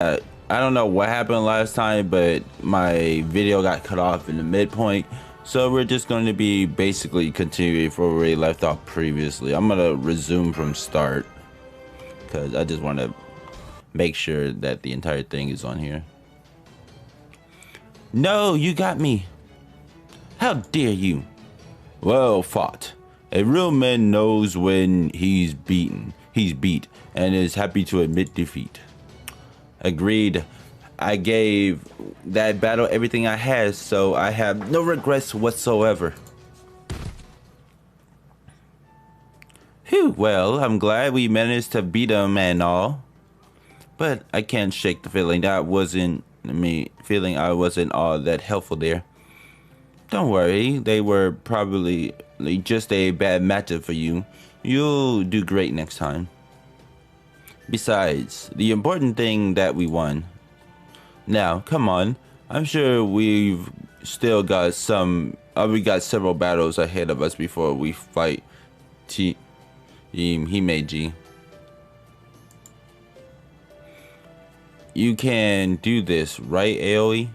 I don't know what happened last time, but my video got cut off in the midpoint. So we're just going to be basically continuing where we left off previously. I'm going to resume from start because I just want to make sure that the entire thing is on here. No, you got me. How dare you? Well fought. A real man knows when he's beat, and is happy to admit defeat. Agreed. I gave that battle everything I had, so I have no regrets whatsoever. Phew, well, I'm glad we managed to beat them and all. But I can't shake the feeling that I wasn't all that helpful there. Don't worry, they were probably just a bad matchup for you. You'll do great next time. Besides, the important thing that we won. Now, come on. I'm sure we've still got we got several battles ahead of us before we fight Team Himeji. You can do this, right, Aoi?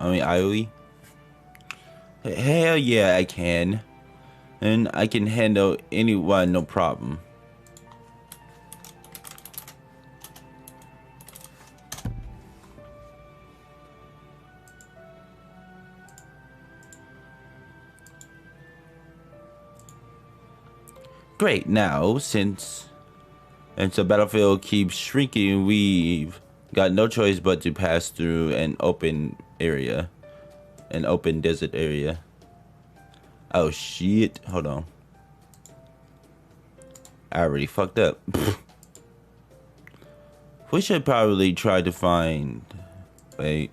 Ioi? Hell yeah, I can. And I can handle anyone, no problem. Great, now, since the battlefield keeps shrinking, we've got no choice but to pass through an open desert area. Oh shit, hold on. I already fucked up. We should probably try to find an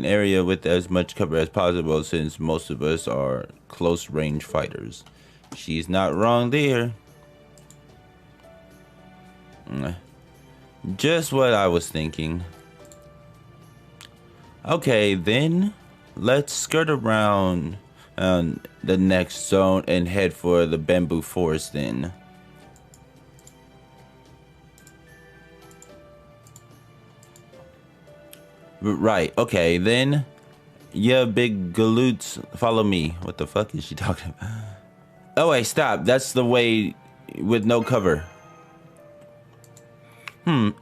area with as much cover as possible, since most of us are close range fighters. She's not wrong there. Just what I was thinking. Okay, then let's skirt around the next zone and head for the bamboo forest then. Right, okay, then. Yeah, big galoots, follow me. What the fuck is she talking about? Oh wait, stop. That's the way with no cover.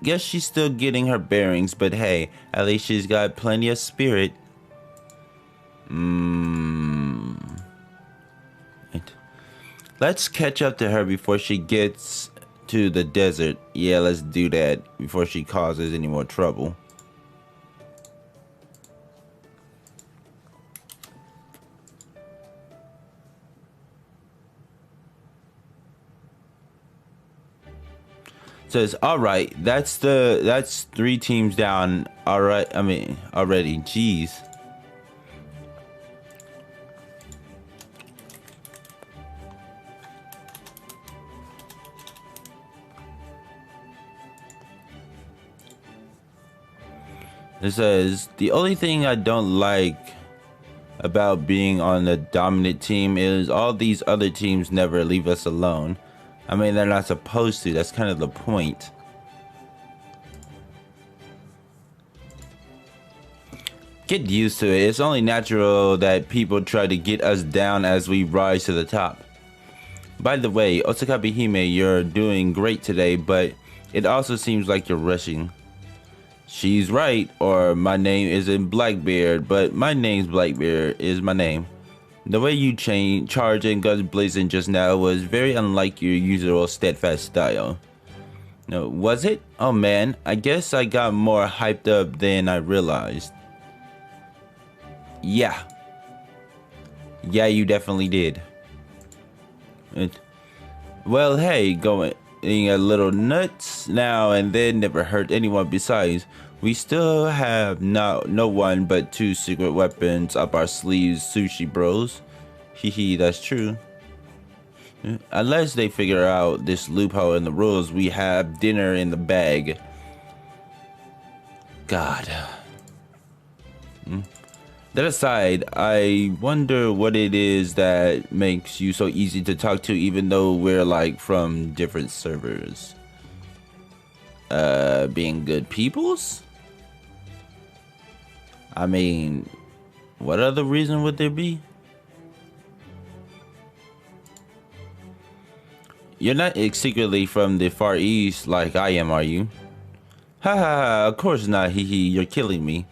Guess she's still getting her bearings, but hey, at least she's got plenty of spirit. Let's catch up to her before she gets to the desert. Yeah, let's do that before she causes any more trouble. Says, all right, that's 3 teams down. All right, already. Jeez. It says, the only thing I don't like about being on the dominant team is all these other teams never leave us alone. I mean, they're not supposed to. That's kind of the point. Get used to it. It's only natural that people try to get us down as we rise to the top. By the way, Osakabe Hime, you're doing great today, but it also seems like you're rushing. She's right, or my name isn't Blackbeard, but my name's Blackbeard is my name. The way you charge and guns blazing just now was very unlike your usual steadfast style. No, was it? Oh man, I guess I got more hyped up than I realized. Yeah, you definitely did. Well, hey, going a little nuts now and then never hurt anyone. Besides, we still have no one but 2 secret weapons up our sleeves, sushi bros. Hehe, that's true. Unless they figure out this loophole in the rules, we have dinner in the bag. God. That aside, I wonder what it is that makes you so easy to talk to, even though we're like from different servers. Being good peoples? I mean, what other reason would there be? You're not secretly from the Far East like I am, are you? Ha ha ha, of course not, hee hee, you're killing me.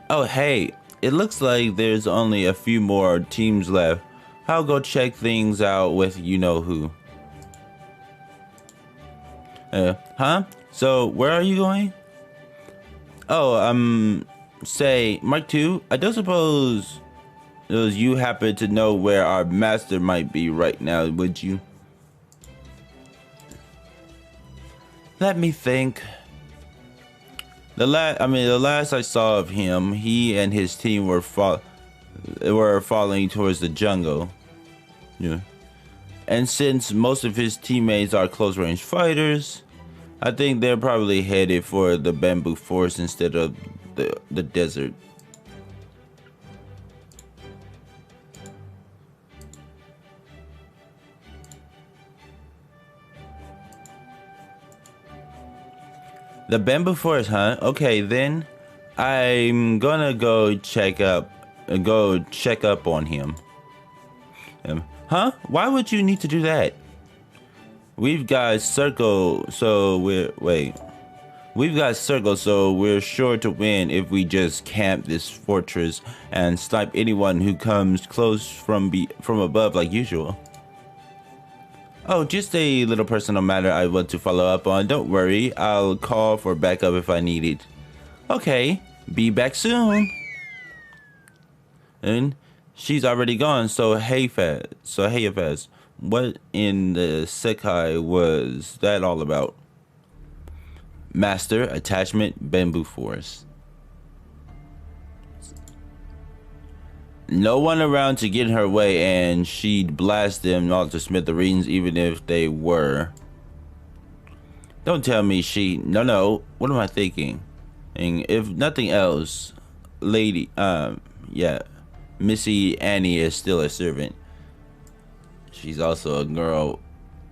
Oh hey, it looks like there's only a few more teams left. I'll go check things out with you-know-who. Huh? So, where are you going? Oh, say, Mark II, I don't suppose you happen to know where our master might be right now, would you? Let me think. The last I saw of him, he and his team were falling towards the jungle. Yeah. And since most of his teammates are close-range fighters, I think they're probably headed for the bamboo forest instead of the desert. The bamboo forest, huh? Okay, then I'm gonna go check up on him. Huh? Why would you need to do that? We've got circle, so we're sure to win if we just camp this fortress and snipe anyone who comes close from above like usual. Oh, just a little personal matter I want to follow up on. Don't worry, I'll call for backup if I need it. Okay, be back soon. And she's already gone, so hey Faz. What in the Sekai was that all about? Master, attachment, bamboo forest. No one around to get in her way, and she'd blast them all to smithereens even if they were. Don't tell me no, what am I thinking? And if nothing else, Missy Annie is still a servant. She's also a girl.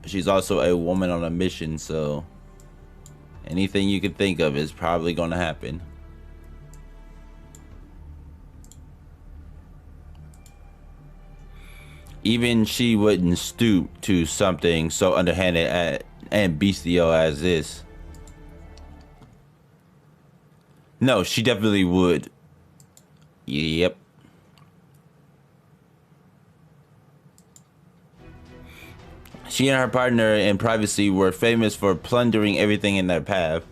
She's also a woman on a mission, so anything you can think of is probably gonna happen. Even she wouldn't stoop to something so underhanded and bestial as this. No, she definitely would. Yep. She and her partner in privacy were famous for plundering everything in their path.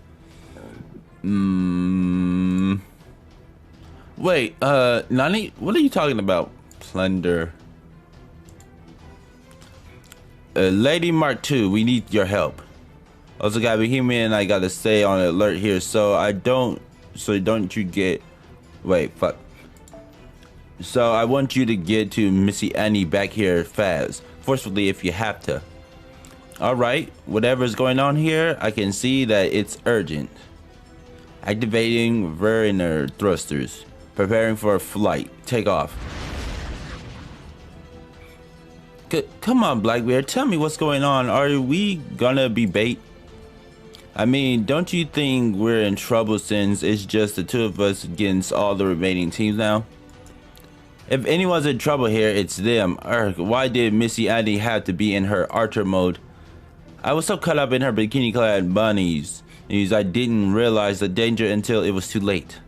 Wait, Nani, what are you talking about? Plunder. Lady Mark II, we need your help. Also got Bohemian and I gotta stay on alert here, so don't you get, fuck. So I want you to get to Missy Annie back here fast, forcefully if you have to. Alright, whatever's going on here, I can see that it's urgent. Activating Veriner thrusters, preparing for a flight, take off. Come on, Blackbeard, tell me what's going on. Are we gonna be bait? I mean, don't you think we're in trouble since it's just the two of us against all the remaining teams now? If anyone's in trouble here, it's them. Why did Missy Annie have to be in her archer mode? I was so caught up in her bikini-clad bunnies. I didn't realize the danger until it was too late.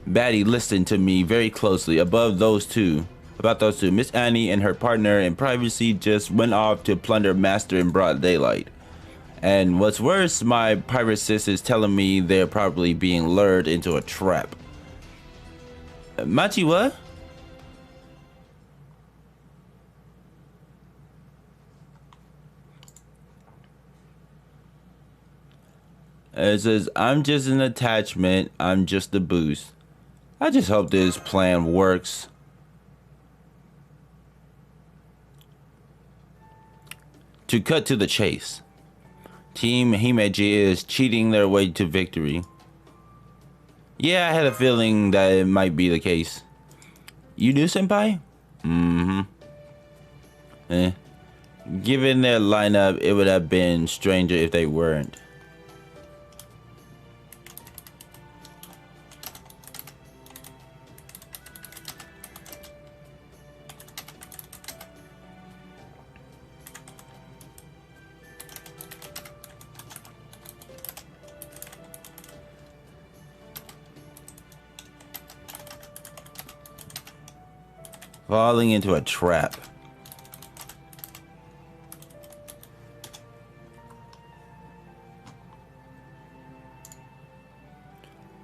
Batty, listen to me very closely. About those two, Miss Annie and her partner in privacy just went off to plunder Master in broad daylight. And what's worse, my pirate sis is telling me they're probably being lured into a trap. Machi, what? It says, I'm just an attachment, I'm just a boost. I just hope this plan works. To cut to the chase. Team Himeji is cheating their way to victory. Yeah, I had a feeling that it might be the case. You do, senpai? Mm-hmm. Given their lineup, it would have been stranger if they weren't. Falling into a trap.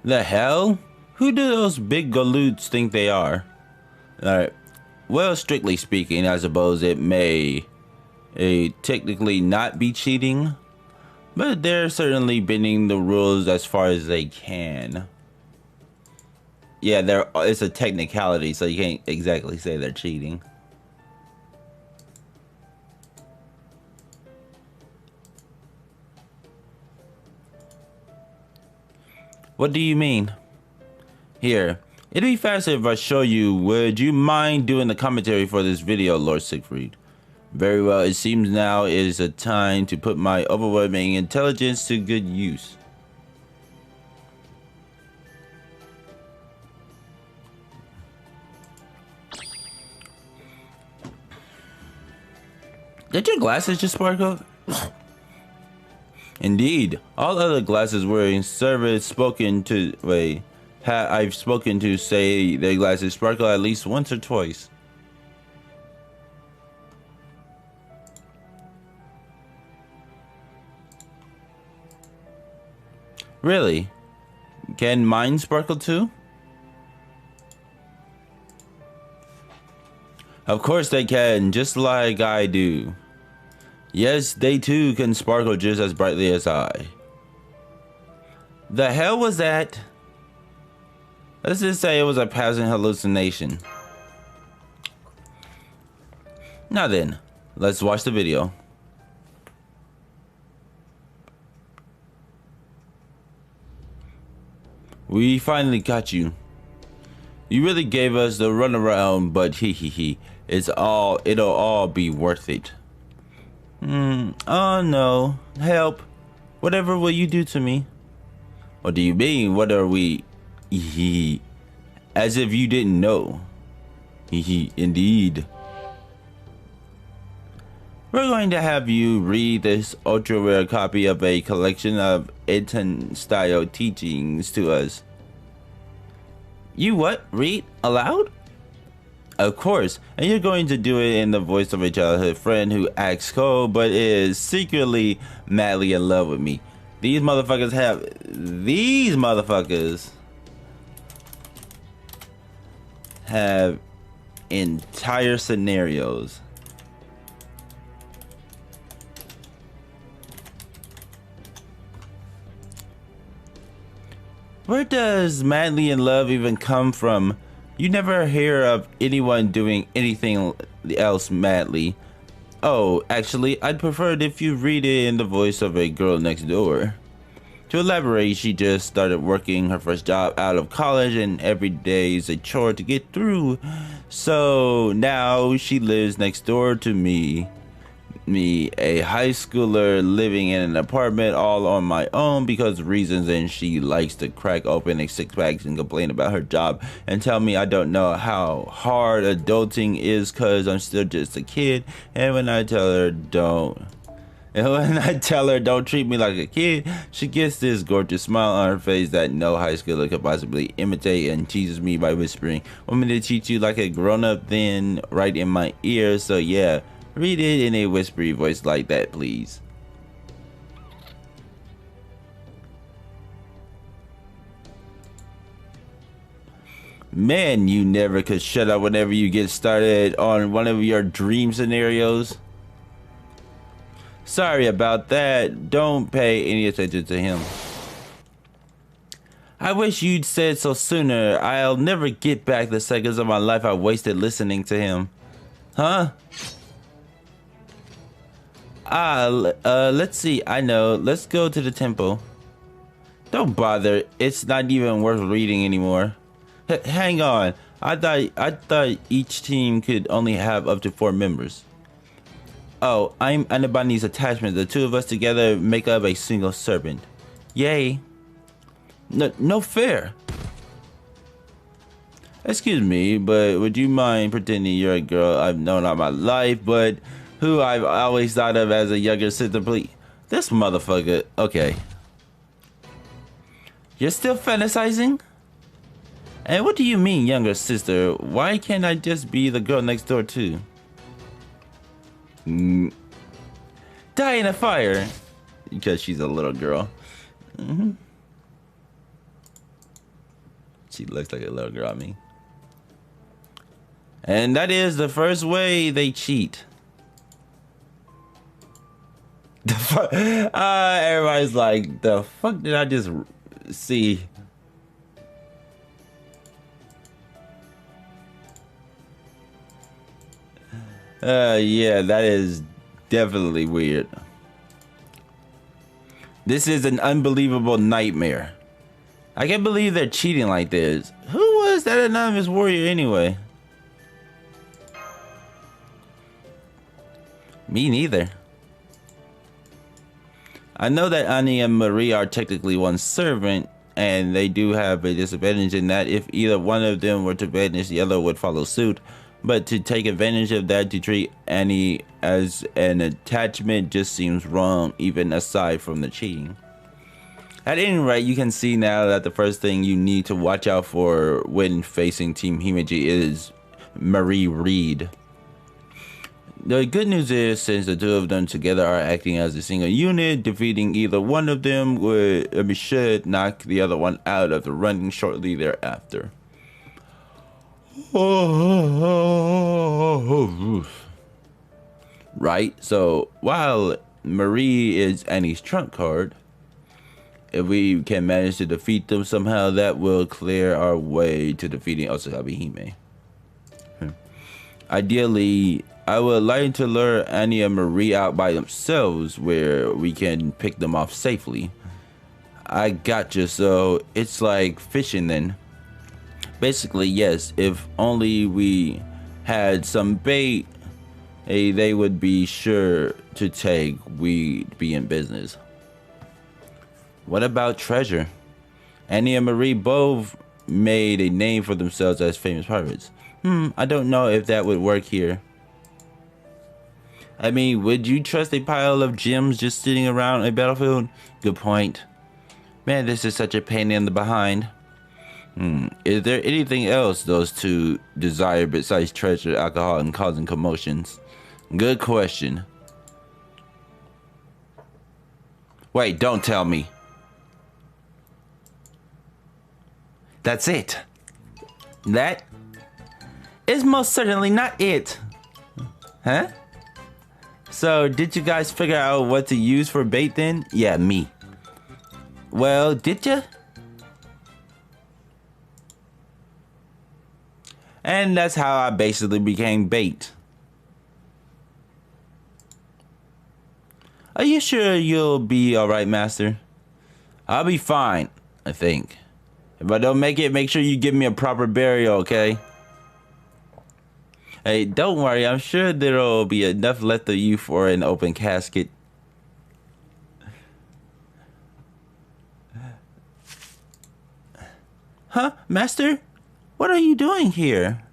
The hell? Who do those big galoots think they are? Alright. Well, strictly speaking, I suppose it may technically not be cheating, but they're certainly bending the rules as far as they can. Yeah, it's a technicality, so you can't exactly say they're cheating. What do you mean? Here, it'd be faster if I show you. Would you mind doing the commentary for this video, Lord Siegfried? Very well, it seems now is a time to put my overwhelming intelligence to good use. Did your glasses just sparkle? Indeed, all other glasses wearing service spoken to I've spoken to say their glasses sparkle at least once or twice. Really? Can mine sparkle too? Of course they can, just like I do. Yes, they too can sparkle just as brightly as I. The hell was that? Let's just say it was a passing hallucination. Now then, let's watch the video. We finally got you. You really gave us the runaround, but it'll all be worth it. Oh no, help. Whatever will you do to me? What do you mean? What are we? As if you didn't know. Indeed. We're going to have you read this ultra rare copy of a collection of Eton style teachings to us. You what? Read aloud? Of course, and you're going to do it in the voice of a childhood friend who acts cold but is secretly madly in love with me. These motherfuckers have entire scenarios. Where does madly in love even come from? You never hear of anyone doing anything else madly. Oh, actually, I'd prefer it if you read it in the voice of a girl next door. To elaborate, she just started working her first job out of college and every day is a chore to get through. So now she lives next door to me, a high schooler living in an apartment all on my own because of reasons, and she likes to crack open a six-packs and complain about her job and tell me I don't know how hard adulting is cause I'm still just a kid. And when I tell her don't treat me like a kid, she gets this gorgeous smile on her face that no high schooler could possibly imitate and teases me by whispering, "Want me to treat you like a grown-up then?" right in my ear. So yeah, read it in a whispery voice like that, please. Man, you never could shut up whenever you get started on one of your dream scenarios. Sorry about that. Don't pay any attention to him. I wish you'd said so sooner. I'll never get back the seconds of my life I wasted listening to him. Huh? Let's see. I know. Let's go to the temple. Don't bother. It's not even worth reading anymore. Hang on. I thought each team could only have up to 4 members. Oh, I'm Anibani's attachment. The two of us together make up a single serpent. Yay. No fair. Excuse me, but would you mind pretending you're a girl I've known all my life, but who I've always thought of as a younger sister, please? This motherfucker. Okay. You're still fantasizing? And what do you mean, younger sister? Why can't I just be the girl next door too? Die in a fire. Because she's a little girl. She looks like a little girl, I mean. And that is the first way they cheat. The fuck? Everybody's like, the fuck did I just see? Yeah, that is definitely weird. This is an unbelievable nightmare. I can't believe they're cheating like this. Who was that anonymous warrior anyway? Me neither. I know that Annie and Marie are technically one servant, and they do have a disadvantage in that if either one of them were to vanish, the other would follow suit. But to take advantage of that to treat Annie as an attachment just seems wrong, even aside from the cheating. At any rate, you can see now that the first thing you need to watch out for when facing Team Himeji is Marie Reed. The good news is, since the two of them together are acting as a single unit, defeating either one of them should knock the other one out of the running shortly thereafter. Right, so while Marie is Annie's trump card, if we can manage to defeat them somehow, that will clear our way to defeating Osakabe Hime. Ideally, I would like to lure Annie and Marie out by themselves where we can pick them off safely. I gotcha, so it's like fishing then. Basically, yes, if only we had some bait they would be sure to take, we'd be in business. What about treasure? Annie and Marie both made a name for themselves as famous pirates. I don't know if that would work here. I mean, would you trust a pile of gems just sitting around a battlefield? Good point. Man, this is such a pain in the behind. Is there anything else those two desire besides treasure, alcohol, and causing commotions? Good question. Wait, don't tell me. That's it. That is most certainly not it. Huh? So, did you guys figure out what to use for bait then? Yeah, me. Well, did ya? And that's how I basically became bait. Are you sure you'll be alright, Master? I'll be fine, I think. If I don't make it, make sure you give me a proper burial, okay? Hey, don't worry, I'm sure there'll be enough left of you for an open casket. Huh, Master? What are you doing here?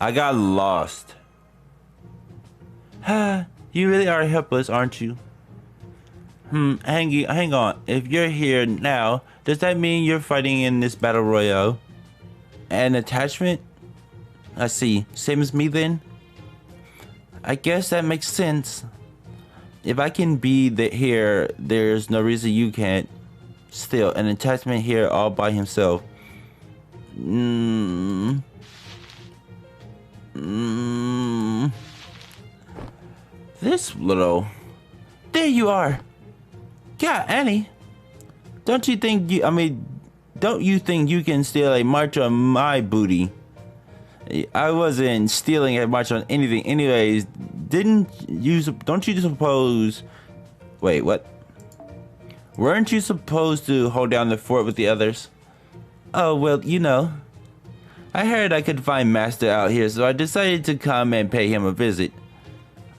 I got lost. You really are helpless, aren't you? Hang on. If you're here now, does that mean you're fighting in this battle royale? An attachment? I see. Same as me then? I guess that makes sense. If I can be here, there's no reason you can't. Still, an attachment here all by himself. This little... There you are! Yeah, Annie! Don't you think you can steal a march on my booty? I wasn't stealing a march on anything anyways. Don't you suppose... Wait, what? Weren't you supposed to hold down the fort with the others? Oh, well, you know. I heard I could find Master out here, so I decided to come and pay him a visit.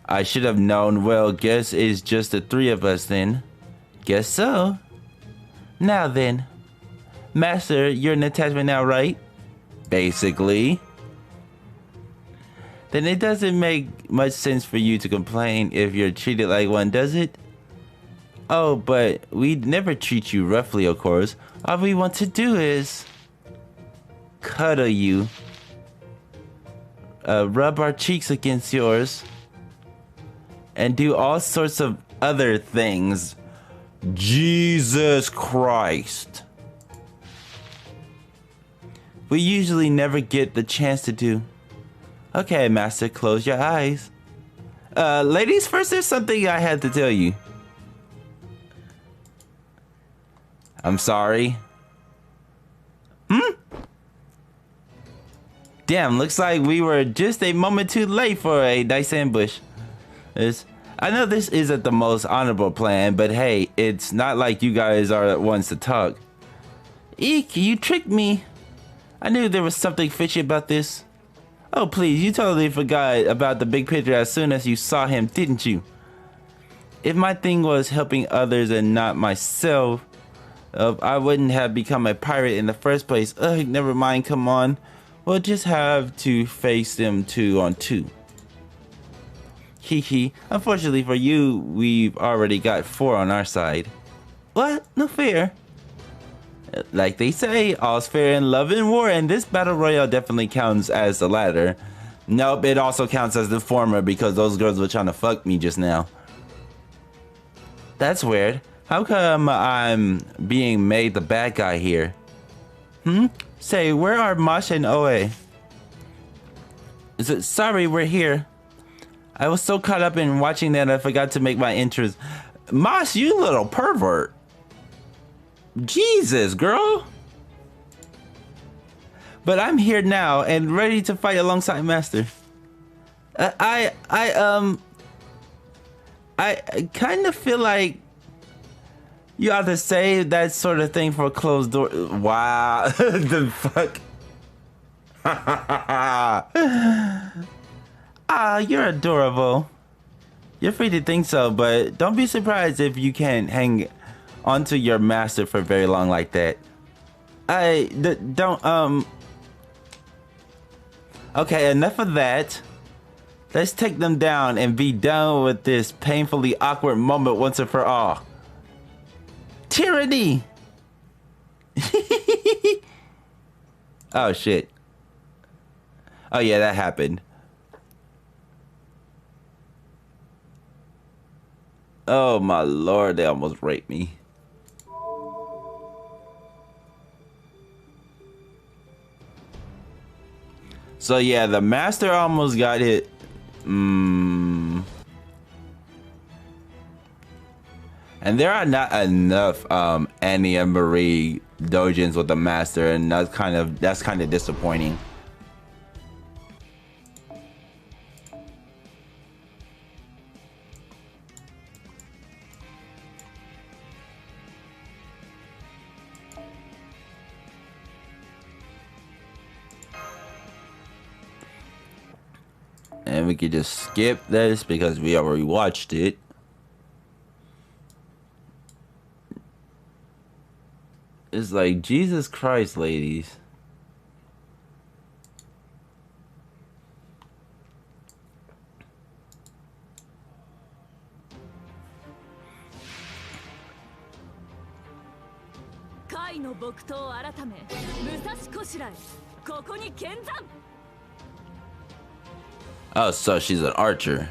I should have known. Well, guess it's just the three of us then. Guess so. Now then, Master, you're an attachment now, right? Basically. Then it doesn't make much sense for you to complain if you're treated like one, does it? Oh, but we'd never treat you roughly, of course. All we want to do is cuddle you. Rub our cheeks against yours. And do all sorts of other things. Jesus Christ. We usually never get the chance to do. Okay, Master, close your eyes. Ladies first, there's something I had to tell you. I'm sorry. Damn, looks like we were just a moment too late for a nice ambush. I know this isn't the most honorable plan, but hey, it's not like you guys are the ones to talk. Eek, you tricked me. I knew there was something fishy about this. Oh, please, you totally forgot about the big picture as soon as you saw him, didn't you? If my thing was helping others and not myself, I wouldn't have become a pirate in the first place. Ugh, never mind, come on. We'll just have to face them 2-on-2. Hee. Unfortunately for you, we've already got 4 on our side. What? No fair. Like they say, all's fair in love and war, and this battle royale definitely counts as the latter. Nope, it also counts as the former because those girls were trying to fuck me just now. That's weird. How come I'm being made the bad guy here? Say, where are Mosh and Oe? Sorry, we're here. I was so caught up in watching that I forgot to make my entrance. Mosh, you little pervert. Jesus, girl. But I'm here now and ready to fight alongside Master. I kind of feel like you ought to say that sort of thing for a closed door. Wow. The fuck. Ah, you're adorable. You're free to think so, but don't be surprised if you can't hang onto your master for very long like that. Okay, enough of that. Let's take them down and be done with this painfully awkward moment once and for all. Tyranny! Oh shit. Oh yeah, that happened. Oh my lord, they almost raped me. So yeah, the master almost got hit. And there are not enough Annie and Marie dojins with the master, and that's kind of disappointing. And we could just skip this because we already watched it. It's like, Jesus Christ, ladies. Oh, so she's an archer.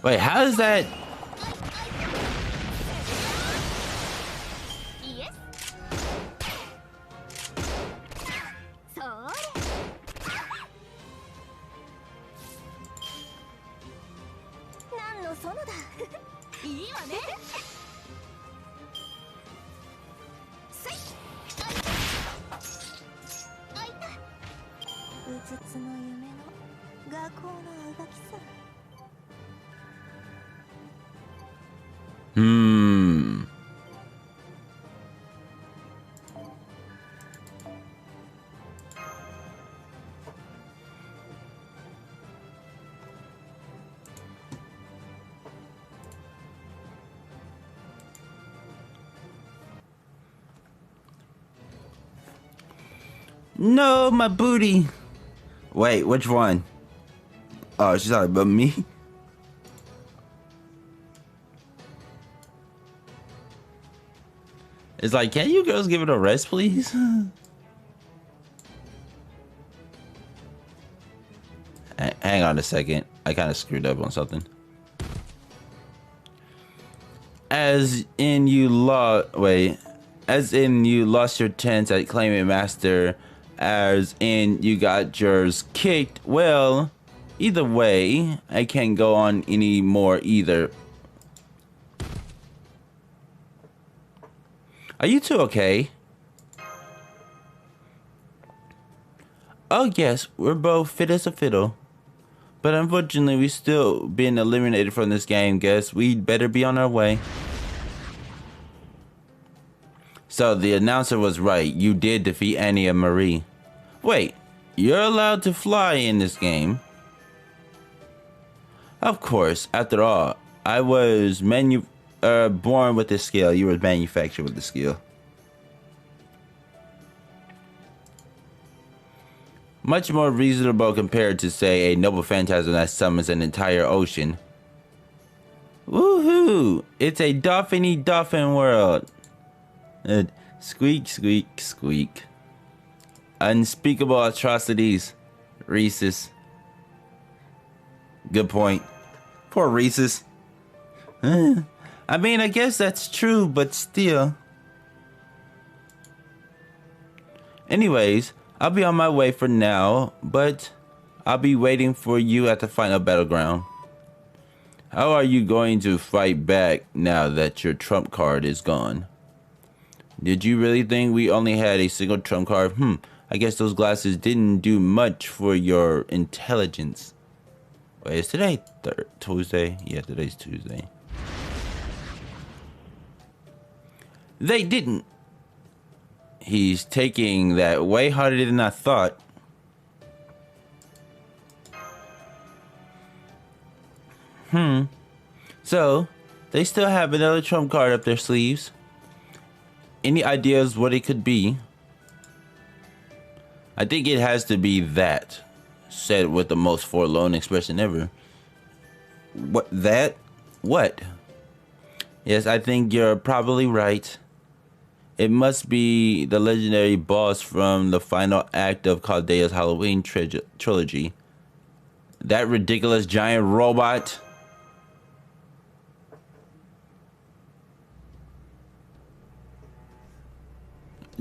Wait, how is that? Hmm. No, my booty. Wait, which one? Oh, she's talking about me. It's like, can you girls give it a rest, please? Hang on a second. I kind of screwed up on something. As in you lost your chance at claiming master, as in you got yours kicked. Well, either way, I can't go on anymore either. Are you two okay? Oh yes, we're both fit as a fiddle. But unfortunately, we still been eliminated from this game. Guess we'd better be on our way. So the announcer was right. You did defeat Annie and Marie. Wait, you're allowed to fly in this game? Of course. After all, I was born with this skill. You were manufactured with the skill. Much more reasonable compared to, say, a noble phantasm that summons an entire ocean. Woohoo! It's a dolphin-y dolphin world. Squeak, squeak, squeak. Unspeakable atrocities. Reese's. Good point. Poor Reese's. I mean, I guess that's true, but still. Anyways, I'll be on my way for now, but I'll be waiting for you at the final battleground. How are you going to fight back now that your trump card is gone? Did you really think we only had a single trump card? I guess those glasses didn't do much for your intelligence. Wait, is today Tuesday? Yeah, today's Tuesday. They didn't. He's taking that way harder than I thought. So, they still have another trump card up their sleeves. Any ideas what it could be? I think it has to be that. Said with the most forlorn expression ever. What? That? What? Yes, I think you're probably right. It must be the legendary boss from the final act of Caldea's Halloween trilogy. That ridiculous giant robot.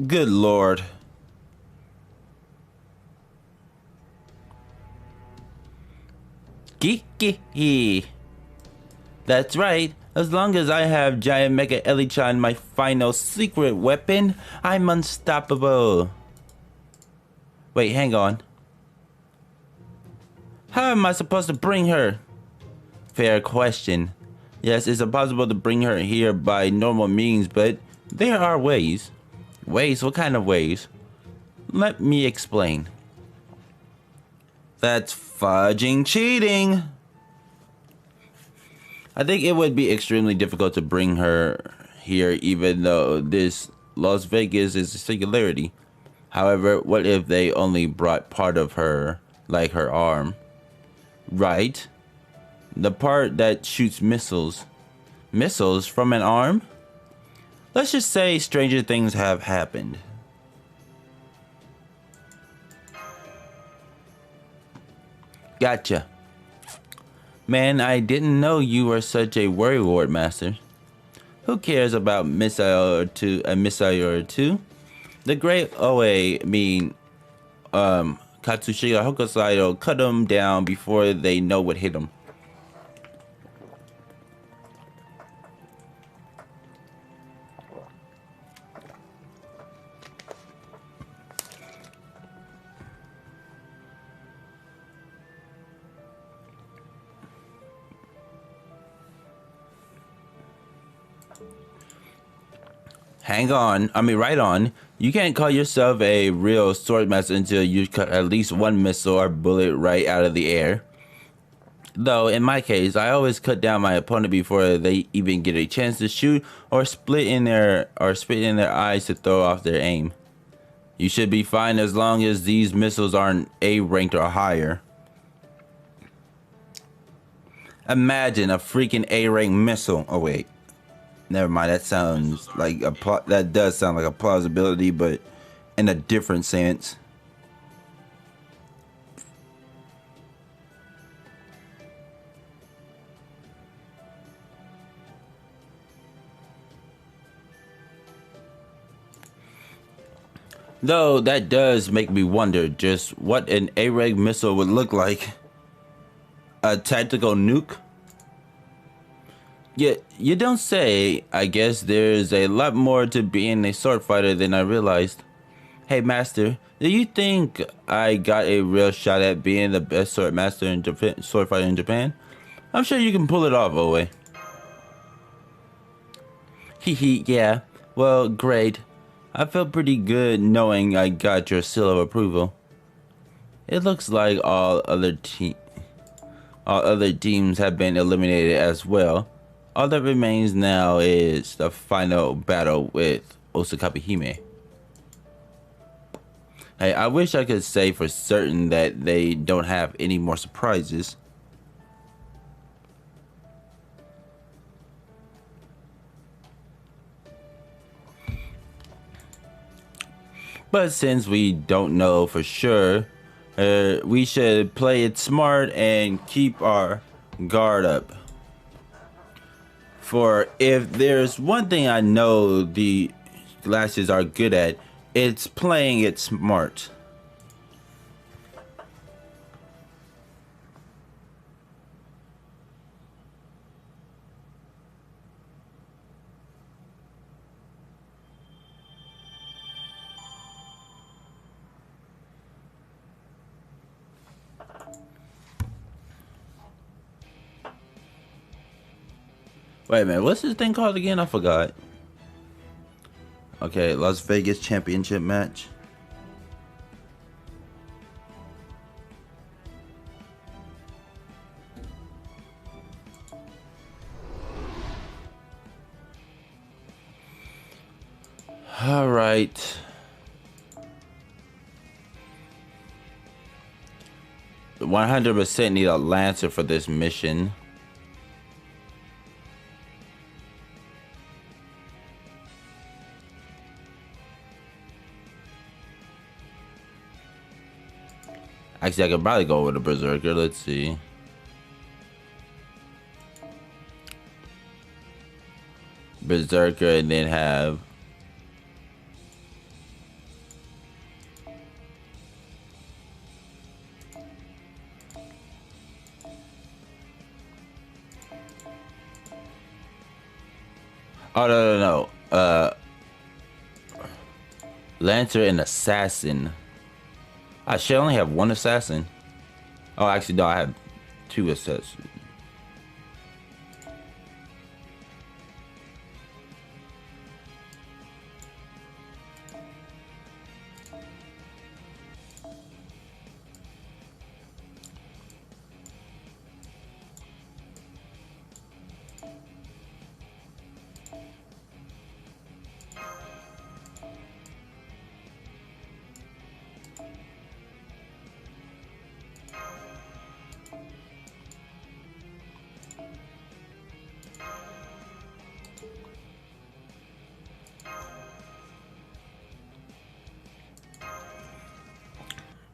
Good lord. Geeky. That's right. As long as I have Giant Mecha Elichan, my final secret weapon, I'm unstoppable. Wait, hang on. How am I supposed to bring her? Fair question. Yes, it's impossible to bring her here by normal means, but there are ways. Ways? What kind of ways? Let me explain. That's fudging cheating. I think it would be extremely difficult to bring her here, even though this Las Vegas is a singularity. However, what if they only brought part of her, like her arm? Right? The part that shoots missiles. Missiles from an arm? Let's just say stranger things have happened. Gotcha. Man, I didn't know you were such a worrywart, Master. Who cares about a missile or two? The great Katsushika Hokusai will cut them down before they know what hit them. Hang on. I mean, right on. You can't call yourself a real sword master until you cut at least one missile or bullet right out of the air. Though, in my case, I always cut down my opponent before they even get a chance to shoot or spit in their eyes to throw off their aim. You should be fine as long as these missiles aren't A ranked or higher. Imagine a freaking A ranked missile. Oh wait. Never mind, that sounds like that does sound like a plausibility, but in a different sense. Though that does make me wonder just what an A-rank missile would look like. A tactical nuke? Yeah, you don't say. I guess there's a lot more to being a sword fighter than I realized. Hey, Master, do you think I got a real shot at being the best sword master in Japan, sword fighter in Japan? I'm sure you can pull it off, Owe. Hee, yeah. Well, great. I feel pretty good knowing I got your seal of approval. It looks like all other teams have been eliminated as well. All that remains now is the final battle with Osakabe Hime. Hey, I wish I could say for certain that they don't have any more surprises. But since we don't know for sure, we should play it smart and keep our guard up. For if there's one thing I know the glasses are good at, it's playing it smart. Wait a minute, what's this thing called again? I forgot. Okay, Las Vegas Championship match. All right. The 100% need a Lancer for this mission. Actually, I could probably go with a Berserker. Let's see. Berserker and then have... Oh, no. Lancer and Assassin. I should only have one assassin. Oh, actually, no, I have two assassins.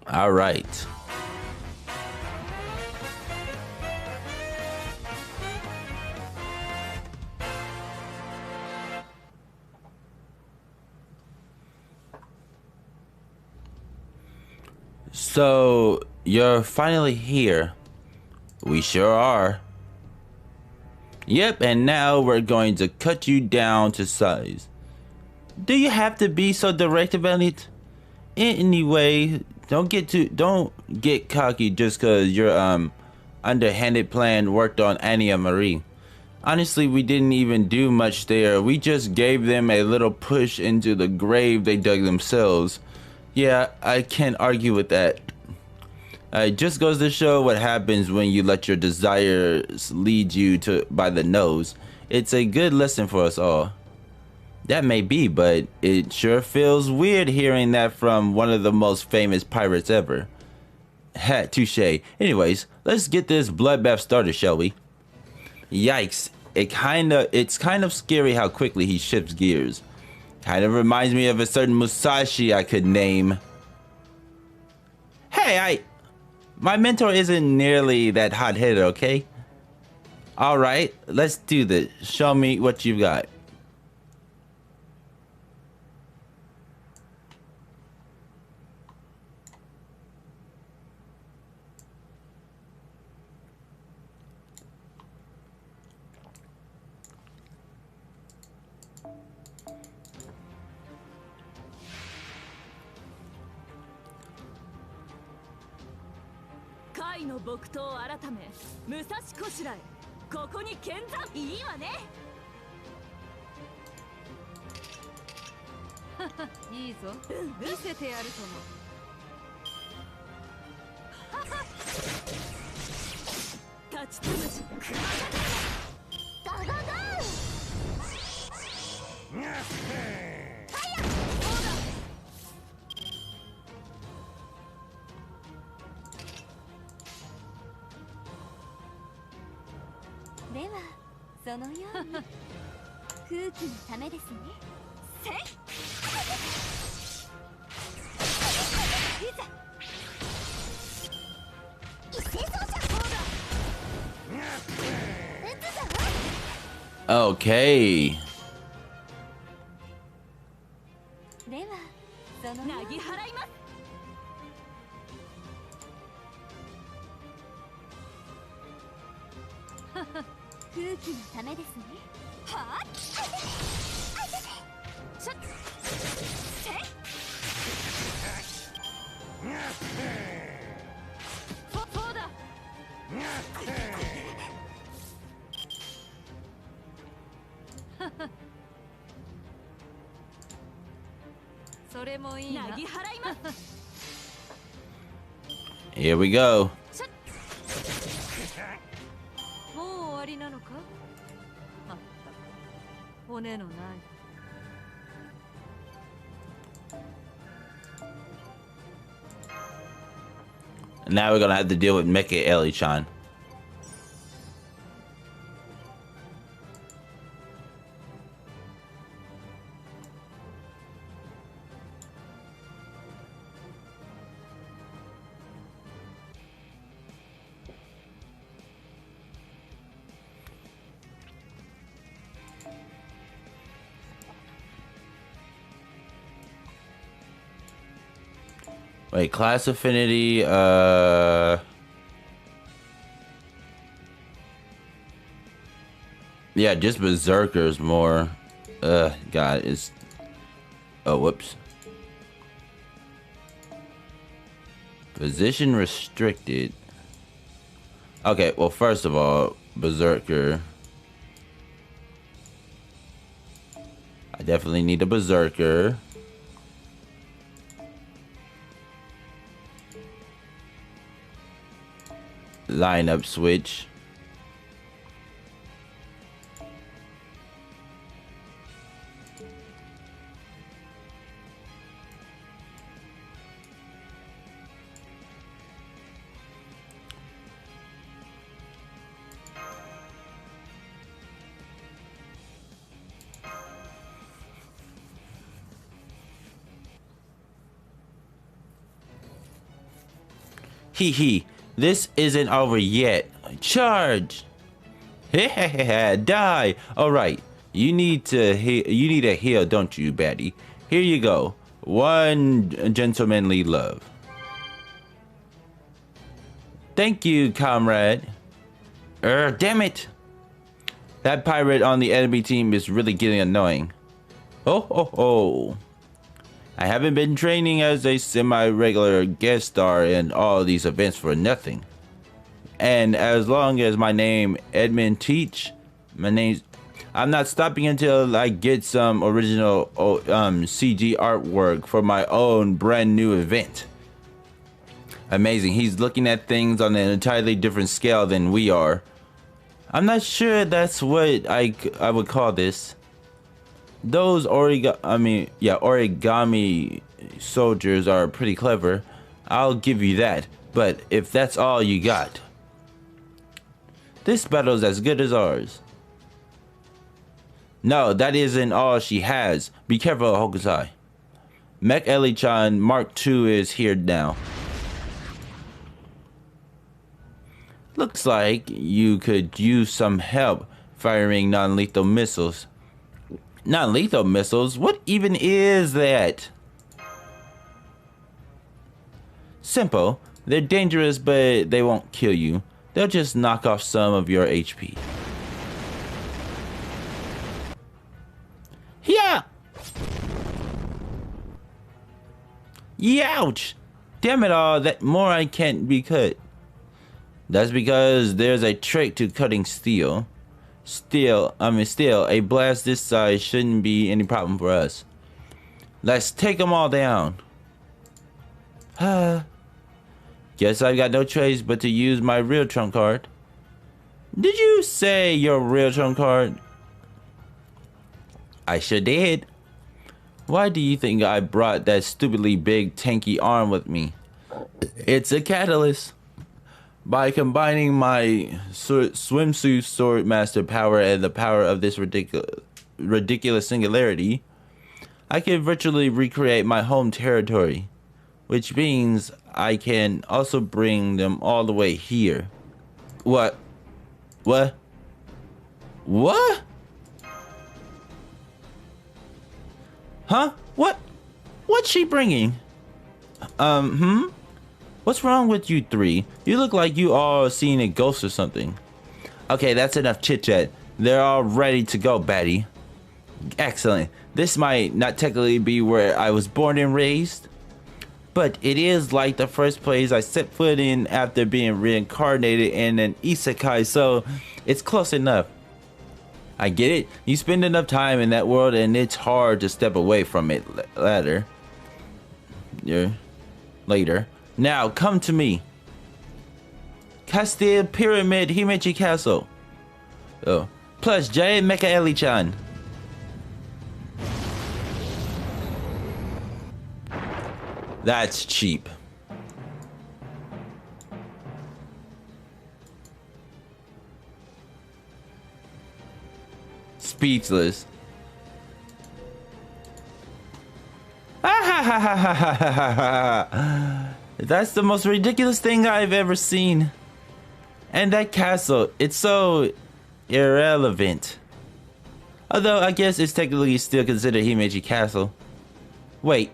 All right. So, you're finally here. We sure are. Yep, and now we're going to cut you down to size. Do you have to be so direct about it? Anyway, don't get cocky just cause your underhanded plan worked on Annie and Marie. Honestly, we didn't even do much there. We just gave them a little push into the grave they dug themselves. Yeah, I can't argue with that. It just goes to show what happens when you let your desires lead you to by the nose. It's a good lesson for us all. That may be, but it sure feels weird hearing that from one of the most famous pirates ever. Ha, touche. Anyways, let's get this bloodbath started, shall we? Yikes. It's kind of scary how quickly he shifts gears. Kind of reminds me of a certain Musashi I could name. Hey, my mentor isn't nearly that hot-headed, okay? Alright, let's do this. Show me what you've got. Okay. Here we go. Now we're gonna have to deal with Mecha Ellie-chan. Wait, class affinity, yeah, just berserkers more. God, it's... Oh, whoops. Position restricted. Okay, well, first of all, berserker. I definitely need a berserker. Lineup switch. Hee, this isn't over yet. Charge! Die! Alright, you need a heal, don't you, baddie? Here you go. One gentlemanly love. Thank you, comrade. Damn it! That pirate on the enemy team is really getting annoying. Oh. I haven't been training as a semi-regular guest star in all these events for nothing. And as long as my name Edmund Teach, My name's... I'm not stopping until I get some original CG artwork for my own brand new event. Amazing. He's looking at things on an entirely different scale than we are. I'm not sure that's what I would call this. Those origami soldiers are pretty clever. I'll give you that. But if that's all you got, this battle's as good as ours. No, that isn't all she has. Be careful, Hokusai. Mech Eli-chan Mark II is here now. Looks like you could use some help firing non-lethal missiles. Non-lethal missiles? What even is that? Simple. They're dangerous, but they won't kill you. They'll just knock off some of your HP. Yeah. Youch! Damn it all, that more I can't be cut. That's because there's a trick to cutting steel. Still, a blast this size shouldn't be any problem for us. Let's take them all down. Guess I've got no choice but to use my real trump card. Did you say your real trump card? I sure did. Why do you think I brought that stupidly big tanky arm with me? It's a catalyst. By combining my swimsuit sword master power and the power of this ridiculous singularity, I can virtually recreate my home territory, which means I can also bring them all the way here. What? What? What? Huh? What? What's she bringing? What's wrong with you three? You look like you all seen a ghost or something. Okay, that's enough chit-chat. They're all ready to go, Batty. Excellent. This might not technically be where I was born and raised, but it is like the first place I set foot in after being reincarnated in an isekai, so it's close enough. I get it. You spend enough time in that world and it's hard to step away from it later. Now, come to me. Castile Pyramid Himeji Castle. Oh. Plus Giant Mecha Eli-chan. That's cheap. Speechless. That's the most ridiculous thing I've ever seen. And that castle, it's so irrelevant. Although I guess it's technically still considered Himeji Castle. Wait,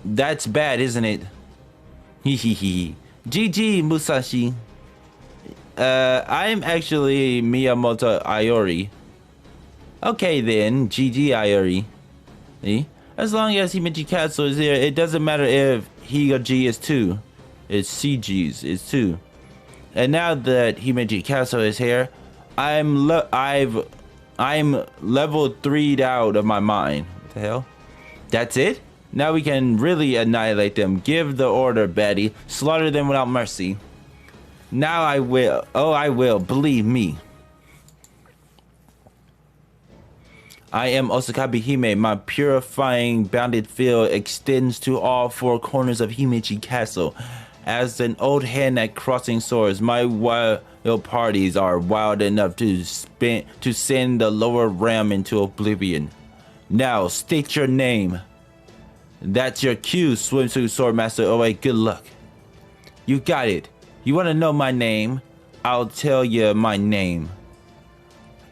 that's bad, isn't it? Hehehe. GG, Musashi. I'm actually Miyamoto Iori. Okay then, GG Iori. As long as Himeji Castle is here, it doesn't matter if Higaji is 2. It's CG's is 2. And now that Himeji Castle is here, I'm level 3'd out of my mind. What the hell? That's it? Now we can really annihilate them. Give the order, Betty. Slaughter them without mercy. Now I will. Oh, I will. Believe me. I am Osakabe Hime. My purifying bounded field extends to all 4 corners of Himeji Castle. As an old hand at crossing swords, my wild parties are wild enough to send the lower realm into oblivion. Now, state your name. That's your cue, Swimsuit Swordmaster OA. Good luck. You got it. You want to know my name? I'll tell you my name.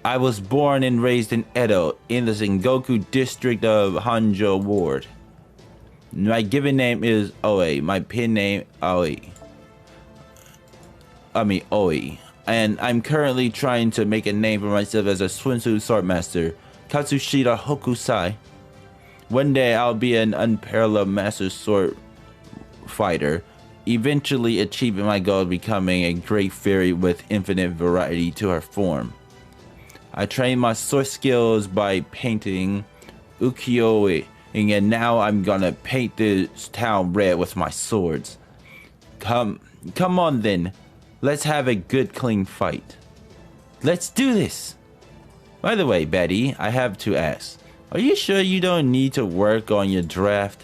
I was born and raised in Edo, in the Sengoku district of Hanjo Ward. My given name is Oe. My pen name, Oi. And I'm currently trying to make a name for myself as a swimsuit swordmaster, Katsushita Hokusai. One day I'll be an unparalleled master sword fighter, eventually achieving my goal of becoming a great fairy with infinite variety to her form. I trained my sword skills by painting ukiyo-e, and now I'm gonna paint this town red with my swords. Come on then. Let's have a good clean fight. Let's do this. By the way, Betty, I have to ask. Are you sure you don't need to work on your draft?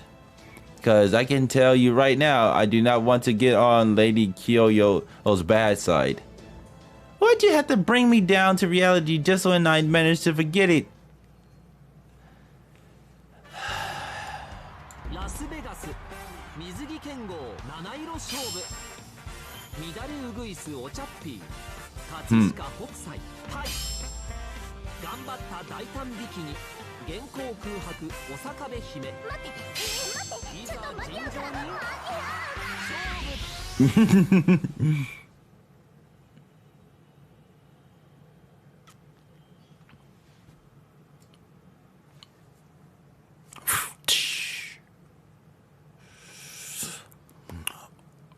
Because I can tell you right now, I do not want to get on Lady Kyoyo's bad side. Why'd you have to bring me down to reality just when I managed to forget it?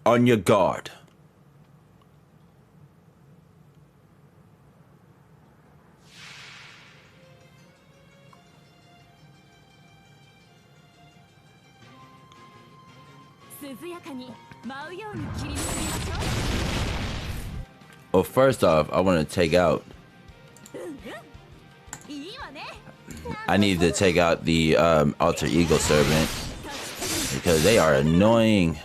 On your guard. Well, first off, I want to take out. I need to take out the alter ego servant because they are annoying.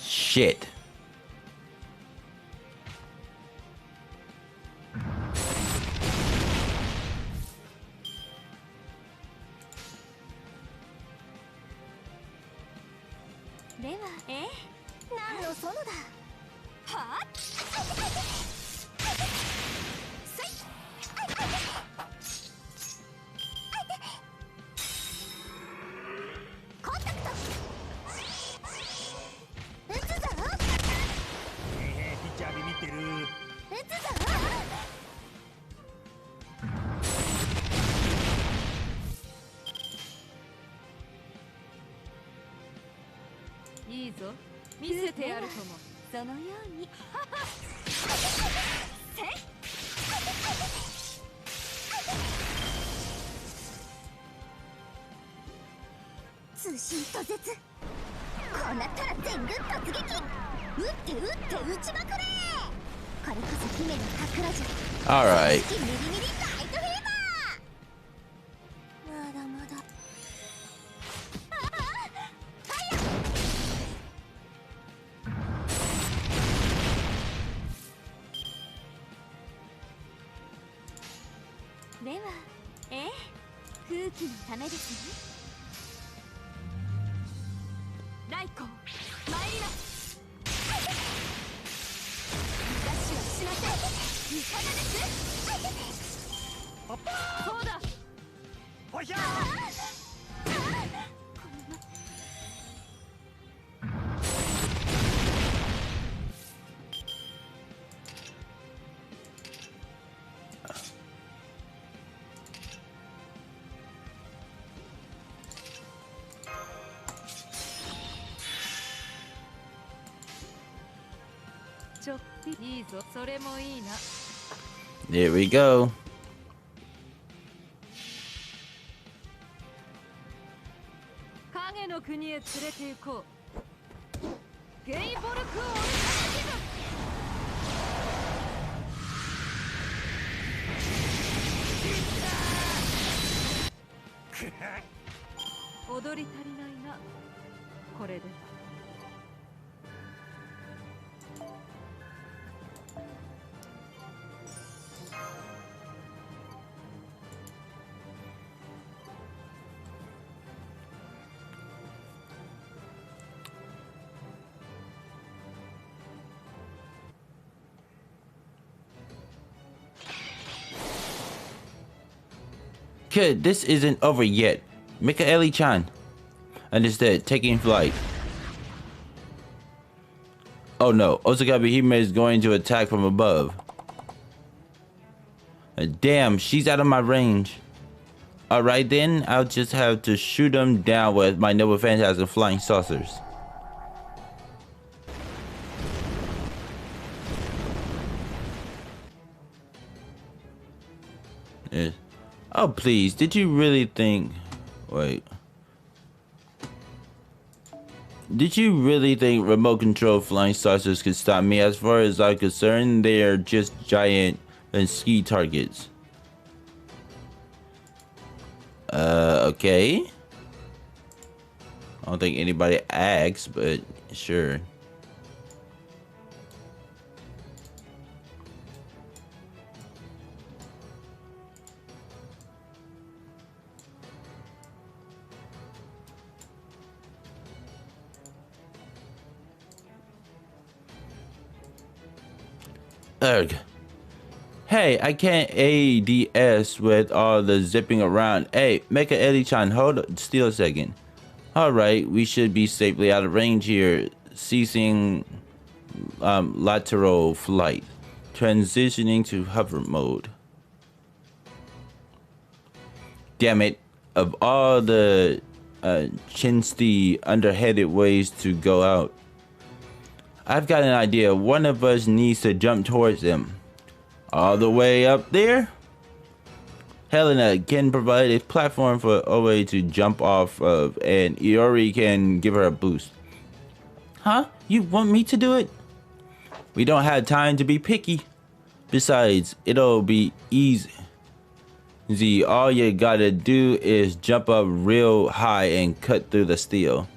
Shit. All right. There we go. これで。Kid, this isn't over yet. El-Melloi-chan. Understood. Taking flight. Oh no, Osakabe Hime is going to attack from above. Damn, she's out of my range. Alright then, I'll just have to shoot them down with my Nova Phantasm flying saucers. Yeah. Oh please, did you really think... Wait. Did you really think remote control flying saucers could stop me? As far as I'm concerned, they are just giant and ski targets. Okay. I don't think anybody asked, but sure. Ugh. Hey, I can't ADS with all the zipping around. Hey, El-Melloi-chan, hold still a second. Alright, we should be safely out of range here. Ceasing lateral flight. Transitioning to hover mode. Damn it. Of all the chinsty underheaded ways to go out, I've got an idea. One of us needs to jump towards them. All the way up there? Helena can provide a platform for Oe to jump off of, and Iori can give her a boost. Huh? You want me to do it? We don't have time to be picky. Besides, it'll be easy. All you gotta do is jump up real high and cut through the steel.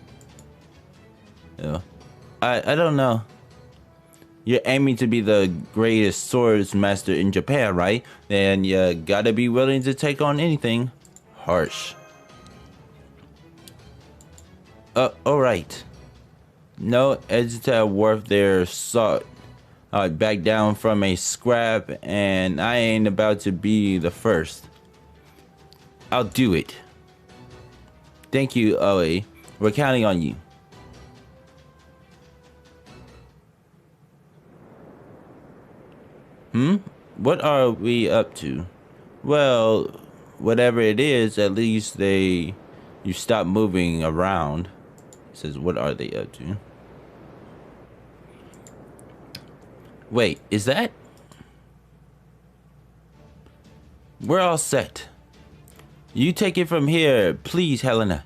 Yeah. I don't know. You're aiming to be the greatest swords master in Japan, right? Then you gotta be willing to take on anything. Harsh. Alright. No Edgeta worth their salt. Back down from a scrap, and I ain't about to be the first. I'll do it. Thank you, Oe. We're counting on you. What are we up to? Well, whatever it is, at least you stop moving around. It says, what are they up to? Wait, is that? We're all set. You take it from here, please, Helena.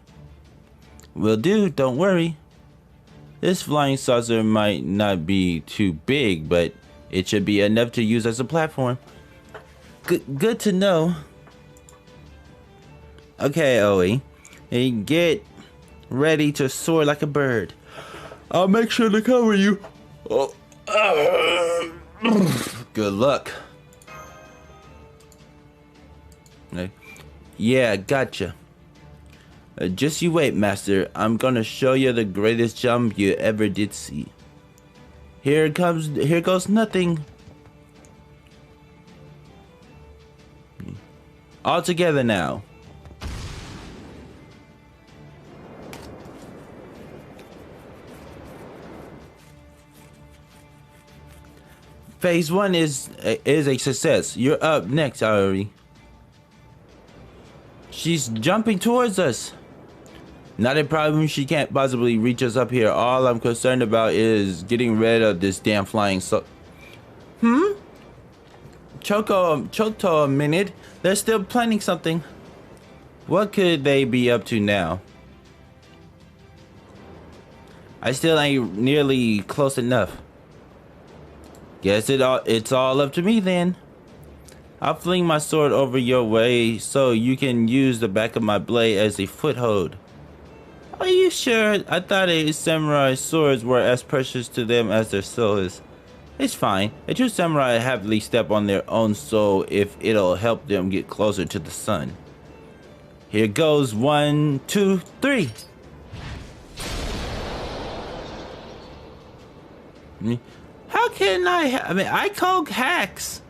Will do, don't worry. This flying saucer might not be too big, but it should be enough to use as a platform. Good to know. Okay, Oe. Hey, get ready to soar like a bird. I'll make sure to cover you. Oh. Good luck. Yeah, gotcha. Just you wait, Master. I'm gonna show you the greatest jump you ever did see. Here goes nothing. All together now. Phase 1 is a success. You're up next, Iori. She's jumping towards us. Not a problem. She can't possibly reach us up here. All I'm concerned about is getting rid of this damn flying Choco a minute. They're still planning something. What could they be up to now? I still ain't nearly close enough. Guess it's all up to me then. I'll fling my sword over your way so you can use the back of my blade as a foothold. Are you sure? I thought a samurai's swords were as precious to them as their soul is. It's fine. A true samurai happily step on their own soul if it'll help them get closer to the sun. Here goes 1, 2, 3. How can I mean, I call hacks.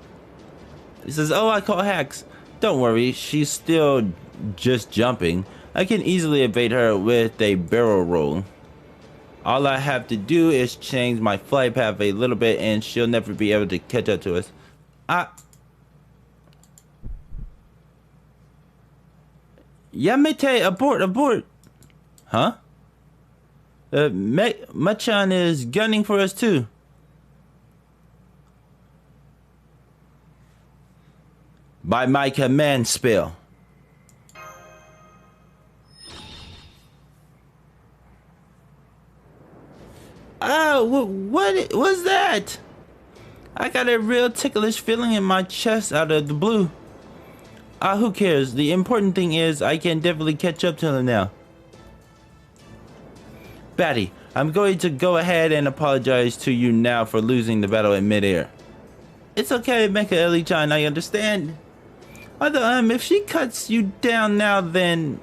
He says, oh, I call hacks. Don't worry, she's still just jumping. I can easily evade her with a barrel roll. All I have to do is change my flight path a little bit and she'll never be able to catch up to us. Yamete, abort. Huh? Machan is gunning for us too. By my command spell. Oh, what was that? I got a real ticklish feeling in my chest out of the blue. Who cares? The important thing is I can definitely catch up to them now. Batty, I'm going to go ahead and apologize to you now for losing the battle in midair. It's okay, Mecha Eli-chan, I understand. Although, if she cuts you down now, then...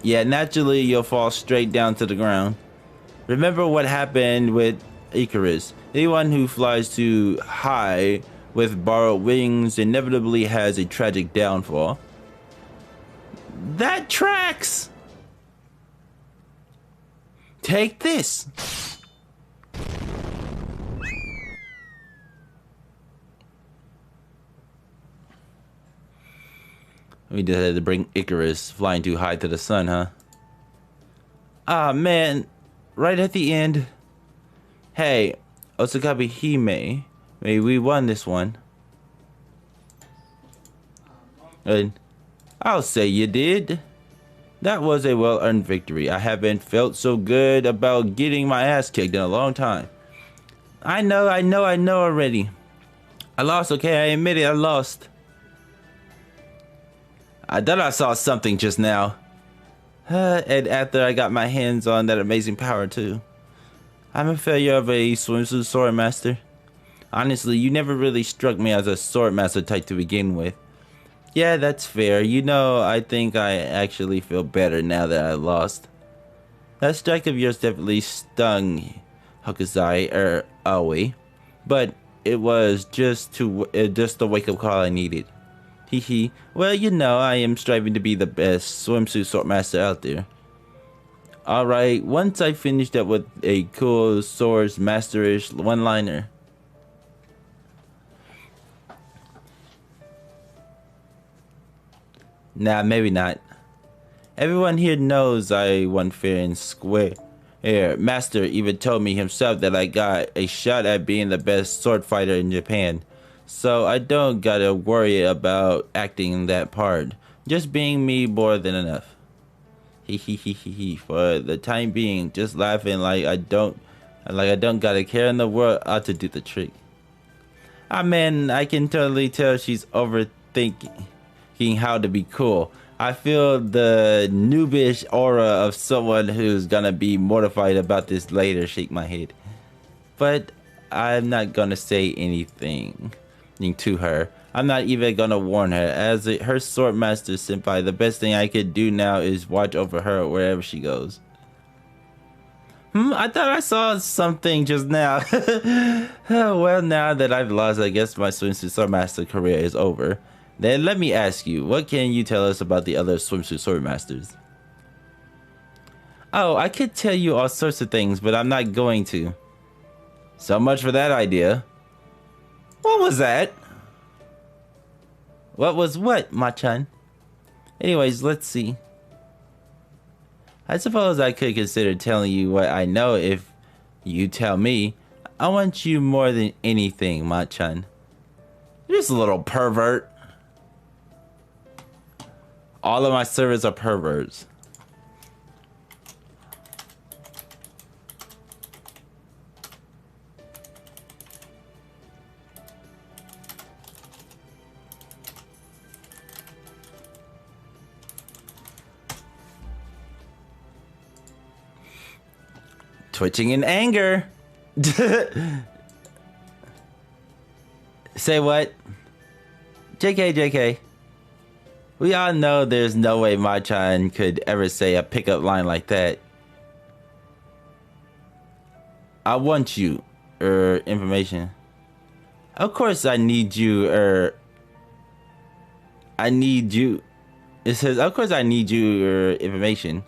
yeah, naturally you'll fall straight down to the ground. Remember what happened with Icarus. Anyone who flies too high with borrowed wings inevitably has a tragic downfall. That tracks! Take this! We just had to bring Icarus flying too high to the sun, huh? Ah, man. Right at the end. Hey, Osakabe Hime. Maybe we won this one. And I'll say you did. That was a well-earned victory. I haven't felt so good about getting my ass kicked in a long time. I know already. I lost, okay? I admit it, I lost. I thought I saw something just now. And after I got my hands on that amazing power too. I'm a failure of a swimsuit sword master. Honestly, you never really struck me as a sword master type to begin with. Yeah, that's fair. You know, I think I actually feel better now that I lost. That strike of yours definitely stung Hokusai, Aoi. But it was just the wake-up call I needed. Hehe. Well, you know, I am striving to be the best swimsuit sword master out there. Alright, once I finished up with a cool swords masterish one-liner. Nah, maybe not. Everyone here knows I won fair and square. Here, Master even told me himself that I got a shot at being the best sword fighter in Japan. So I don't gotta worry about acting that part. Just being me more than enough. Hehehehe. For the time being, just laughing like I don't got a care in the world ought to do the trick. Ah man, I can totally tell she's overthinking how to be cool. I feel the noobish aura of someone who's gonna be mortified about this later. Shake my head. But I'm not gonna say anything to her. I'm not even gonna warn her. As her sword master senpai, the best thing I could do now is watch over her wherever she goes. I thought I saw something just now. Well, now that I've lost, I guess my swimsuit sword master career is over. Then let me ask you, what can you tell us about the other swimsuit sword masters? Oh, I could tell you all sorts of things, but I'm not going to. So much for that idea. What was that? What was what, Machan? Anyways, let's see. I suppose I could consider telling you what I know if you tell me. I want you more than anything, Machan. You're just a little pervert. All of my servers are perverts. twitching in anger. Say what? JK, JK. We all know there's no way Machan could ever say a pickup line like that. I want you, information. Of course I need you, I need you. It says, of course I need you, information.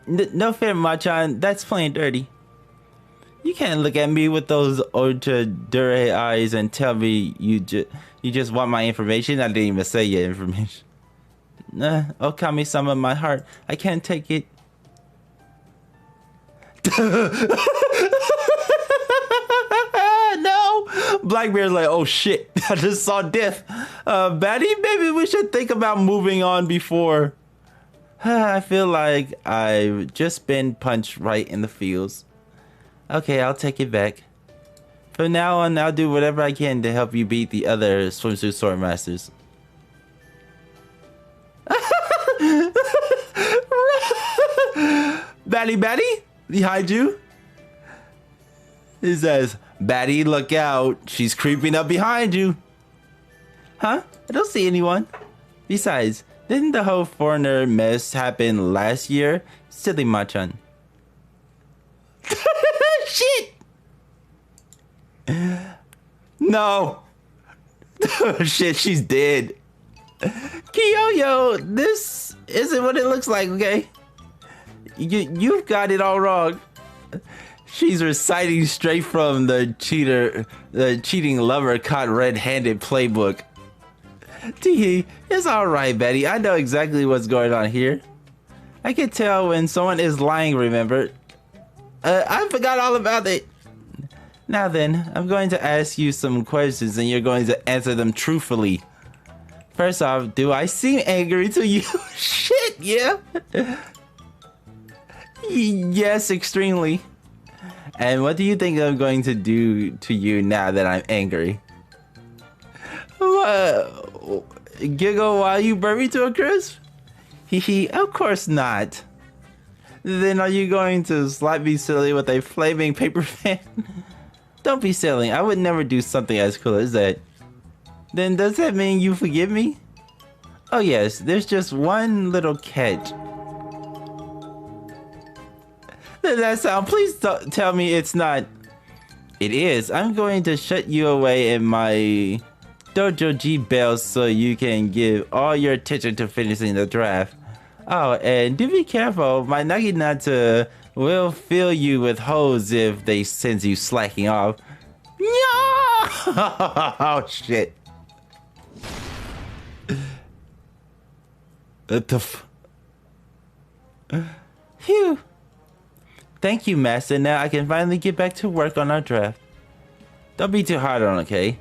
No fair, Machan. That's plain dirty. You can't look at me with those ultra dure eyes and tell me you just want my information. I didn't even say your information. Okami some of my heart. I can't take it. No! Blackbeard's like, oh shit, I just saw death. Batty, maybe we should think about moving on before. I feel like I've just been punched right in the feels. Okay, I'll take it back. From now on, I'll do whatever I can to help you beat the other swimsuit sword masters. Batty, behind you. It says, Batty, look out. She's creeping up behind you. Huh? I don't see anyone. Besides, didn't the whole foreigner mess happen last year? Silly Machan. Shit! No. Shit, she's dead. Kiyoyo, this isn't what it looks like, okay? You've got it all wrong. She's reciting straight from the cheating lover caught red-handed playbook. Teehee, it's alright, Betty. I know exactly what's going on here. I can tell when someone is lying, remember? I forgot all about it. Now then, I'm going to ask you some questions and you're going to answer them truthfully. First off, do I seem angry to you? Shit, yeah. Yes, extremely. And what do you think I'm going to do to you now that I'm angry? Giggle while you burn me to a crisp? Hehe, of course not. Then are you going to slap me silly with a flaming paper fan? Don't be silly, I would never do something as cool as that. Then does that mean you forgive me? Oh yes, there's just one little catch. That sound, please tell me it's not. It is. I'm going to shut you away in my Dojo G bells so you can give all your attention to finishing the draft. Oh, and do be careful. My Naginata will fill you with hoes if they sense you slacking off. Oh shit. What the f... Phew. Thank you, Master. Now I can finally get back to work on our draft. Don't be too hard on, okay?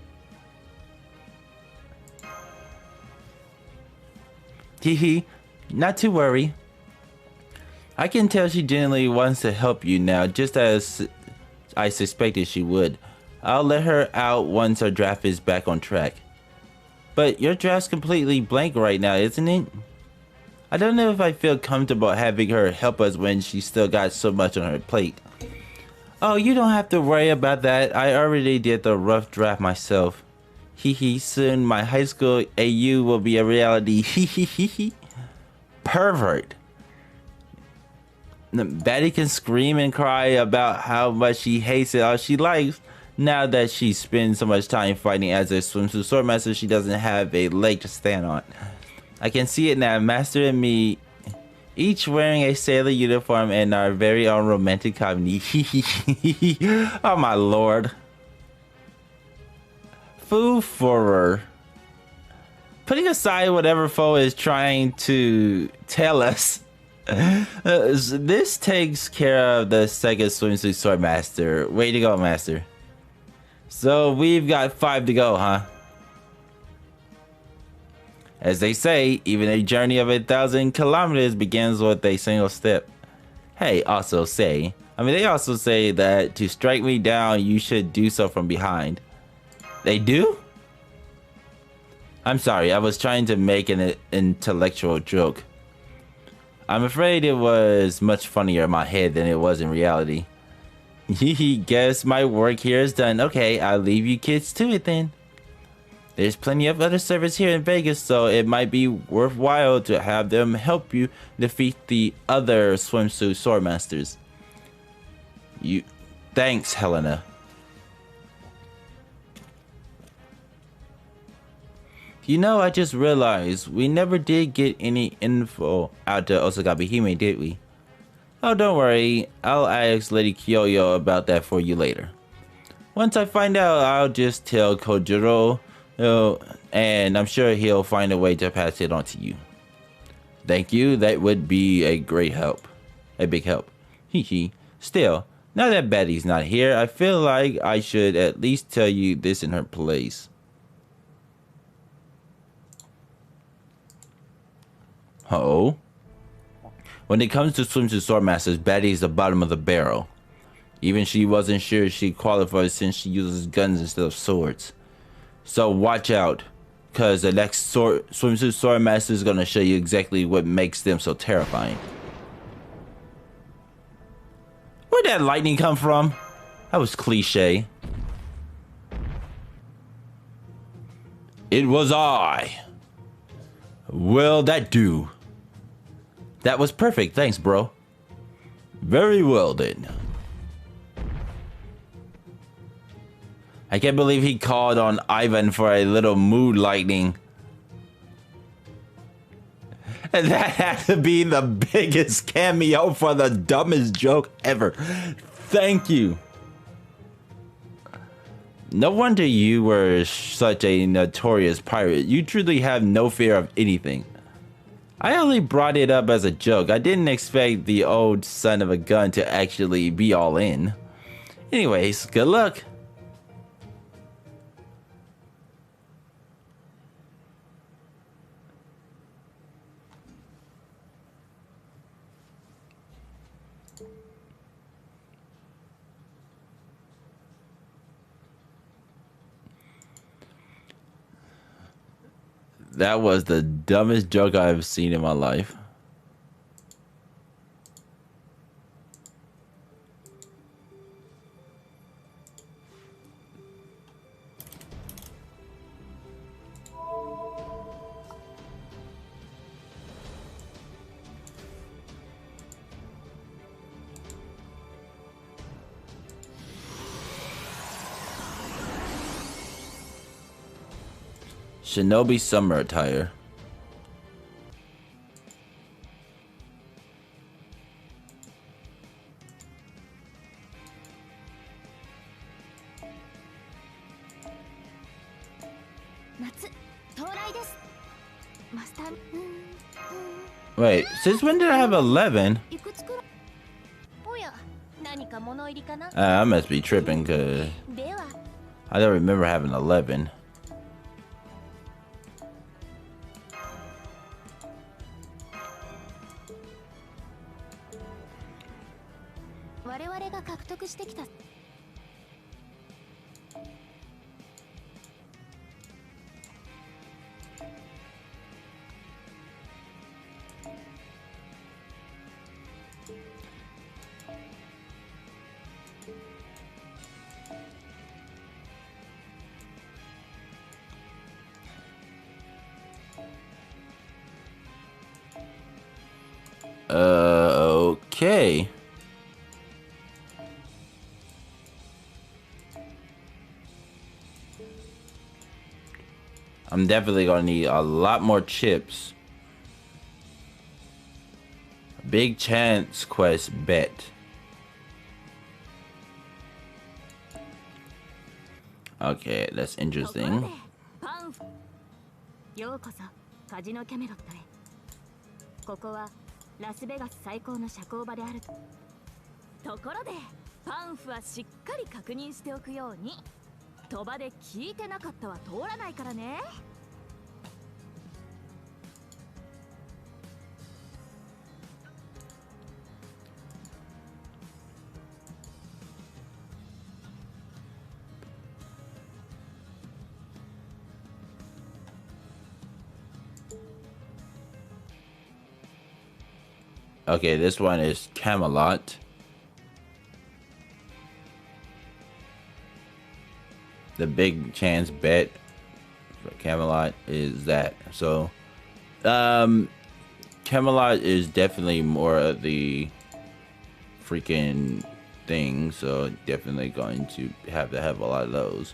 Hehe, not to worry. I can tell she genuinely wants to help you now, just as I suspected she would. I'll let her out once our draft is back on track. But your draft's completely blank right now, isn't it? I don't know if I feel comfortable having her help us when she's still got so much on her plate. Oh, you don't have to worry about that. I already did the rough draft myself. Hehe, soon my high school AU will be a reality. Hehehe. Pervert. Batty can scream and cry about how much she hates it all she likes. Now that she spends so much time fighting as a swimsuit swordmaster, she doesn't have a leg to stand on. I can see it now, Master and me, each wearing a sailor uniform and our very own romantic comedy. Oh my lord. Food for her. Putting aside whatever foe is trying to tell us, this takes care of the second swimsuit swordmaster. Way to go, Master. So we've got 5 to go, huh? As they say, even a journey of 1,000 kilometers begins with a single step. They also say that to strike me down, you should do so from behind. They do? I'm sorry, I was trying to make an intellectual joke. I'm afraid it was much funnier in my head than it was in reality. Guess my work here is done. Okay, I'll leave you kids to it then. There's plenty of other servers here in Vegas, so it might be worthwhile to have them help you defeat the other swimsuit swordmasters. Thanks, Helena. You know, I just realized we never did get any info out to Osakabe Hime, did we? Oh, don't worry. I'll ask Lady Kyoyo about that for you later. Once I find out, I'll just tell Kojiro, and I'm sure he'll find a way to pass it on to you. Thank you. That would be a great help. A big help. Hee. Still, now that Betty's not here, I feel like I should at least tell you this in her place. Oh? When it comes to swimsuit swordmasters, Betty's the bottom of the barrel. Even she wasn't sure she qualified since she uses guns instead of swords. So watch out, cause the next swimsuit swordmaster is gonna show you exactly what makes them so terrifying. Where'd that lightning come from? That was cliche. It was I. Well, that do. That was perfect, thanks, bro. Very well then. I can't believe he called on Ivan for a little mood lightning. And that had to be the biggest cameo for the dumbest joke ever. Thank you. No wonder you were such a notorious pirate. You truly have no fear of anything. I only brought it up as a joke. I didn't expect the old son of a gun to actually be all in. Anyways, good luck. That was the dumbest joke I've seen in my life. Shinobi summer attire. Wait, since when did I have 11? I must be tripping because I don't remember having 11. Okay. I'm definitely gonna need a lot more chips. Big chance quest bet. Okay, that's interesting. ここはラスベガス最高の社交場であるところでパンフはしっかり確認しておくように賭場で聞いてなかったは通らないからね。Okay, this one is Camelot. The big chance bet for Camelot is that. So, Camelot is definitely more of the freaking thing. So, definitely going to have a lot of those.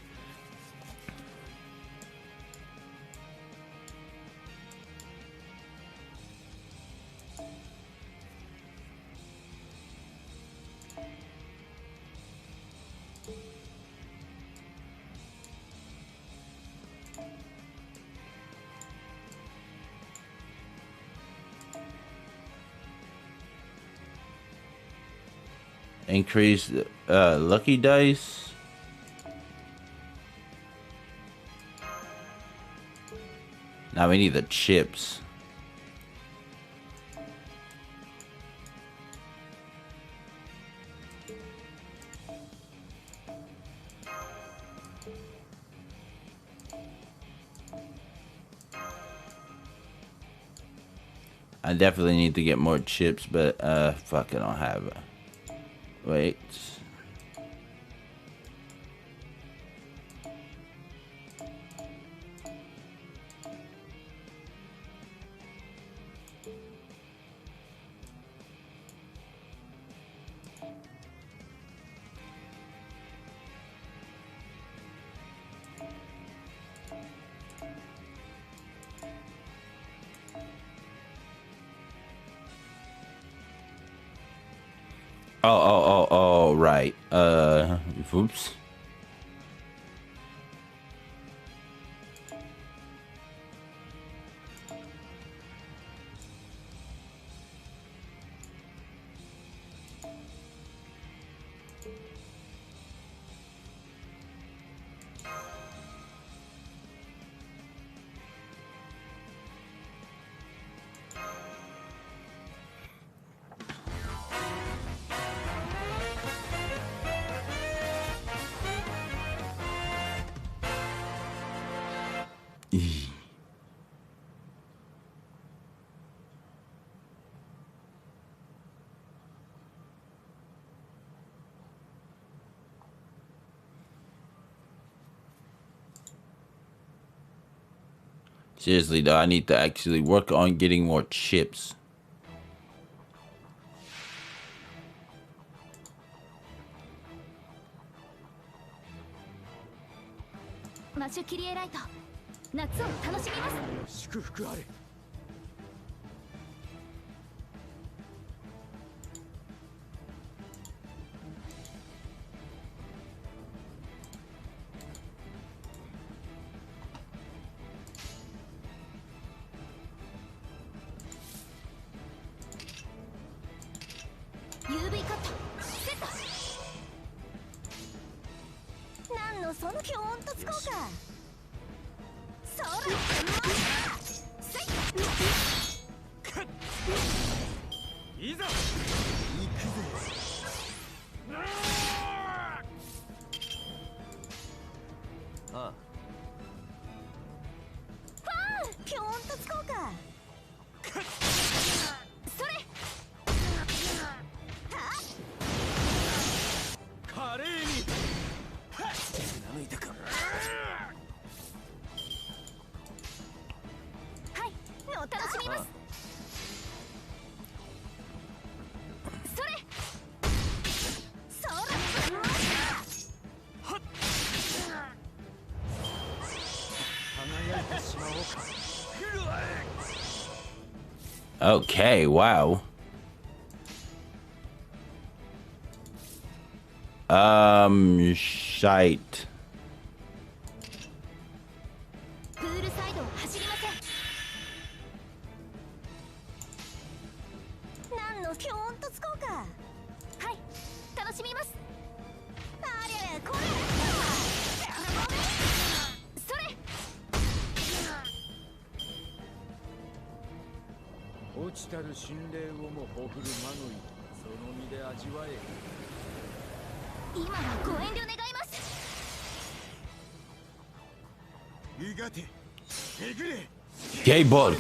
Increase lucky dice. Now we need the chips. I definitely need to get more chips, but fuck, I don't have it. Wait. Oh, right. Oops. Seriously though, I need to actually work on getting more chips. Okay, wow. Shite. Gay Borg.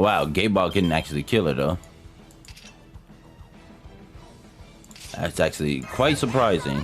Oh wow, Gay Ball couldn't actually kill her though. That's actually quite surprising.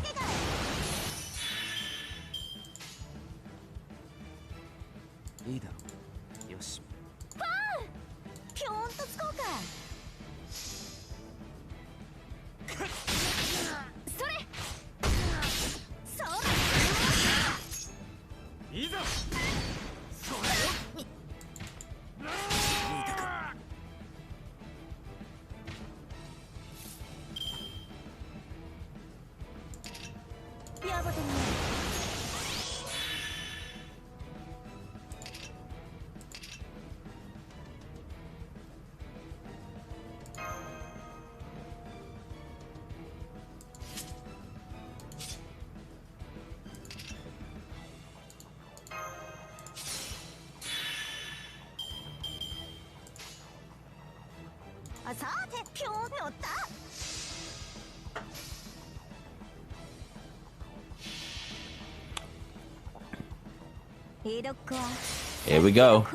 Here we go.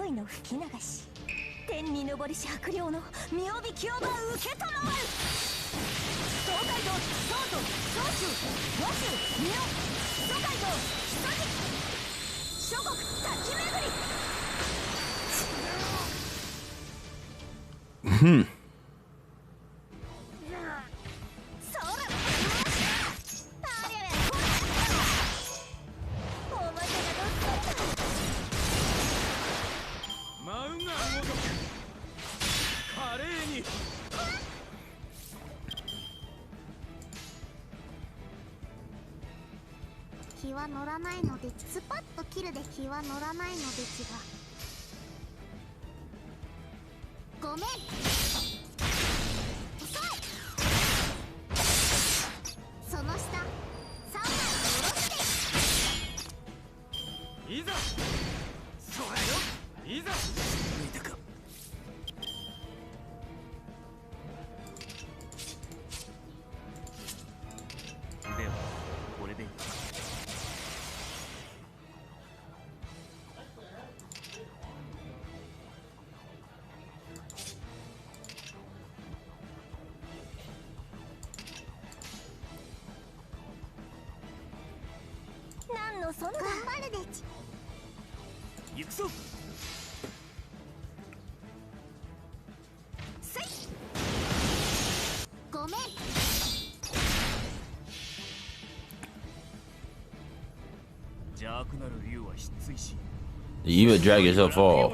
You would drag yourself off.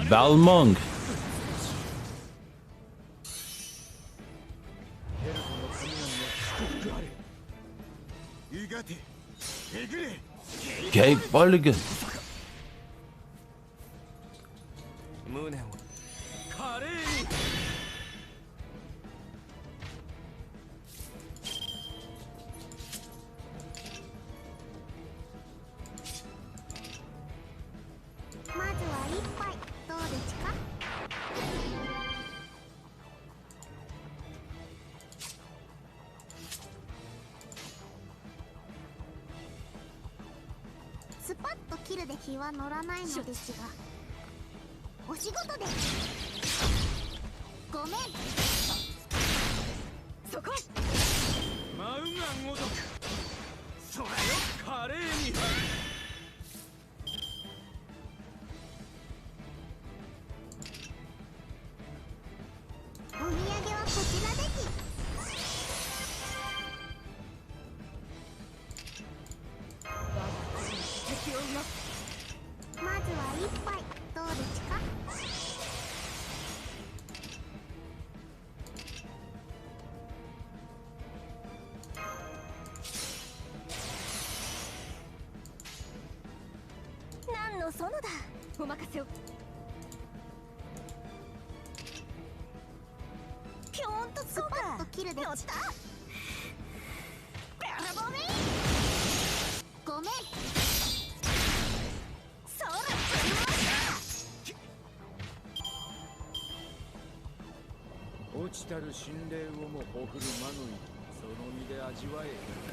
Balmung. Okay, Mulligan.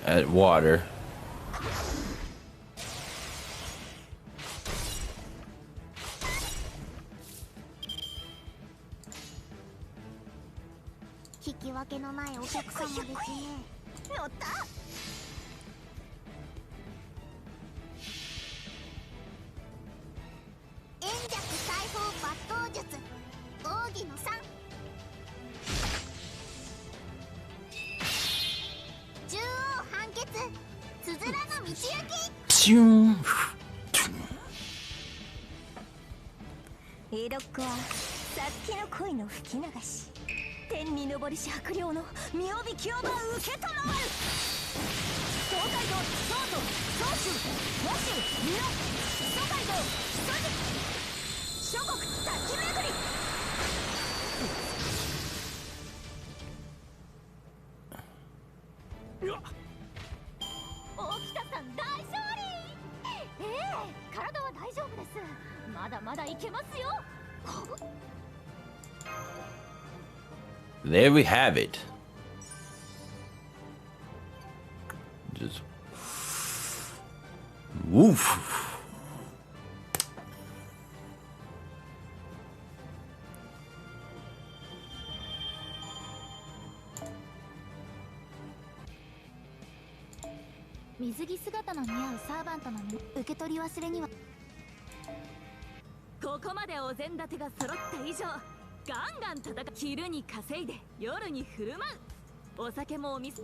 At water. 引き分けのないお客様ですね。乗った。円弱裁縫抜刀術奥義の3。中央判決つづらの道行き。シューン。エロックはさっきの恋の吹き流し、天に昇りし白陵の身を引きをば受けたまわる。東海道京都宗州和州美濃東海道諸国滝巡り。大北さん大勝利。体は大丈夫です。まだまだいけますよ。There we have it. Just woof.水着姿の似合うサーバントの受け取り忘れには。ここまでお膳立てが揃った以上、ガンガン戦う。昼に稼いで夜に振る舞う。お酒もお店。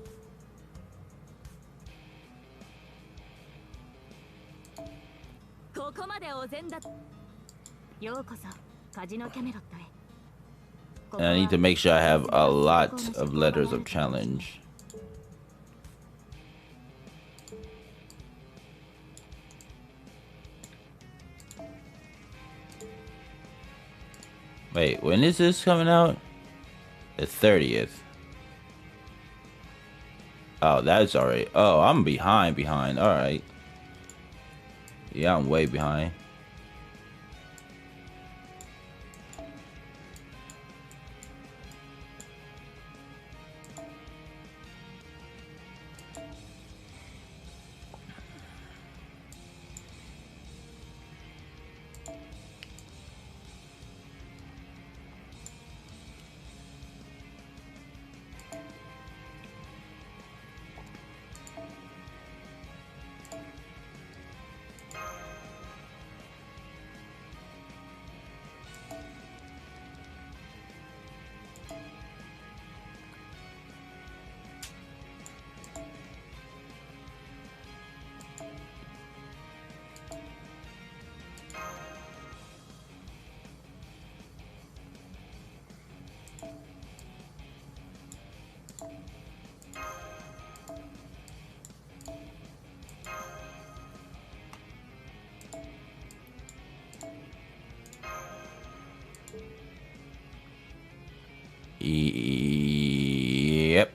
ここまでお膳立て。ようこそカジノキャメロットへ。 And I need to make sure I have a lot of letters of challenge. Wait, when is this coming out? The 30th. Oh, that's already. Oh, I'm behind. Alright. Yeah, I'm way behind. Yep.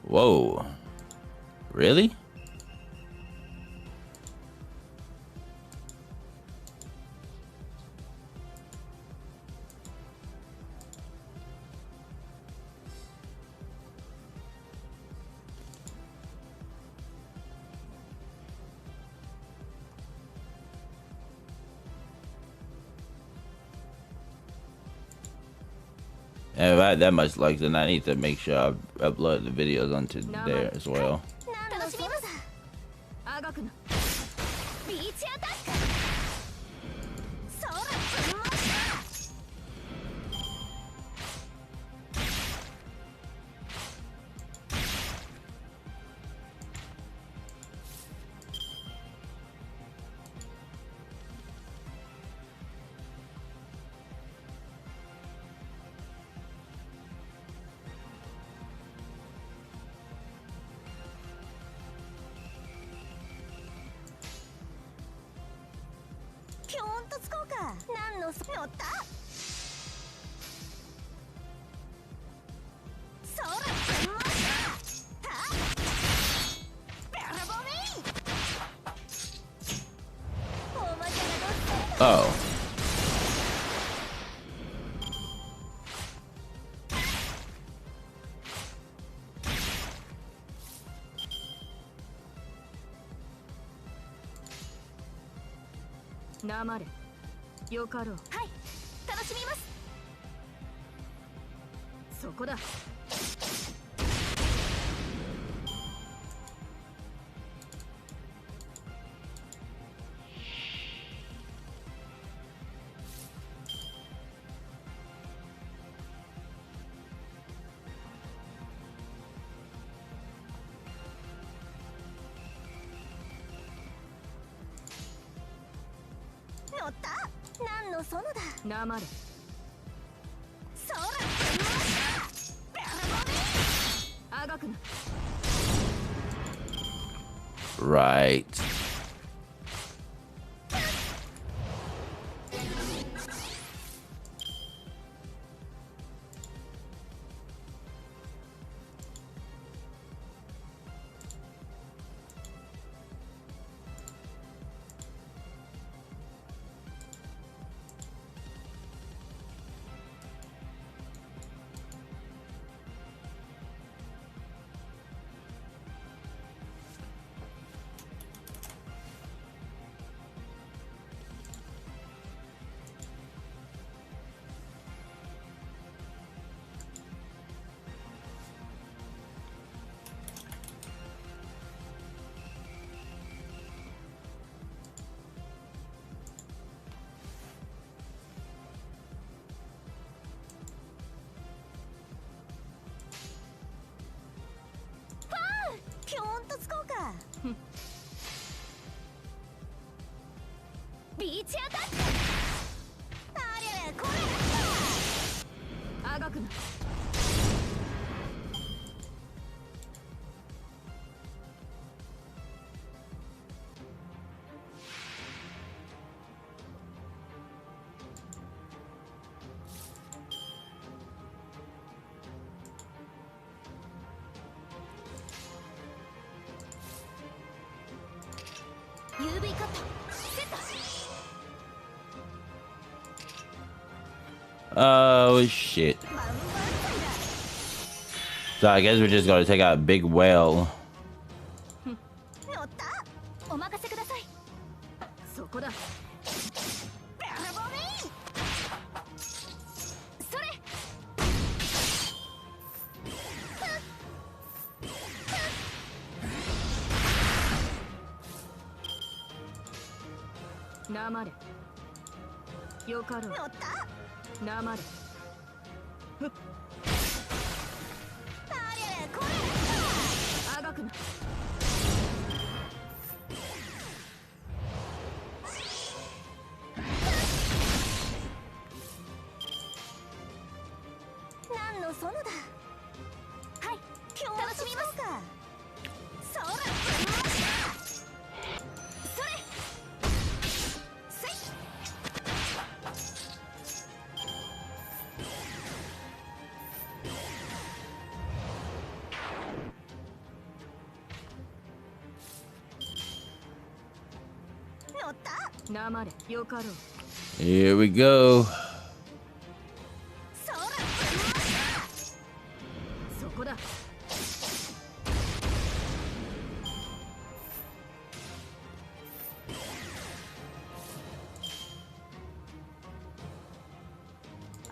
Whoa. Really? And if I had that much likes, then I need to make sure I upload the videos onto there as well. 何の乗ったそらましたベラボミおまけがどっ Oh. Namare. よかろう。はい、楽しみます。そこだ。乗った何の園だNamare。そらベラボミあがくな。Right.ピョーンとつこうかビーチアタックありゃこれあがくな。UV カットセット Oh shit. バンバンサイ So I guess we're just gonna take out a big whale. ダー乗ったお任せくださいそこだ。ベラボミそれNamare。よかろう。乗った Namare。ありゃこれあがくな。何の園だはいピョーン楽しみますかそらそれせい乗った Namare。よかろう。 Here we go. そらそこだ。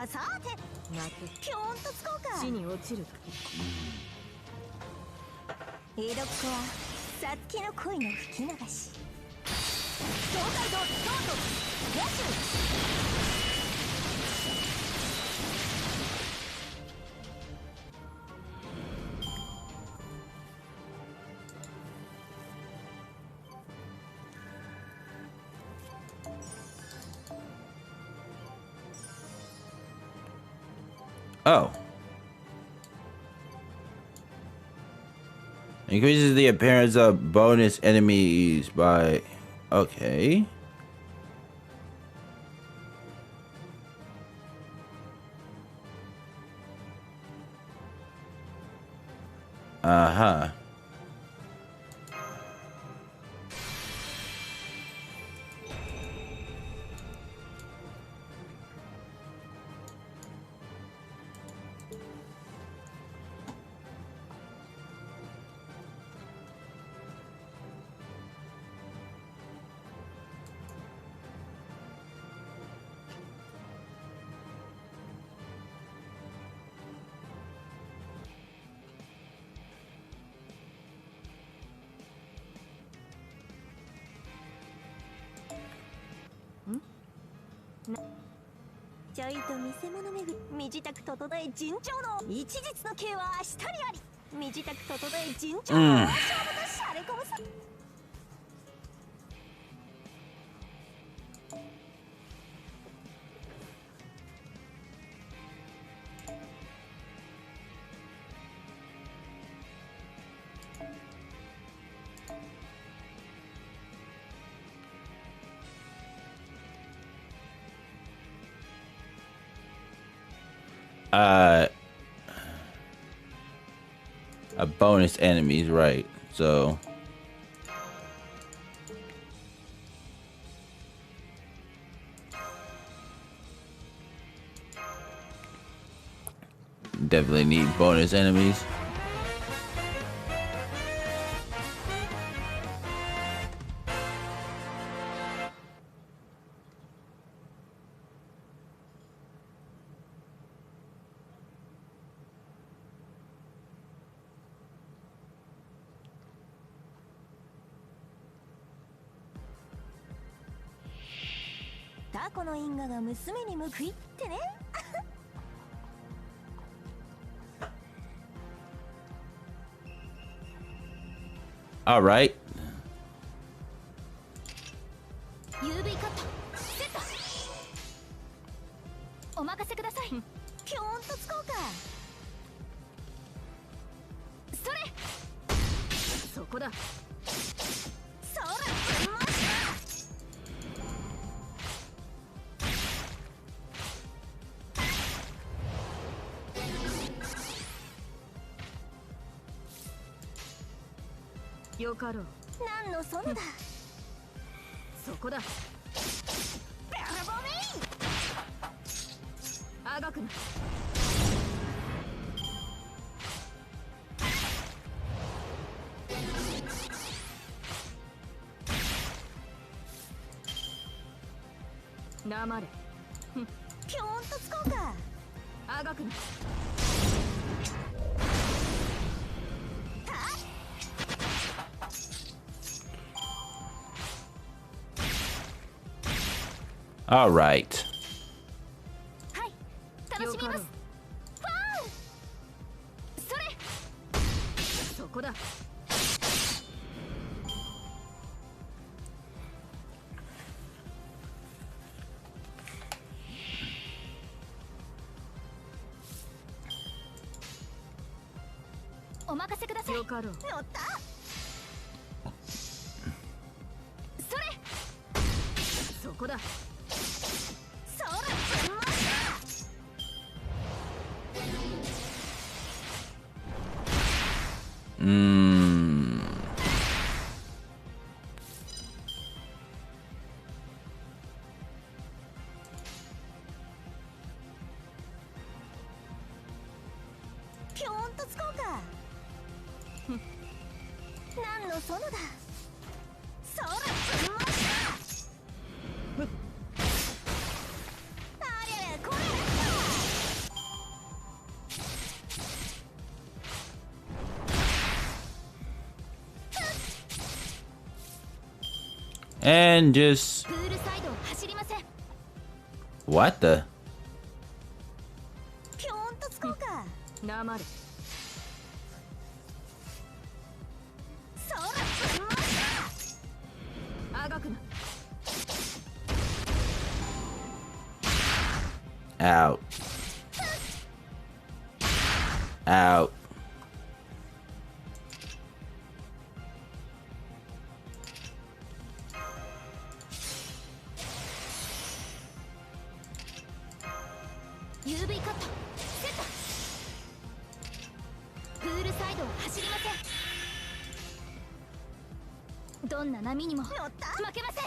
さて泣け。ピョーンとつこうか地に落ちる時。江戸っ子はさつきの恋の吹き流し東海道京都野州Oh. Increases the appearance of bonus enemies by... Okay. Uh-huh.「ちょいと見せ物巡り身支度整え順調の一日の刑は明日にあり身支度整え順調の勝負としゃれこむさ」A bonus enemies, right? So definitely need bonus enemies.「タコの因果が娘に報い」ってね。All right. UV カットセット。お任せください。ピョーンと使おうか。それ。そこだ。それ。マジだ。よかろう。何の園だ。そこだ。ベラボメイン。あがくな。なまれ。ピョーンと使おうか。あがくな。All right. はい、楽しみます。ファン。それ。そこだ。お任せください。よかろう。乗った。それ。そこだ。それ。マジだ。ピョーンと使おうか。何の園だ。それ。マジだ。ありゃりゃこれ。 And just プールサイドを走りません。 what the? ピョーンと使おうか。なまれ。それ。マジだ。あがくな。 Out. Out. UV カットセット。プールサイドとは走りません。どんな波にも負けません。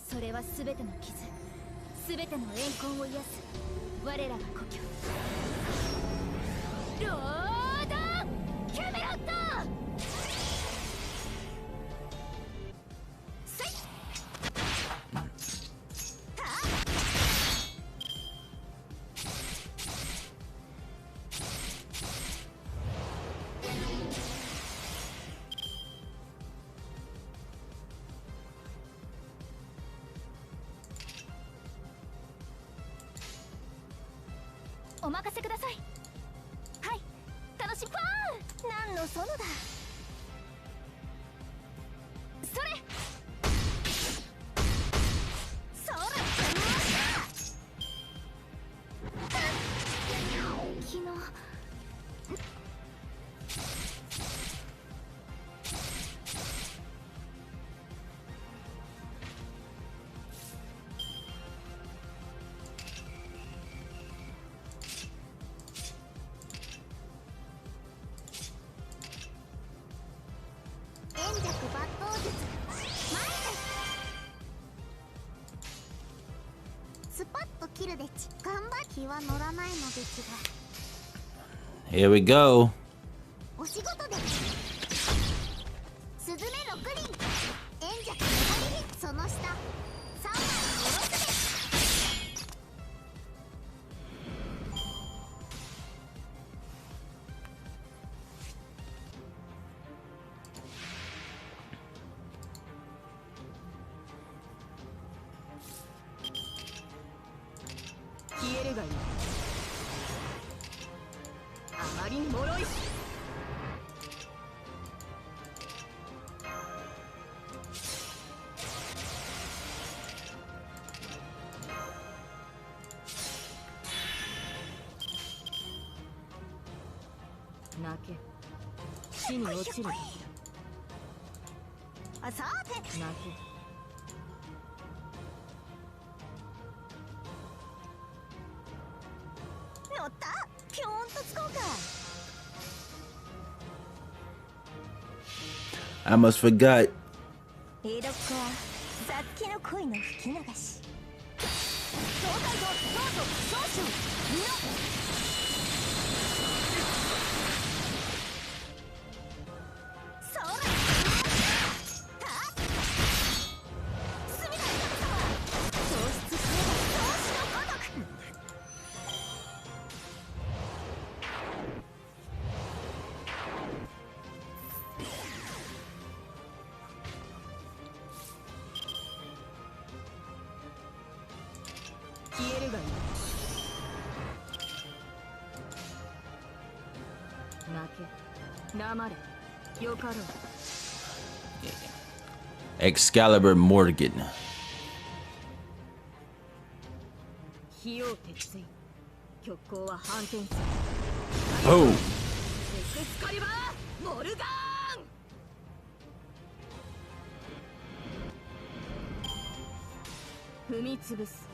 それは全ての傷、全ての怨恨を癒す我らが故郷。ロードキャメロット。せいお任せください。はい、楽しみ。何の園だ。それそら昨日円弱抜刀術前スパッと切るでち。頑張気は乗らないのですが Here we go. お仕事でスズメ6輪円弱粘りにその下3枚下ろすで。消えるがいい。あまりに脆いし。泣け、死に落ちる。あ、さて泣け。乗ったピョーンとつこうか。 I almost forgot. 江戸っ子はさっきの恋の吹き流し。総態度どうぞ少々みな。そら隅田の神様消失すれば同志のごとく。消えるがいい。泣け、黙れ、よかろう。 Excalibur Morgan. 費用鉄槌、極光は反転する。 Oh. エクスカリバーモルガーン。踏み潰す。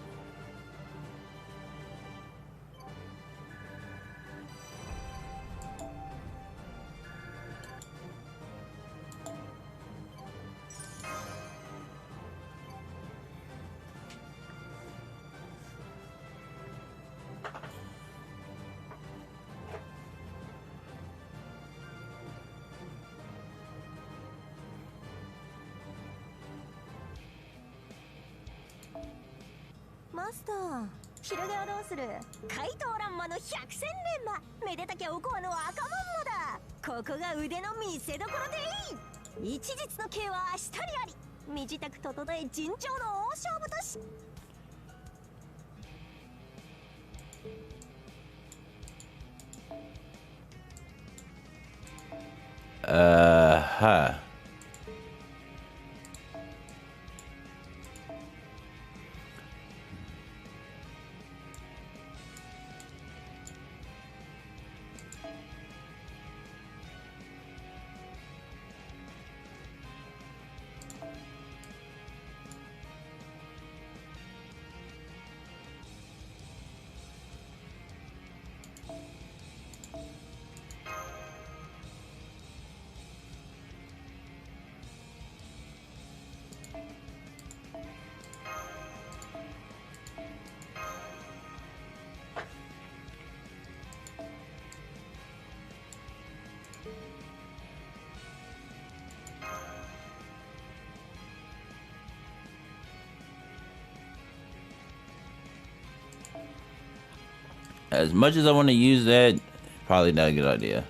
マスター昼寝はどうする。怪盗乱魔の百戦錬磨めでたきゃおこわの赤門もだ。ここが腕の見せどころでいい。一日の刑は明日にあり。身支度整え尋常の大勝負とし。Huh. As much as I want to use that, probably not a good idea.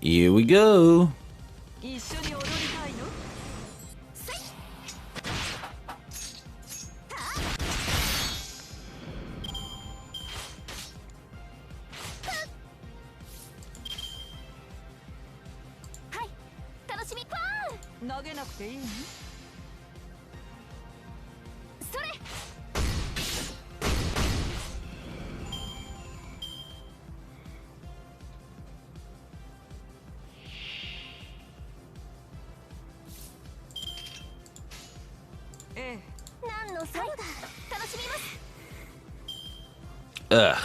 Here we go. Ugh.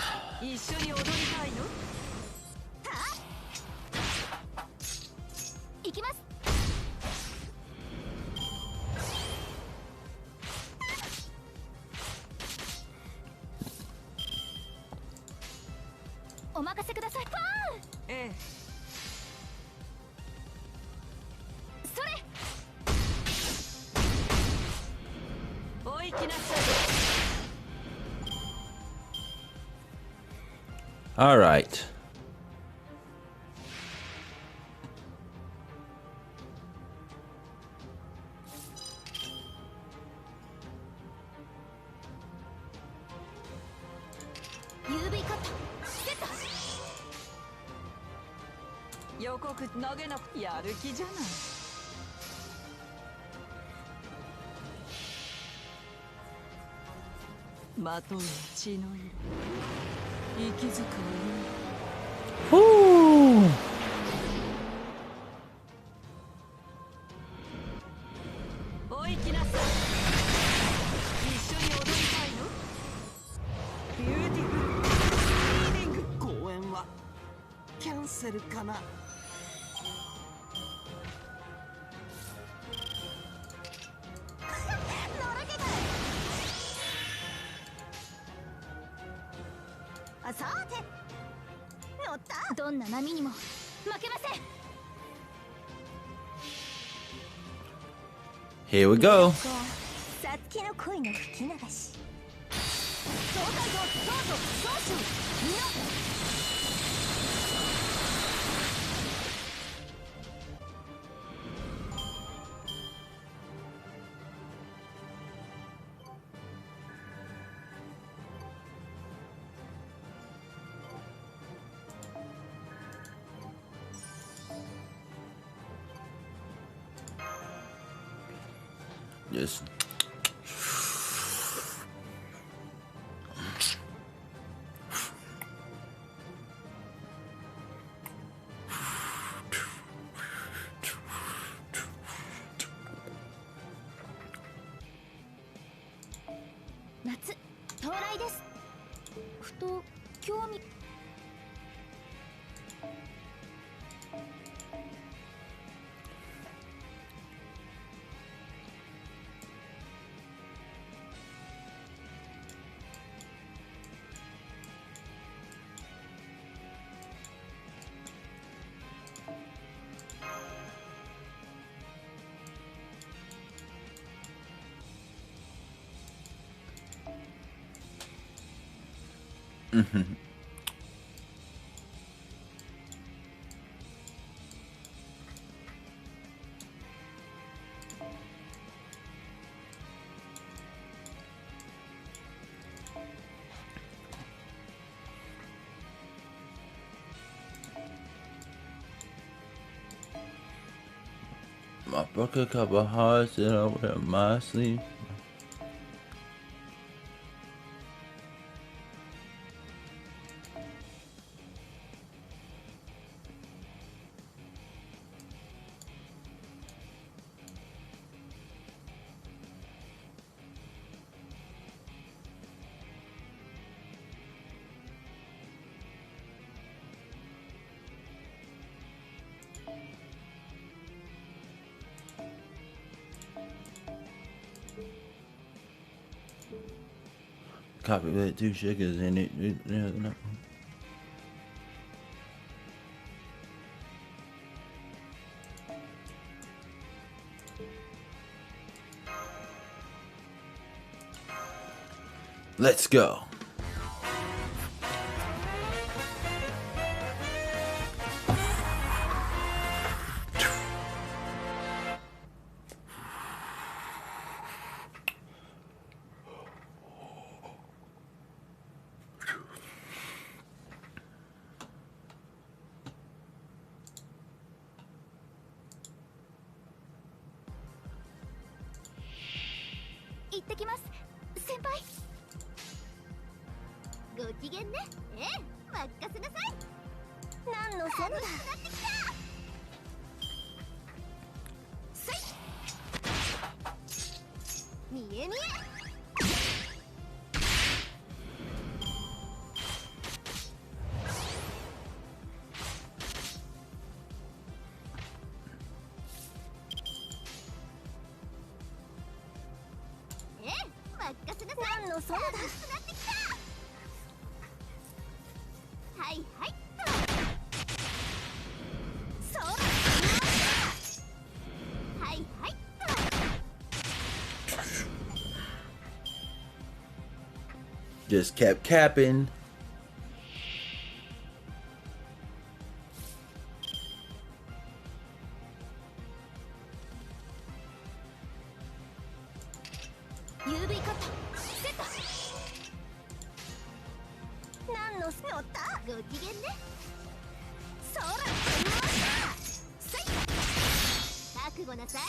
All right. Woo! Here we go. Just I broke a couple hearts and over my sleeve. Copy with 2 sugars in it. Let's go.行ってきます、先輩。ご機嫌ね。ええ、任せなさい。何のそのだ。見え見え。何のそのだ。はいはい。そうだ。はいはい。Just kept capping. UV カットセット。何の乗った。ご機嫌ね。そらせい。覚悟なさい。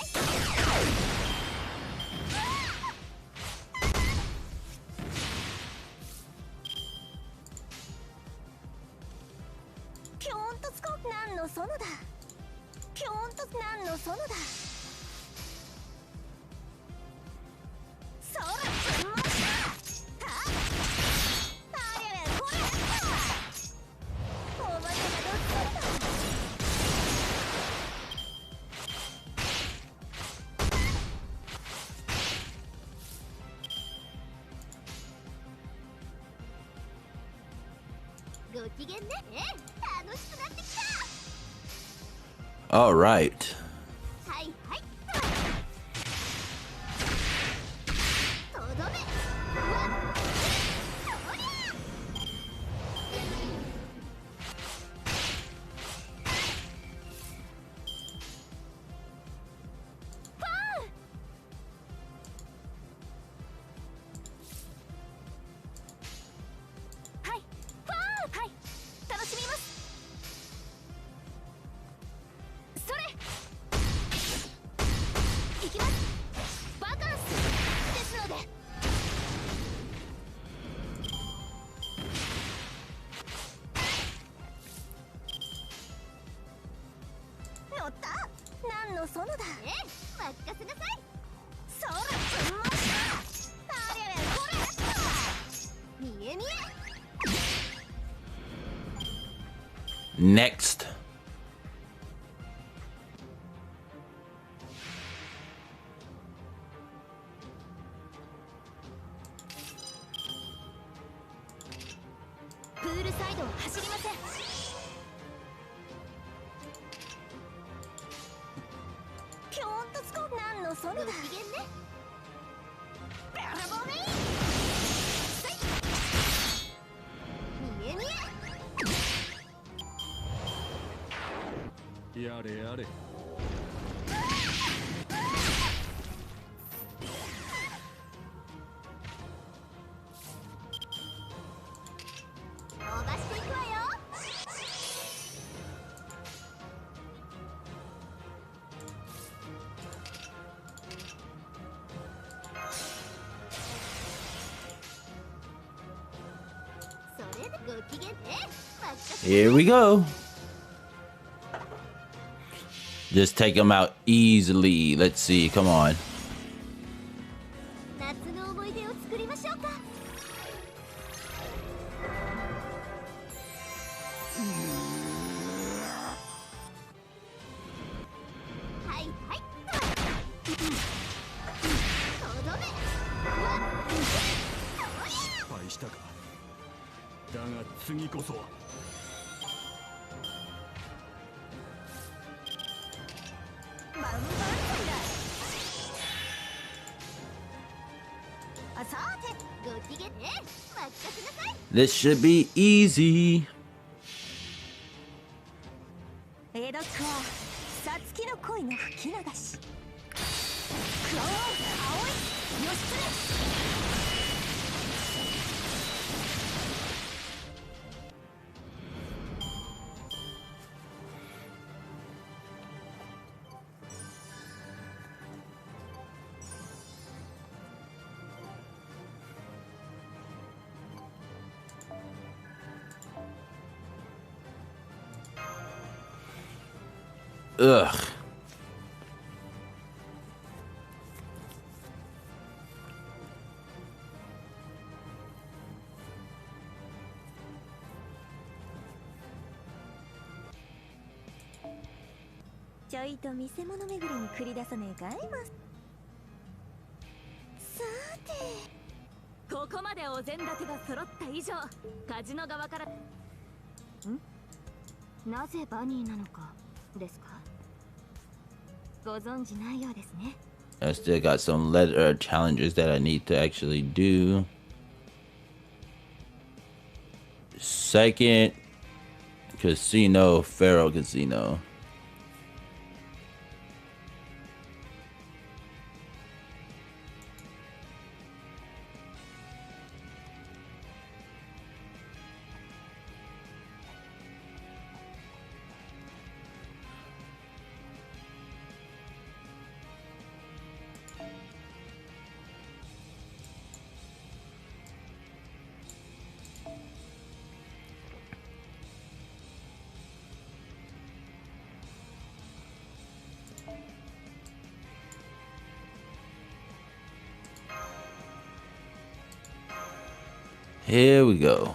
ピョーンとつこ。何のそのだ。ピョーンと何のそのだ。そらご機嫌ね。楽しくなってきた。 All right. はいはい。とどめ。わっ。そりゃ。パン。はい。パン。はい。楽しみます。それ。行きます。バカンスですので。乗った。何のそのだ。任せなさい。そらまった。ありゃりゃこれ。見え見え。Next. プールサイドは走りません。ピョーンとつこ。何のそのだ。ご機嫌ね。ブラボーメイン。せい。見え見え。やれやれ。伸ばしていくわよ。Here we go. Just take him out easily. Let's see. Come on. This should be easy. Ugh. I still got some letter challenges that I need to actually do. Second casino, Pharaoh Casino. Here we go.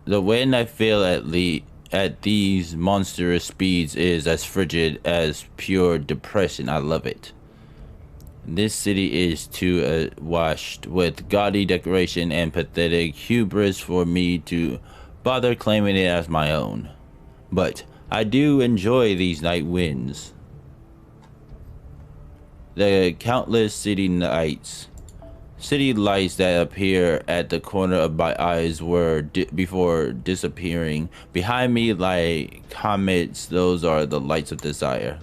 The wind I feel at these monstrous speeds is as frigid as pure depression. I love it. This city is too washed with gaudy decoration and pathetic hubris for me to bother claiming it as my own. But I do enjoy these night winds. The countless city lights that appear at the corner of my eyes were before disappearing. Behind me like comets, those are the lights of desire.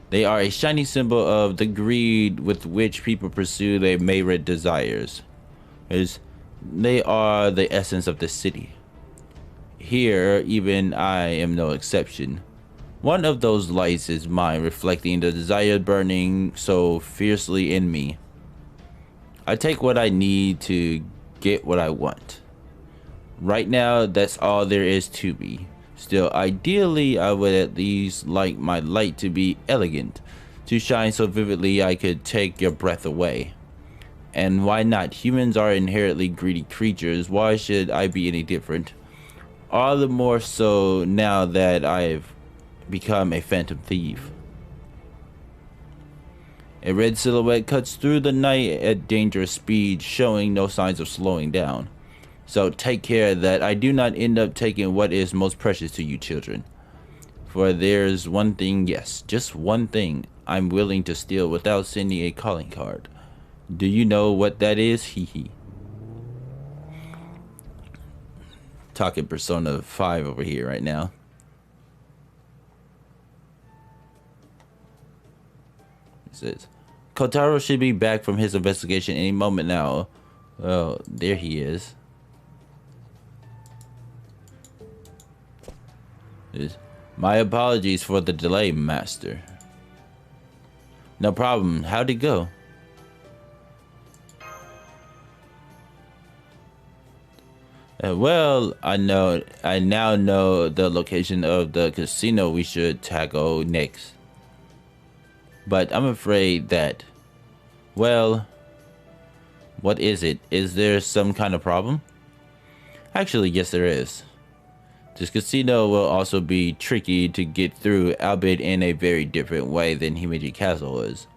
They are a shiny symbol of the greed with which people pursue their myriad desires. They are the essence of the city. Here, even I am no exception. One of those lights is mine, reflecting the desire burning so fiercely in me. I take what I need to get what I want. Right now, that's all there is to me. Still, ideally, I would at least like my light to be elegant, to shine so vividly I could take your breath away. And why not? Humans are inherently greedy creatures. Why should I be any different? All the more so now that I've become a phantom thief. A red silhouette cuts through the night at dangerous speed, showing no signs of slowing down. So take care that I do not end up taking what is most precious to you children. For there's one thing, yes, just one thing, I'm willing to steal without sending a calling card. Do you know what that is? Hee hee. Talking Persona 5 over here right now. It says, Kotaro should be back from his investigation any moment now. Well, there he is. My apologies for the delay, Master. No problem. How'd it go? Well, I now know the location of the casino we should tackle next. But I'm afraid that, well, what is it? Is there some kind of problem? Actually, yes there is. This casino will also be tricky to get through, albeit in a very different way than Himeji Castle is.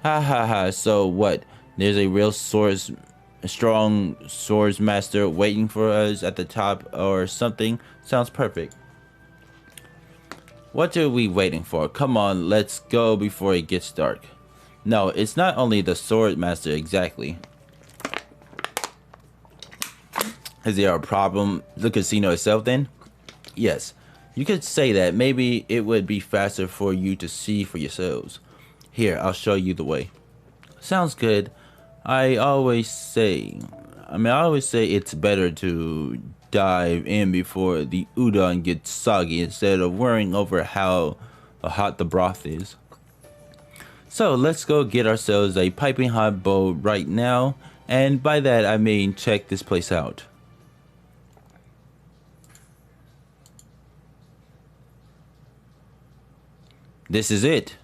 Ha ha ha, so what? There's a real strong swords master waiting for us at the top or something? Sounds perfect. What are we waiting for? Come on, let's go before it gets dark. No, it's not only the sword master exactly. Is there a problem? The casino itself then? Yes, you could say that. Maybe it would be faster for you to see for yourselves. Here, I'll show you the way. Sounds good. I always say it's better to dive in before the udon gets soggy instead of worrying over how hot the broth is. So let's go get ourselves a piping hot bowl right now, and by that I mean check this place out. This is it.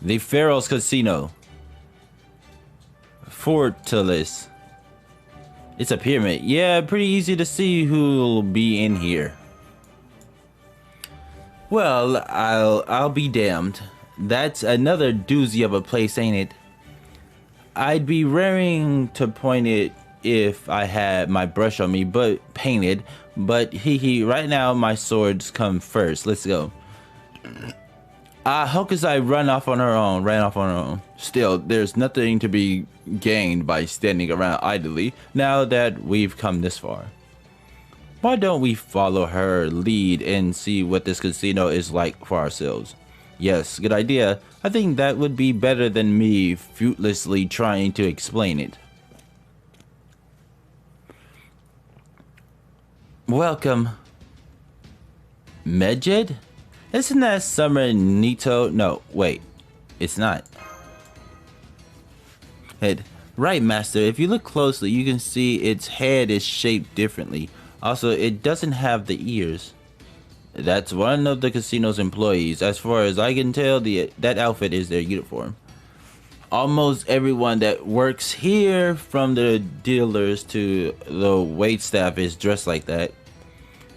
The Pharaoh's Casino. Fortalice. It's a pyramid. Yeah, pretty easy to see who'll be in here. Well, I'll be damned. That's another doozy of a place, ain't it? I'd be raring to point it if I had my brush on me, but painted. But right now my swords come first. Let's go. Hokusai ran off on her own. Still, there's nothing to be gained by standing around idly now that we've come this far. Why don't we follow her lead and see what this casino is like for ourselves? Yes, good idea. I think that would be better than me fruitlessly trying to explain it. Welcome. Medjed? Isn't that Summer Nito? No, wait. It's not. Head. Right, Master. If you look closely, you can see its head is shaped differently. Also, it doesn't have the ears. That's one of the casino's employees. As far as I can tell, that outfit is their uniform. Almost everyone that works here, from the dealers to the waitstaff, is dressed like that.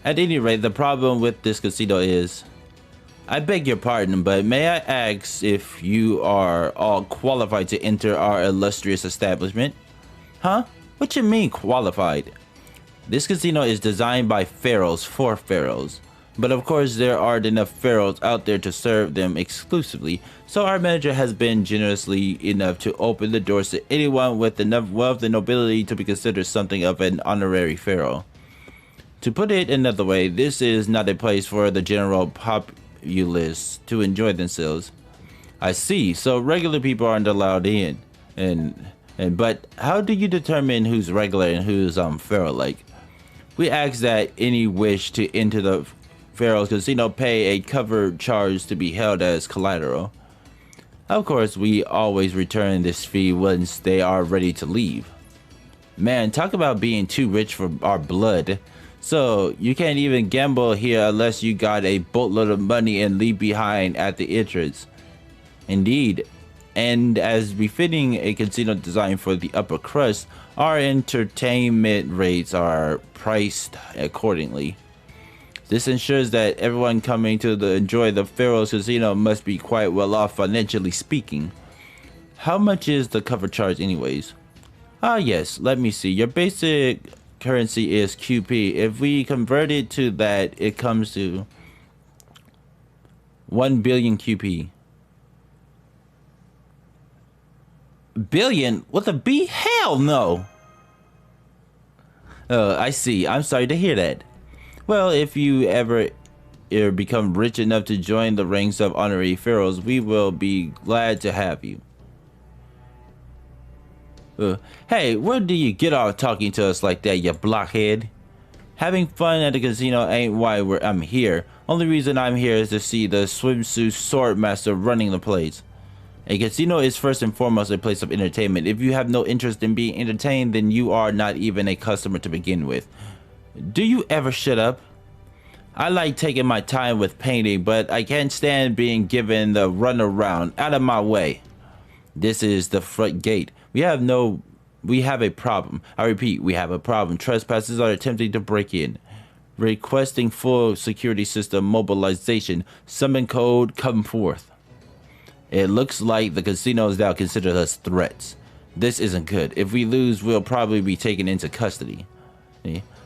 At any rate, the problem with this casino is... I beg your pardon, but may I ask if you are all qualified to enter our illustrious establishment? Huh? What you mean qualified? This casino is designed by pharaohs for pharaohs. But of course there aren't enough pharaohs out there to serve them exclusively, so our manager has been generously enough to open the doors to anyone with enough wealth and nobility to be considered something of an honorary pharaoh. To put it another way, this is not a place for the general populace to enjoy themselves. I see, so regular people aren't allowed in. But how do you determine who's regular and who's pharaoh-like? We ask that any wish to enter the Pharaoh's Casino pay a cover charge to be held as collateral. Of course, we always return this fee once they are ready to leave. Man, talk about being too rich for our blood. So, you can't even gamble here unless you got a boatload of money and leave behind at the entrance. Indeed, and as befitting a casino designed for the upper crust, our entertainment rates are priced accordingly. This ensures that everyone coming to enjoy the Pharaoh's Casino must be quite well off financially speaking. How much is the cover charge anyways? Ah yes, let me see. Your basic currency is QP. If we convert it to that, it comes to 1 billion QP. Billion? With a B? Hell no! I see. I'm sorry to hear that. Well, if you ever become rich enough to join the ranks of honorary pharaohs, we will be glad to have you. Hey, where do you get off talking to us like that, you blockhead? Having fun at the casino ain't why I'm here. Only reason I'm here is to see the swimsuit sword master running the place. A casino is first and foremost a place of entertainment. If you have no interest in being entertained, then you are not even a customer to begin with. Do you ever shut up? I like taking my time with painting, but I can't stand being given the runaround. Out of my way. This is the front gate. We have a problem. I repeat, we have a problem. Trespassers are attempting to break in. Requesting full security system mobilization. Summon code, come forth. It looks like the casino is now considered us threats. This isn't good. If we lose, we'll probably be taken into custody.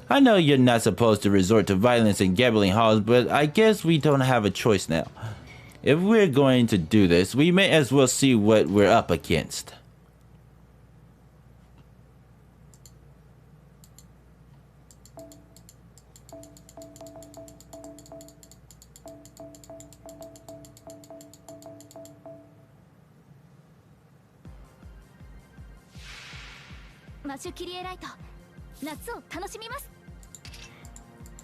I know you're not supposed to resort to violence in gambling halls, but I guess we don't have a choice now. If we're going to do this, we may as well see what we're up against.マシュキリエライト、夏を楽しみます。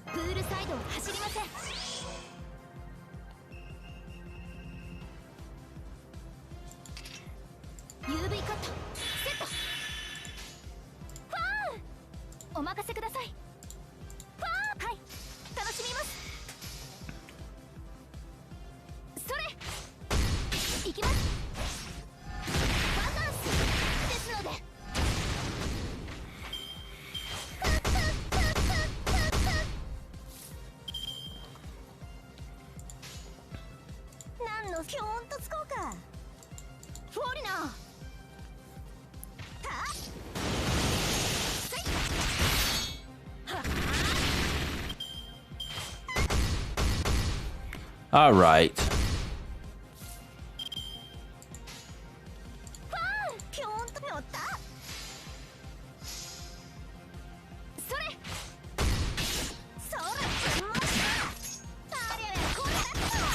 プールサイドを走りません。UV カットセット。ファーン、お任せください。ファーン、はい、楽しみます。それ、行きます。バカンスですので。キョーンとつこうか。フォーリナー。All right. キョーンと寄った。それ。そら、ました。ありゃりゃ、これだったわ。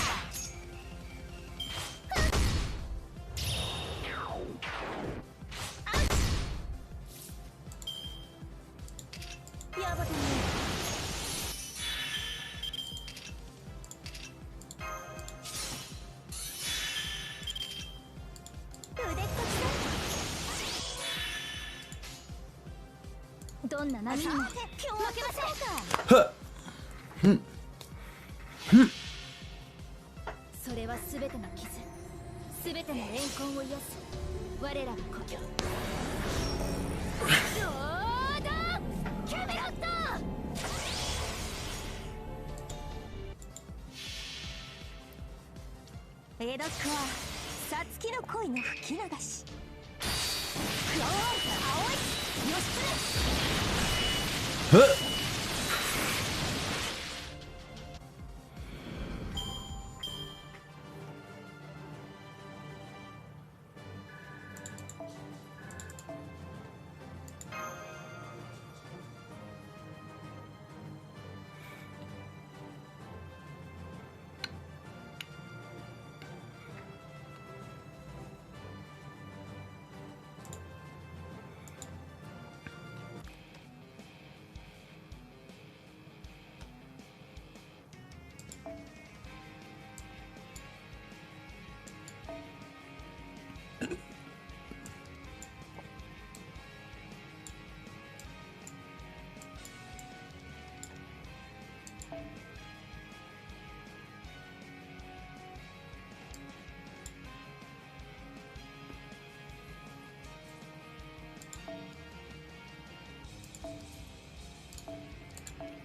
やばくね。腕っこちどんな波にも負けませんはっ。それは全ての傷、全ての怨恨を癒す我らが故郷。ロードキャメロット。江戸っ子はさつきの恋の吹き流し。クローン青い義経。はっ。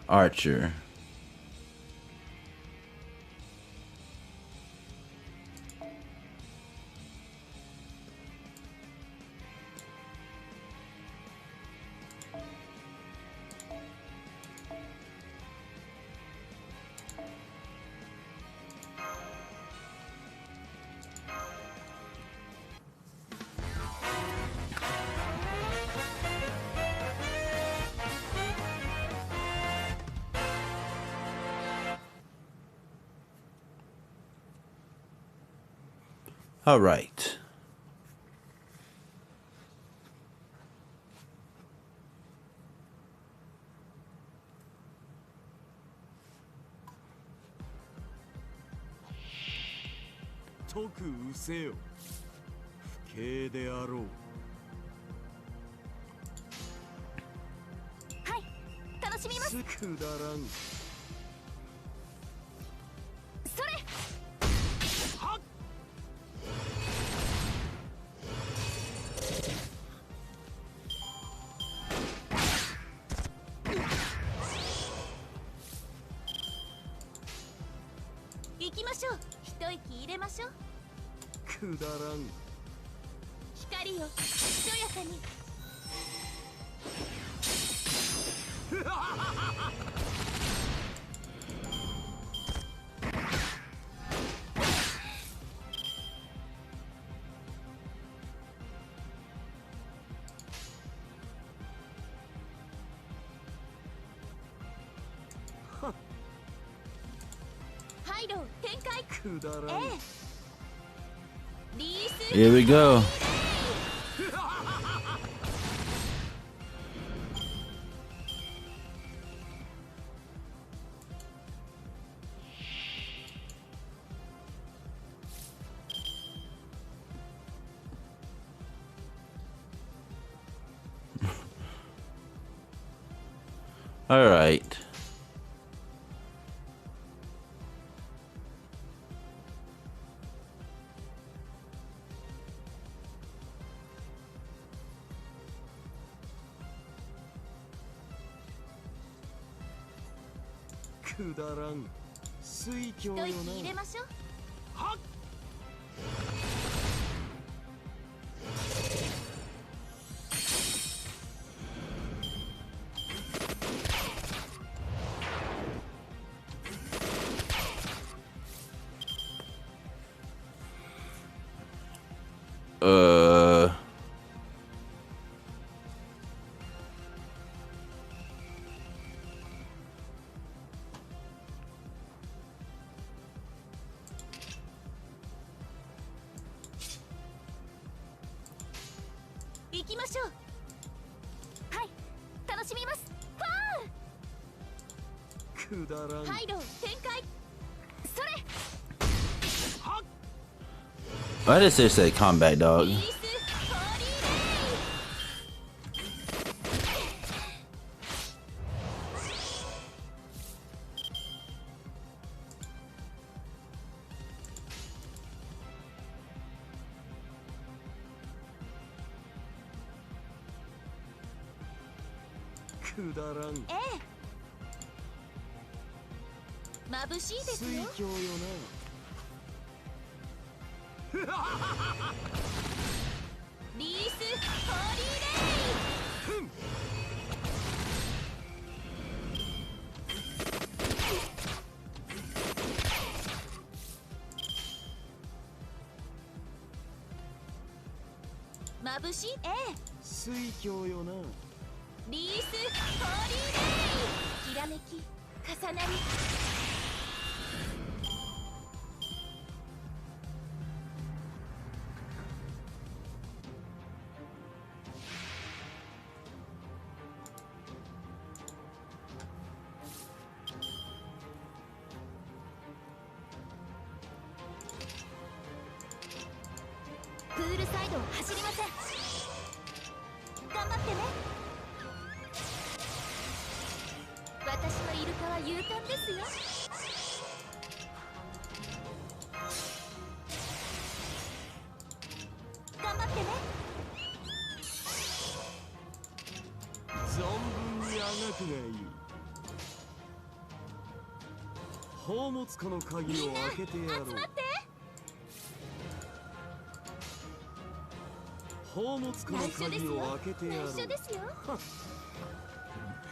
Archer. All right. とくうせよ。不敬であろう。はい、楽しみます。くだらん。それ。はっ。行きましょう。一息入れましょう。くだらん。光よ、ひとやかに。ハイロー展開。くだらん。リース。 Here we go. All right.くだらん。水一郷よ息入れな。ましょう。はっ。行きましょう。はい、楽しみます。くだらん。ハイロー展開。それ。はっ。 Why does this say combat dog? リースホーリーレくだらん。イ。眩しいです水よ。郷よリースホーリーレイ。眩しい。水郷よな。リースホーリーレイ。きらめき重なり。プールサイドを走りません。頑張ってね。私のイルカは勇敢ですよ。頑張ってね。存分にあがくがいい。宝物庫の鍵を開けてやろう。集まって。宝物庫の鍵を開けてやろう。内緒ですよ。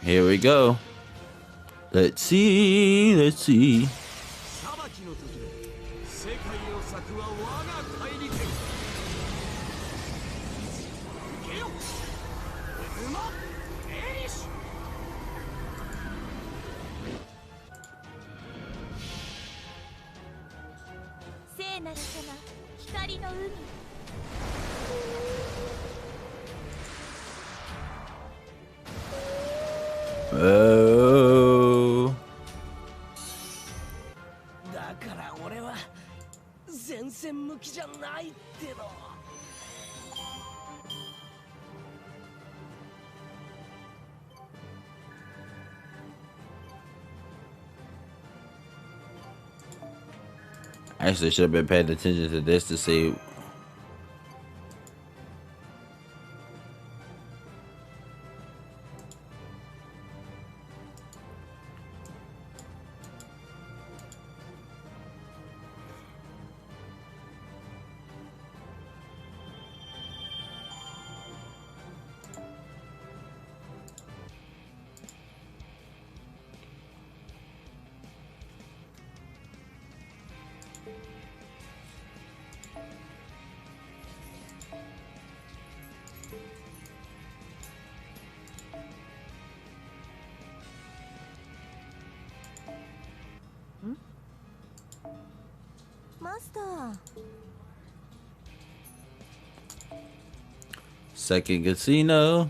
Here we go. Let's see. Let's see. 裁きの時で世界を裂くは我が大陸。行けよ。馬エリッシュ。聖なる様、光の海。Oh. だから俺は前線向 Actually, should have been paying attention to this to see. Master. Second casino.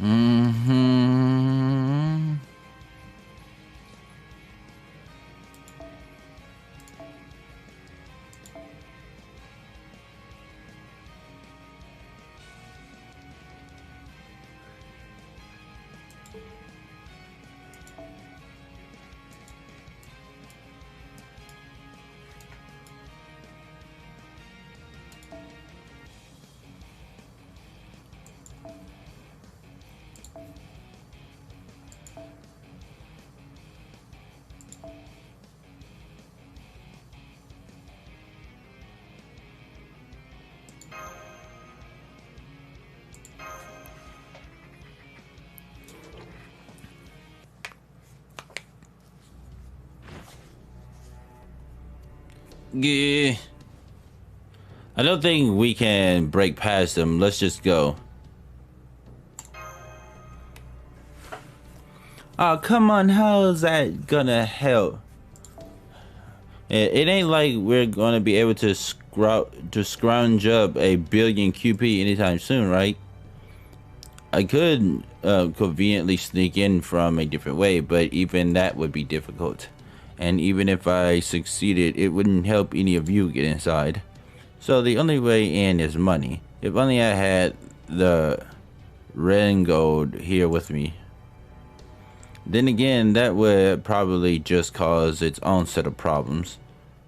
Mm-hmm. Yeah. I don't think we can break past them. Let's just go. Oh, come on. How is that gonna help? It ain't like we're gonna be able to scrounge up a billion QP anytime soon, right? I could conveniently sneak in from a different way, but even that would be difficult. And even if I succeeded, it wouldn't help any of you get inside. So the only way in is money. If only I had the red and gold here with me. Then again, that would probably just cause its own set of problems.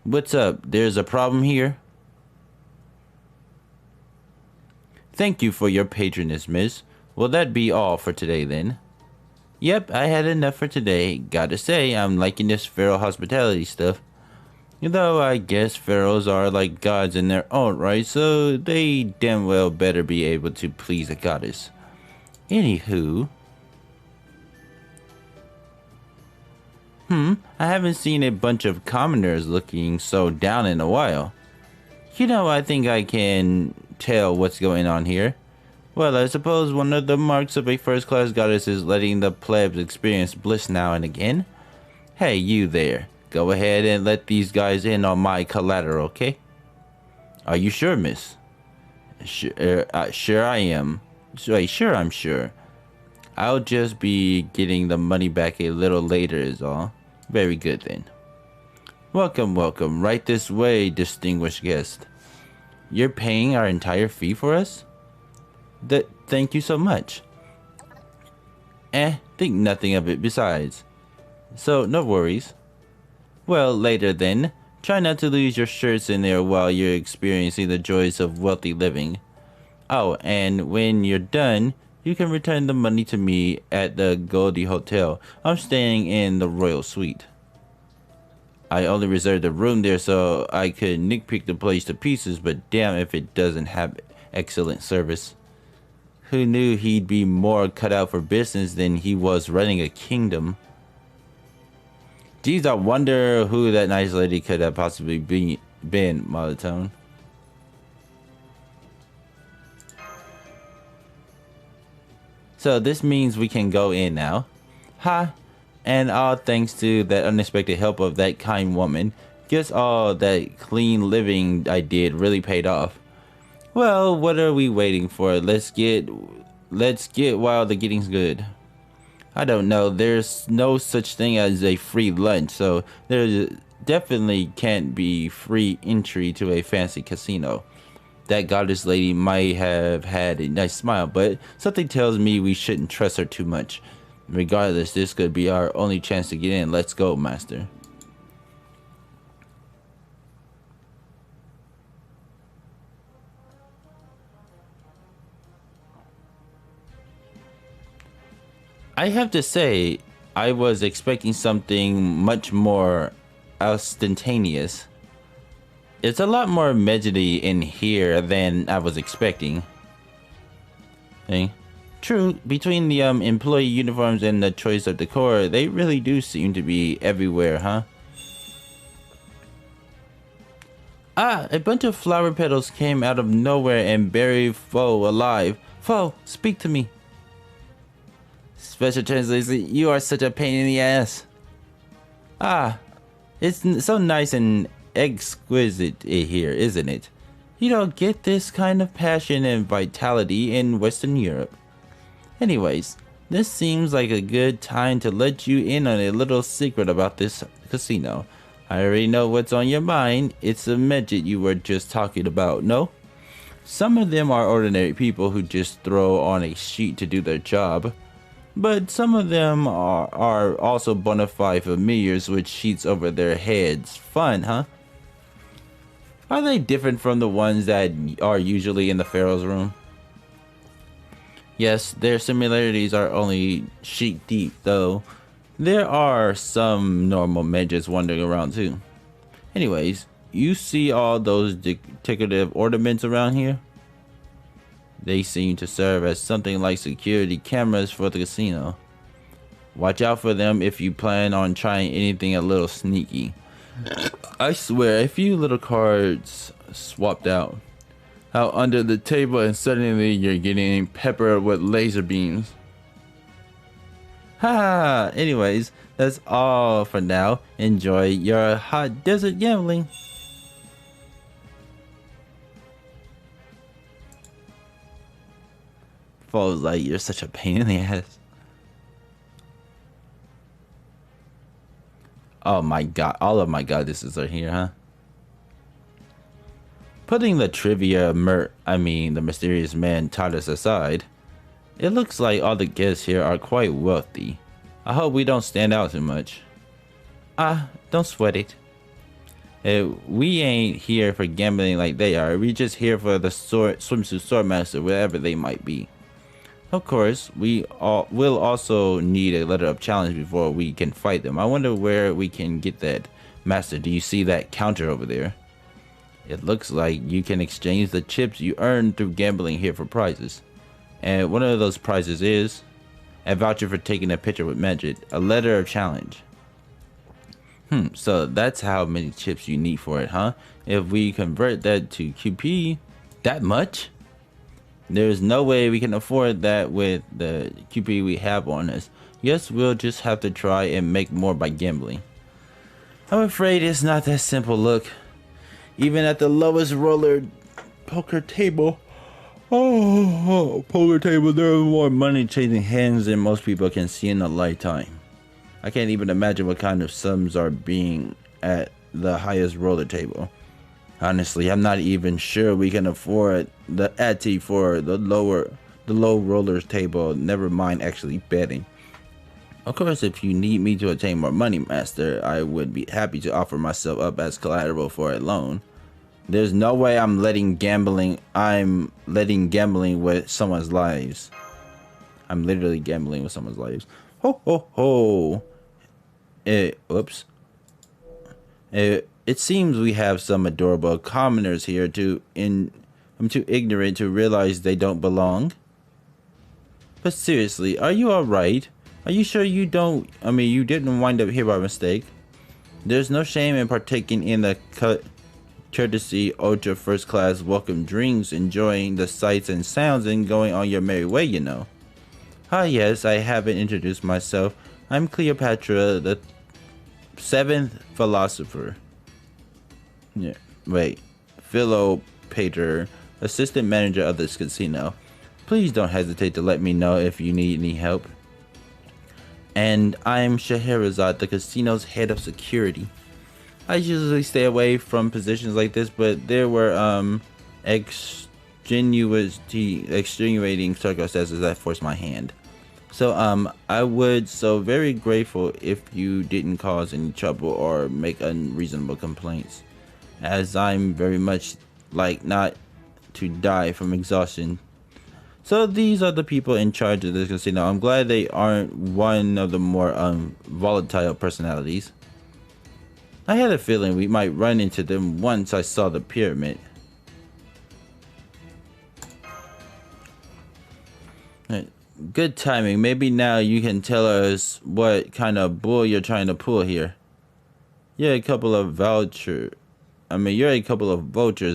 What's up? There's a problem here? Thank you for your patronage, miss. Will that be all for today then? Yep, I had enough for today. Gotta say, I'm liking this pharaoh hospitality stuff. Though I guess pharaohs are like gods in their own right, so they damn well better be able to please a goddess. Anywho. I haven't seen a bunch of commoners looking so down in a while. You know, I think I can tell what's going on here. Well, I suppose one of the marks of a first-class goddess is letting the plebs experience bliss now and again. Hey, you there. Go ahead and let these guys in on my collateral, okay? Are you sure, miss? Sure I am. Sure, I'm sure. I'll just be getting the money back a little later is all. Very good then. Welcome, welcome. Right this way, distinguished guest. You're paying our entire fee for us? Thank you so much. Think nothing of it besides. So, no worries. Well, later then. Try not to lose your shirts in there while you're experiencing the joys of wealthy living. Oh, and when you're done, you can return the money to me at the Goldie Hotel. I'm staying in the Royal Suite. I only reserved a room there so I could nitpick the place to pieces, but damn if it doesn't have excellent service. Who knew he'd be more cut out for business than he was running a kingdom? Geez, I wonder who that nice lady could have possibly been, monotone. So this means we can go in now. Ha! And all thanks to that unexpected help of that kind woman. Guess all that clean living I did really paid off. Well, what are we waiting for? Let's get while the getting's good. I don't know, there's no such thing as a free lunch, so there definitely can't be free entry to a fancy casino. That goddess lady might have had a nice smile, but something tells me we shouldn't trust her too much. Regardless, this could be our only chance to get in. Let's go, master. I have to say, I was expecting something much more ostentatious. It's a lot more medley in here than I was expecting. Hey. True, between the employee uniforms and the choice of decor, they really do seem to be everywhere, huh? Ah, a bunch of flower petals came out of nowhere and buried Foe alive. Foe, speak to me. Special translation, you are such a pain in the ass. Ah, it's so nice and exquisite here, isn't it? You don't get this kind of passion and vitality in Western Europe. Anyways, this seems like a good time to let you in on a little secret about this casino. I already know what's on your mind. It's the midget you were just talking about, no? Some of them are ordinary people who just throw on a sheet to do their job. But some of them are also bona fide familiars with sheets over their heads. Fun, huh? Are they different from the ones that are usually in the Pharaoh's room? Yes, their similarities are only sheet deep, though. There are some normal midgets wandering around too. Anyways, you see all those decorative ornaments around here? They seem to serve as something like security cameras for the casino. Watch out for them if you plan on trying anything a little sneaky. I swear, a few little cards swapped out under the table and suddenly you're getting peppered with laser beams. Haha, anyways, that's all for now. Enjoy your hot desert gambling. Foe's like, you're such a pain in the ass. Oh my god, all of my goddesses are here, huh? Putting the trivia the mysterious man taught us aside, it looks like all the guests here are quite wealthy. I hope we don't stand out too much. Ah, don't sweat it. We ain't here for gambling like they are. We just here for the swimsuit swordmaster, wherever they might be. Of course, will also need a letter of challenge before we can fight them. I wonder where we can get that. Master, do you see that counter over there? It looks like you can exchange the chips you earn through gambling here for prizes. And one of those prizes is a voucher for taking a picture with Magic, a letter of challenge. So that's how many chips you need for it, huh? If we convert that to QP, that much? There's no way we can afford that with the QP we have on us. Guess we'll just have to try and make more by gambling. I'm afraid it's not that simple. Look, even at the lowest roller poker table, there's more money changing hands than most people can see in a lifetime. I can't even imagine what kind of sums are being at the highest roller table. Honestly, I'm not even sure we can afford the ante for the low rollers table, never mind actually betting. Of course, if you need me to obtain more money, Master, I would be happy to offer myself up as collateral for a loan. There's no way I'm letting gambling with someone's lives. I'm literally gambling with someone's lives. Ho ho ho. Oops. It seems we have some adorable commoners here I'm too ignorant to realize they don't belong. But seriously, are you alright? Are you sure you didn't wind up here by mistake? There's no shame in partaking in the courtesy ultra first class welcome drinks, enjoying the sights and sounds, and going on your merry way, you know. Ah yes, I haven't introduced myself. I'm Cleopatra, the 7th philosopher. Yeah, wait. Philopater, assistant manager of this casino. Please don't hesitate to let me know if you need any help. And I'm Scheherazade, the casino's head of security. I usually stay away from positions like this, but there were extenuating circumstances that forced my hand. So I would so very grateful if you didn't cause any trouble or make unreasonable complaints, as I'm very much like not to die from exhaustion. So these are the people in charge of this casino. I'm glad they aren't one of the more volatile personalities. I had a feeling we might run into them once I saw the pyramid. Good timing. Maybe now you can tell us what kind of bull you're trying to pull here. You're a couple of vultures,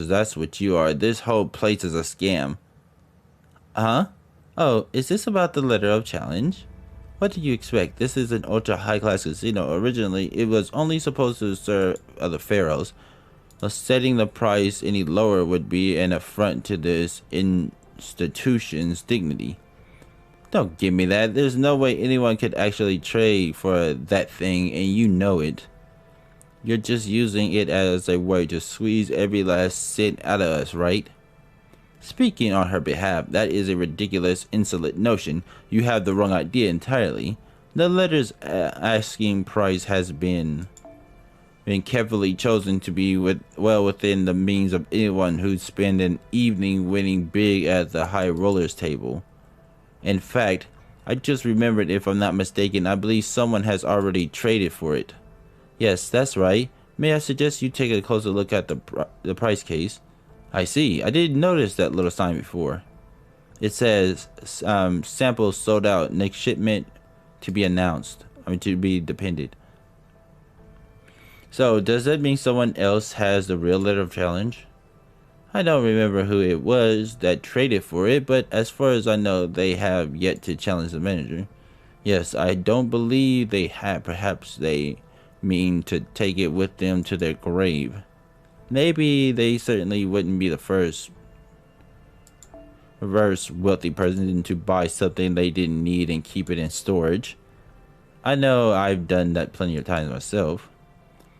that's what you are. This whole place is a scam. Huh? Oh, is this about the letter of challenge? What do you expect? This is an ultra high-class casino. Originally, it was only supposed to serve other pharaohs. Setting the price any lower would be an affront to this institution's dignity. Don't give me that. There's no way anyone could actually trade for that thing, and you know it. You're just using it as a way to squeeze every last cent out of us, right? Speaking on her behalf, that is a ridiculous, insolent notion. You have the wrong idea entirely. The letter's asking price has been carefully chosen to be well within the means of anyone who'd spend an evening winning big at the high rollers table. In fact, I just remembered, if I'm not mistaken, I believe someone has already traded for it. Yes, that's right. May I suggest you take a closer look at the price case? I see. I didn't notice that little sign before. It says, samples sold out, next shipment to be announced. To be depended. So, does that mean someone else has the real letter of challenge? I don't remember who it was that traded for it, but as far as I know, they have yet to challenge the manager. Yes, I don't believe they have. Perhaps they mean to take it with them to their grave. Maybe they certainly wouldn't be the first reverse wealthy person to buy something they didn't need and keep it in storage. I know I've done that plenty of times myself.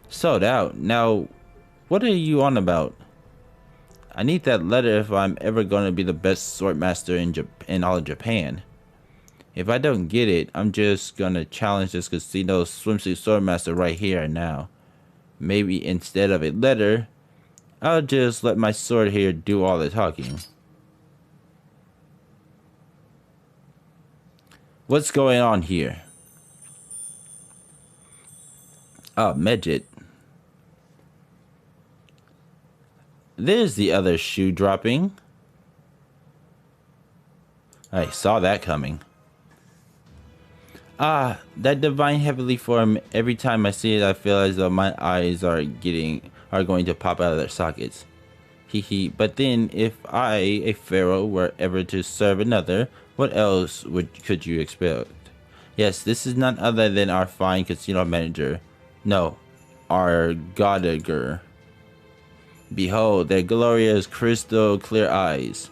Sold out. Now, what are you on about? I need that letter if I'm ever going to be the best swordmaster in all of Japan. If I don't get it, I'm just going to challenge this casino's swimsuit swordmaster right here and now. Maybe instead of a letter, I'll just let my sword here do all the talking. What's going on here? Oh, midget. There's the other shoe dropping. I saw that coming. Ah, that divine heavenly form. Every time I see it, I feel as though my eyes are going to pop out of their sockets. Hee. But then, if I, a pharaoh, were ever to serve another, what else could you expect? Yes, this is none other than our fine casino manager. No, our Godiger. Behold, their glorious crystal clear eyes.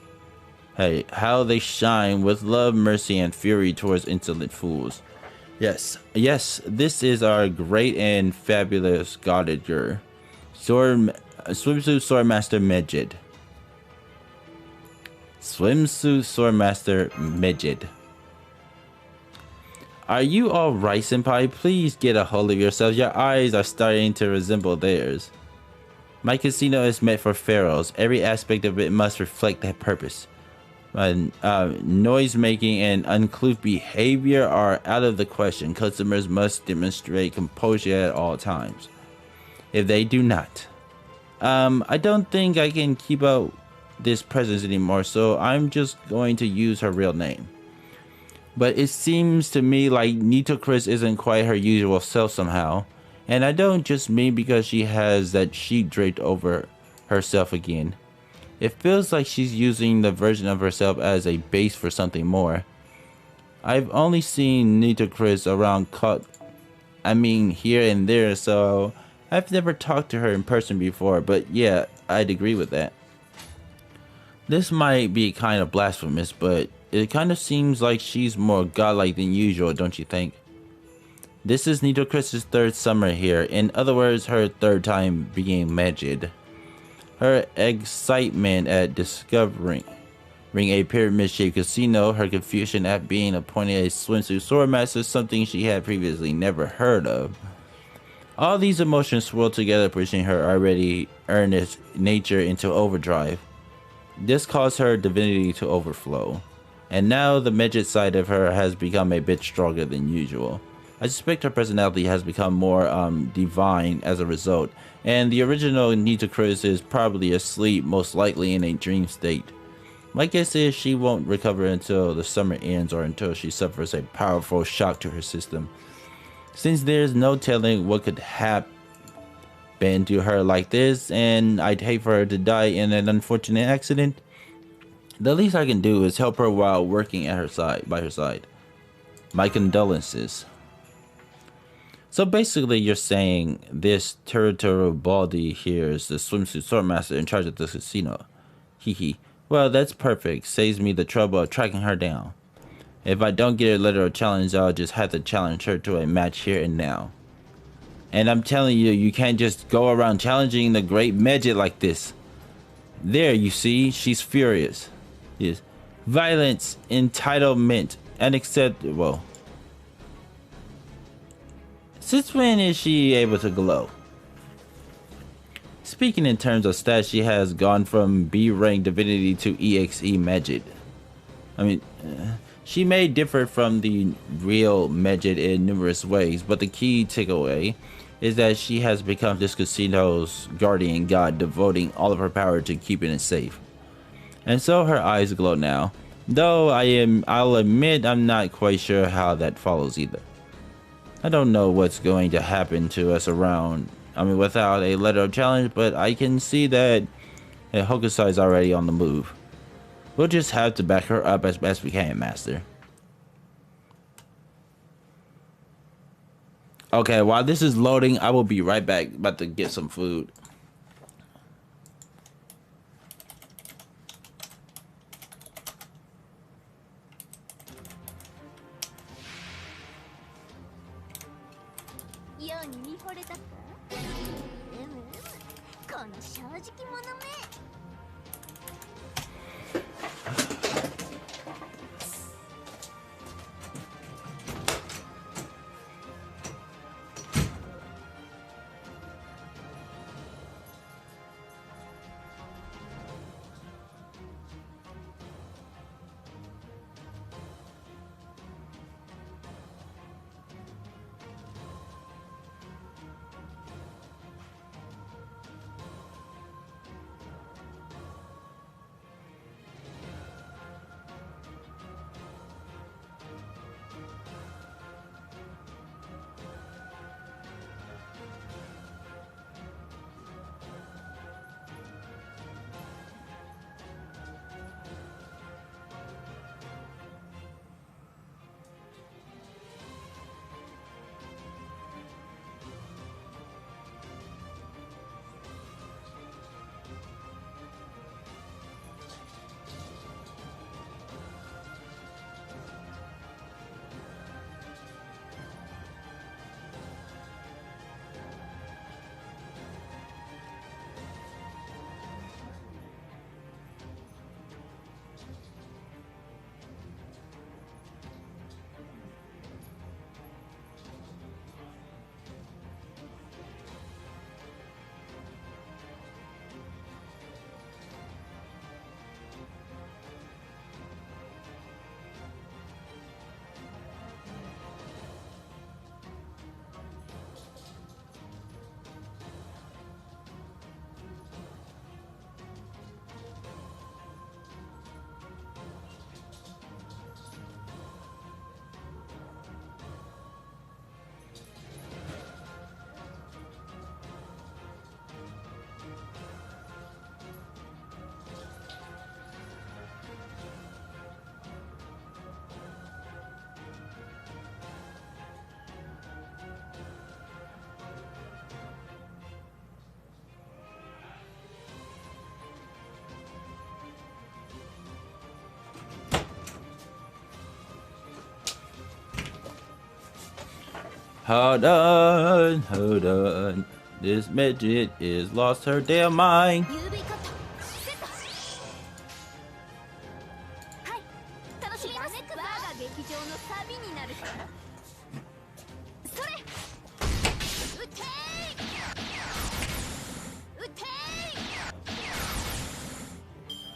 Hey, how they shine with love, mercy, and fury towards insolent fools. Yes, this is our great and fabulous Godiger. Swimsuit Swordmaster Medjed. Swimsuit Swordmaster Medjed. Are you alright, senpai? Please get a hold of yourself. Your eyes are starting to resemble theirs. My casino is meant for pharaohs. Every aspect of it must reflect that purpose. Noise making and uncouth behavior are out of the question. Customers must demonstrate composure at all times. If they do not, I don't think I can keep up this presence anymore, so I'm just going to use her real name. But it seems to me like Nito Chris isn't quite her usual self somehow. And I don't just mean because she has that sheet draped over herself again. It feels like she's using the version of herself as a base for something more. I've only seen Nitocris around here and there, so I've never talked to her in person before, but yeah, I'd agree with that. This might be kind of blasphemous, but it kind of seems like she's more godlike than usual, don't you think? This is Nitocris' third summer here. In other words, her third time being Megid. Her excitement at discovering a pyramid-shaped casino, her confusion at being appointed a swimsuit swordmaster, something she had previously never heard of. All these emotions swirl together, pushing her already earnest nature into overdrive. This caused her divinity to overflow, and now the midget side of her has become a bit stronger than usual. I suspect her personality has become more divine as a result, and the original Nitocris is probably asleep, most likely in a dream state. My guess is she won't recover until the summer ends or until she suffers a powerful shock to her system. Since there's no telling what could happen to her like this, and I'd hate for her to die in an unfortunate accident, the least I can do is help her while working at her side, by her side. My condolences. So basically you're saying this Territorial Baldy here is the swimsuit swordmaster in charge of this casino. Hehe. Well, that's perfect. Saves me the trouble of tracking her down. If I don't get a letter of challenge, I'll just have to challenge her to a match here and now. And I'm telling you, you can't just go around challenging the great midget like this. There, you see, she's furious. Yes. Violence, entitlement, unacceptable. Since when is she able to glow? Speaking in terms of stats, she has gone from B-rank divinity to EXE Megid. She may differ from the real Megid in numerous ways, but the key takeaway is that she has become this casino's guardian god, devoting all of her power to keeping it safe. And so her eyes glow now, though I'll admit I'm not quite sure how that follows either. I don't know what's going to happen to us without a letter of challenge, but I can see that Hokusai is already on the move. We'll just have to back her up as best we can, Master. Okay, while this is loading, I will be right back. About to get some food. Hold on, hold on. This midget is lost her damn mind. 指カットセット。はい楽しみます。我が劇場のサビになるから。それ撃てー撃てー。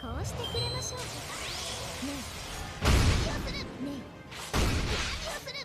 こうしてくれましょう。ねえ何をするねえ何をする。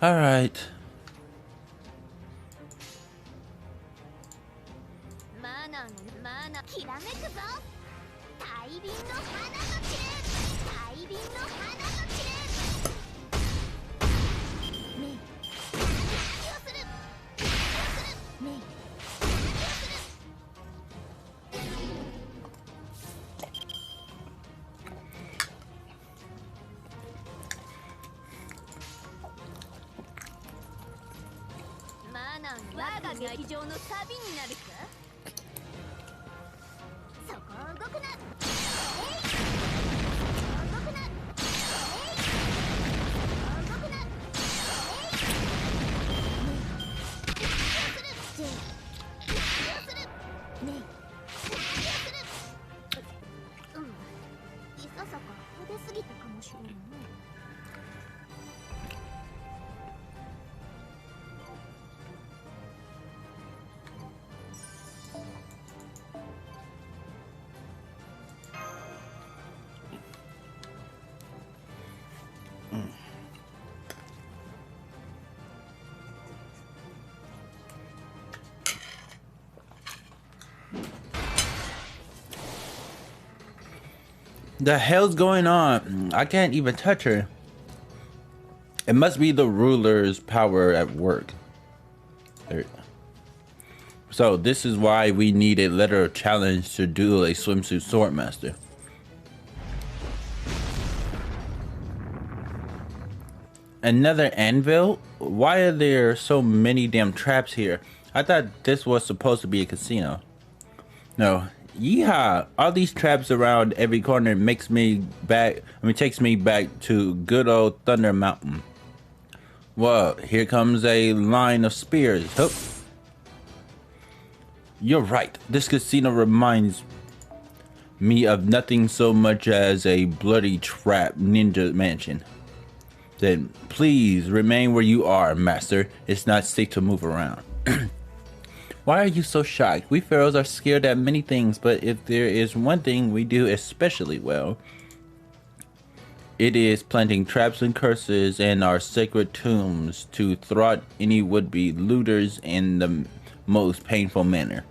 All right. マナきらめくぞ。大輪の花の散れ大輪の花の散れ。ねえ何をする何をするねえ何をする。マナーの我が劇場のサビになるか。そこを動くな。動くな。動くな。いささか派手すぎたかもしれんね。The hell's going on? I can't even touch her. It must be the ruler's power at work. There. So this is why we need a letter of challenge to duel a swimsuit swordmaster. Another anvil? Why are there so many damn traps here? I thought this was supposed to be a casino. No. Yeehaw! All these traps around every corner takes me back to good old Thunder Mountain. Well, here comes a line of spears. Hup. You're right. This casino reminds me of nothing so much as a bloody trap ninja mansion. Then please remain where you are, master. It's not safe to move around. Why are you so shocked? We pharaohs are scared at many things, but if there is one thing we do especially well, it is planting traps and curses in our sacred tombs to thwart any would-be looters in the most painful manner.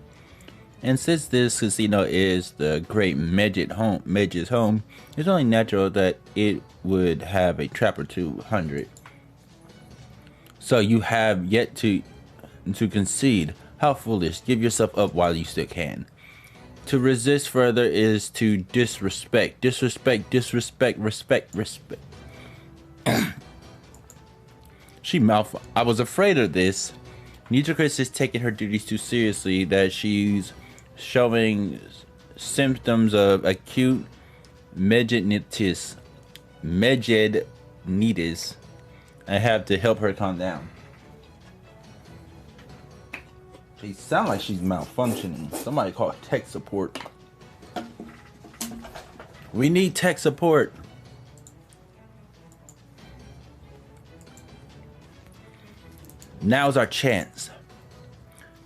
And since this casino is the great Medj's home, it's only natural that it would have a trap or 200. So you have yet to concede. How foolish. Give yourself up while you still can. To resist further is to disrespect. Disrespect. Respect. I was afraid of this. Nasuverse is taking her duties too seriously, that she's showing symptoms of acute Medjed needis. I have to help her calm down. She sounds like she's malfunctioning. Somebody call tech support. We need tech support. Now's our chance.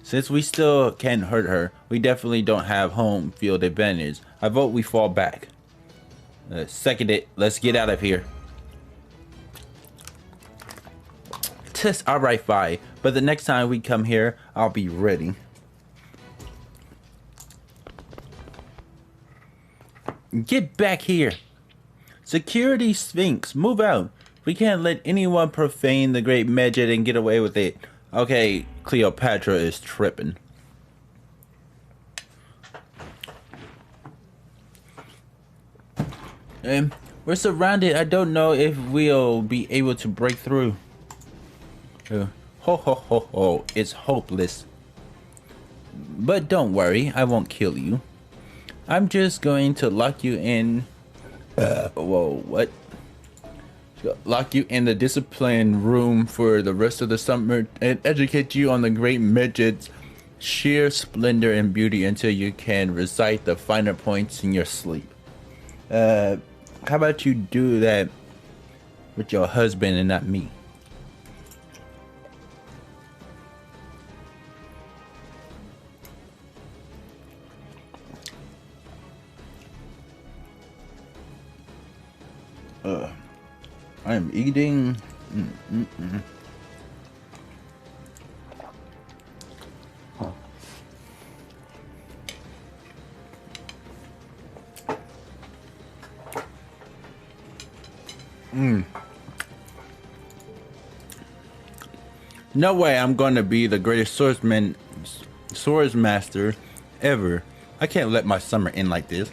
Since we still can't hurt her, we definitely don't have home field advantage. I vote we fall back. Second it. Let's get out of here. Alright, fine. But the next time we come here, I'll be ready. Get back here. Security Sphinx, move out. We can't let anyone profane the great Medjed and get away with it. Okay, Cleopatra is tripping. We're surrounded. I don't know if we'll be able to break through. Ho, it's hopeless. But don't worry, I won't kill you. I'm just going to lock you in. Whoa, what? Lock you in the discipline room for the rest of the summer and educate you on the great Medjed's sheer splendor and beauty until you can recite the finer points in your sleep. How about you do that with your husband and not me? I am eating. No way I'm going to be the greatest swordsmaster ever. I can't let my summer end like this.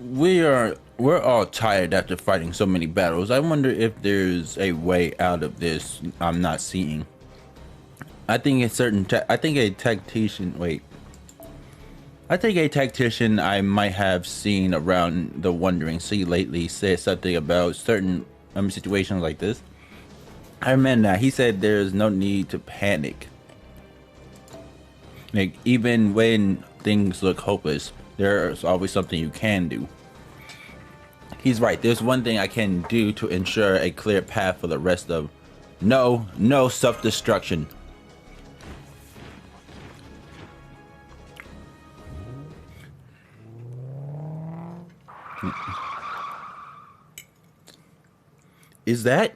We're all tired after fighting so many battles. I wonder if there's a way out of this I'm not seeing. I think a tactician I might have seen around the Wandering Sea lately said something about certain situations like this. I remember that. He said there's no need to panic. Like, even when things look hopeless, there's always something you can do. He's right. There's one thing I can do to ensure a clear path for the rest of... No self-destruction. Is that...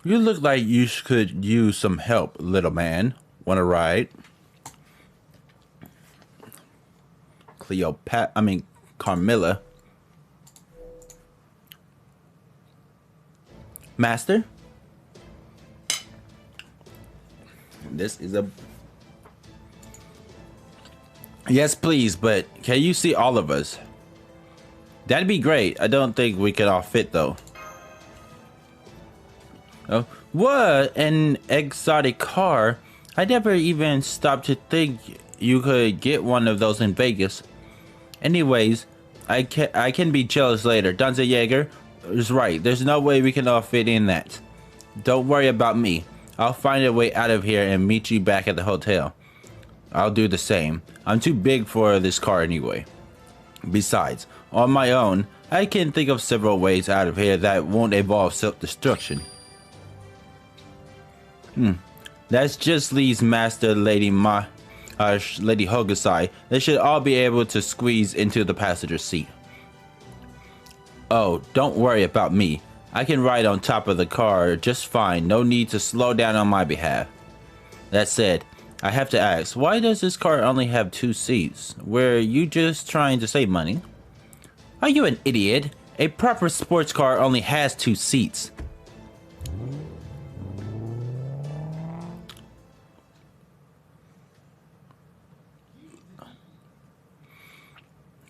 You look like you could use some help, little man. Wanna ride? Carmilla. Master? This is a... Yes, please, but can you see all of us? That'd be great. I don't think we could all fit, though. Oh, what? An exotic car? I never even stopped to think you could get one of those in Vegas. Anyways, I can be jealous later. Danza Jaeger is right. There's no way we can all fit in that. Don't worry about me. I'll find a way out of here and meet you back at the hotel. I'll do the same. I'm too big for this car anyway. Besides, on my own, I can think of several ways out of here that won't involve self-destruction. That's just Lee's master, Lady Hokusai. They should all be able to squeeze into the passenger seat. Oh, don't worry about me. I can ride on top of the car just fine. No need to slow down on my behalf. That said, I have to ask, why does this car only have 2 seats? Were you just trying to save money? Are you an idiot? A proper sports car only has 2 seats.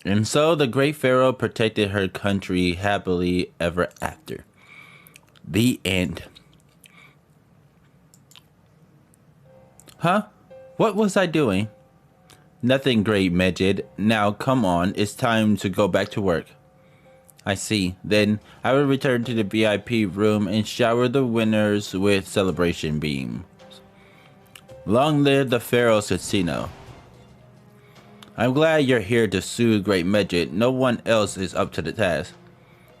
And so the great pharaoh protected her country happily ever after. The end. Huh? What was I doing? Nothing, great Medjed. Now come on, it's time to go back to work. I see. Then I will return to the VIP room and shower the winners with celebration beams. Long live the Pharaoh's Casino. I'm glad you're here to soothe Great Medjed. No one else is up to the task.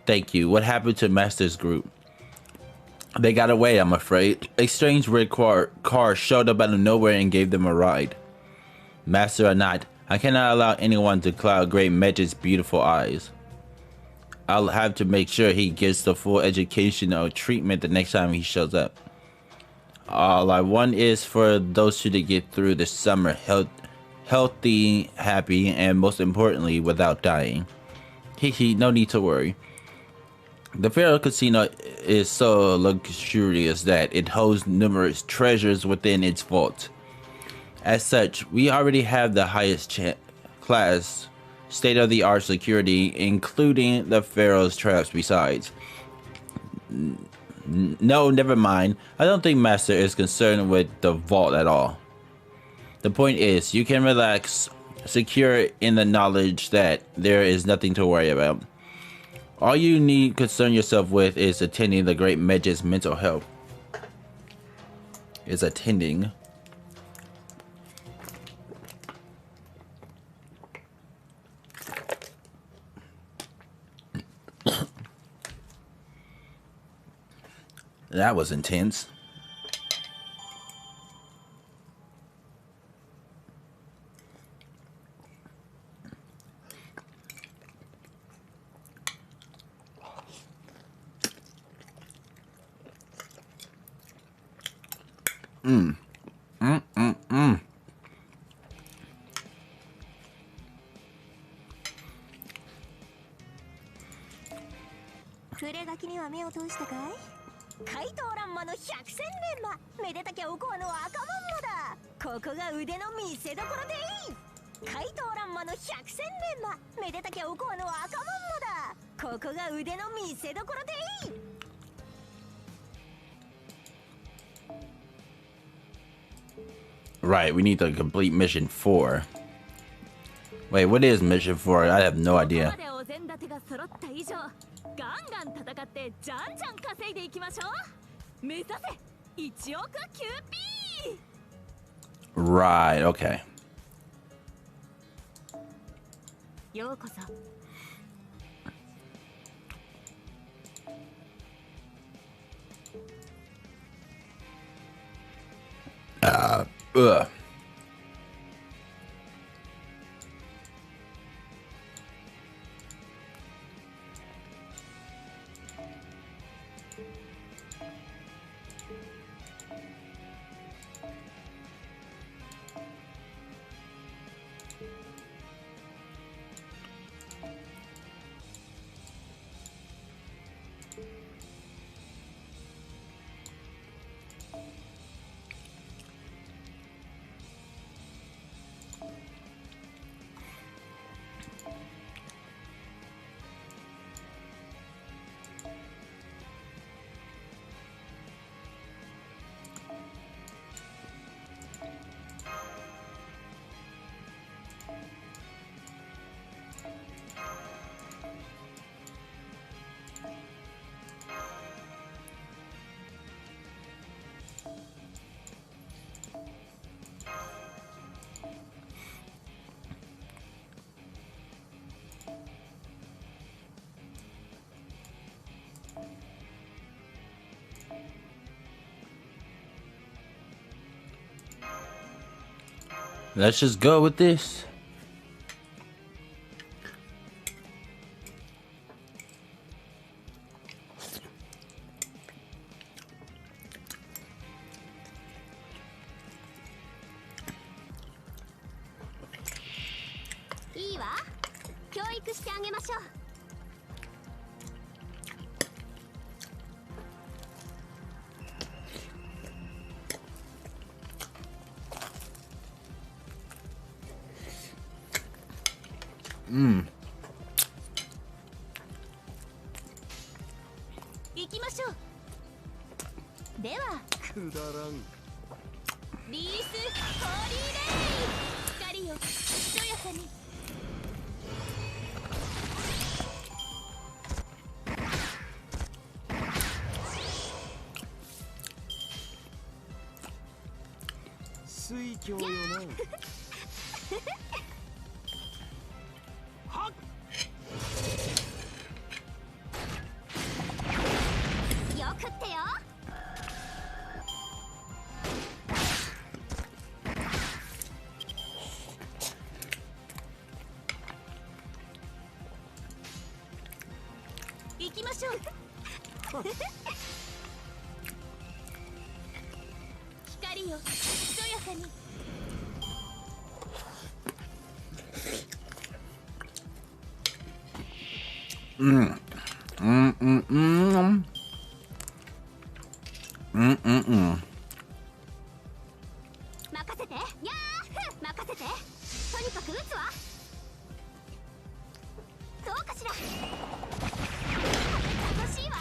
Thank you. What happened to Master's group? They got away, I'm afraid. A strange red car showed up out of nowhere and gave them a ride. Master or not, I cannot allow anyone to cloud Great Medjed's beautiful eyes. I'll have to make sure he gets the full educational treatment the next time he shows up. All I want is for those two to get through the summer healthy, happy, and most importantly, without dying. Hehe, no need to worry. The Pharaoh Casino is so luxurious that it holds numerous treasures within its vault. As such, we already have the highest class, state-of-the-art security, including the Pharaoh's traps besides. No, never mind. I don't think Master is concerned with the vault at all. The point is, you can relax, secure in the knowledge that there is nothing to worry about. All you need concern yourself with is attending the Great Medjed's mental health. Is attending. That was intense. Mm. 触れ書きには目を通したかい？怪盗乱魔の百戦錬磨、めでたきゃおこわの赤門もだ。ここが腕の見せ所でいい。怪盗乱魔の百戦錬磨、めでたきゃおこわの赤門もだ。ここが腕の見せ所でいい。 Right, we need to complete mission 4. Wait, what is mission 4? I have no idea. Right, okay. Ugh. Let's just go with this.いいわ。教育してあげましょう。行きましょう。ではくだらん。リースホーリーレイ、光よひとやかに。水郷よな。はっ。よくってよ。行きましょう。光よひとやかに。任せて。やー任せて。とにかく撃つわ。どうかしら。楽しいわ。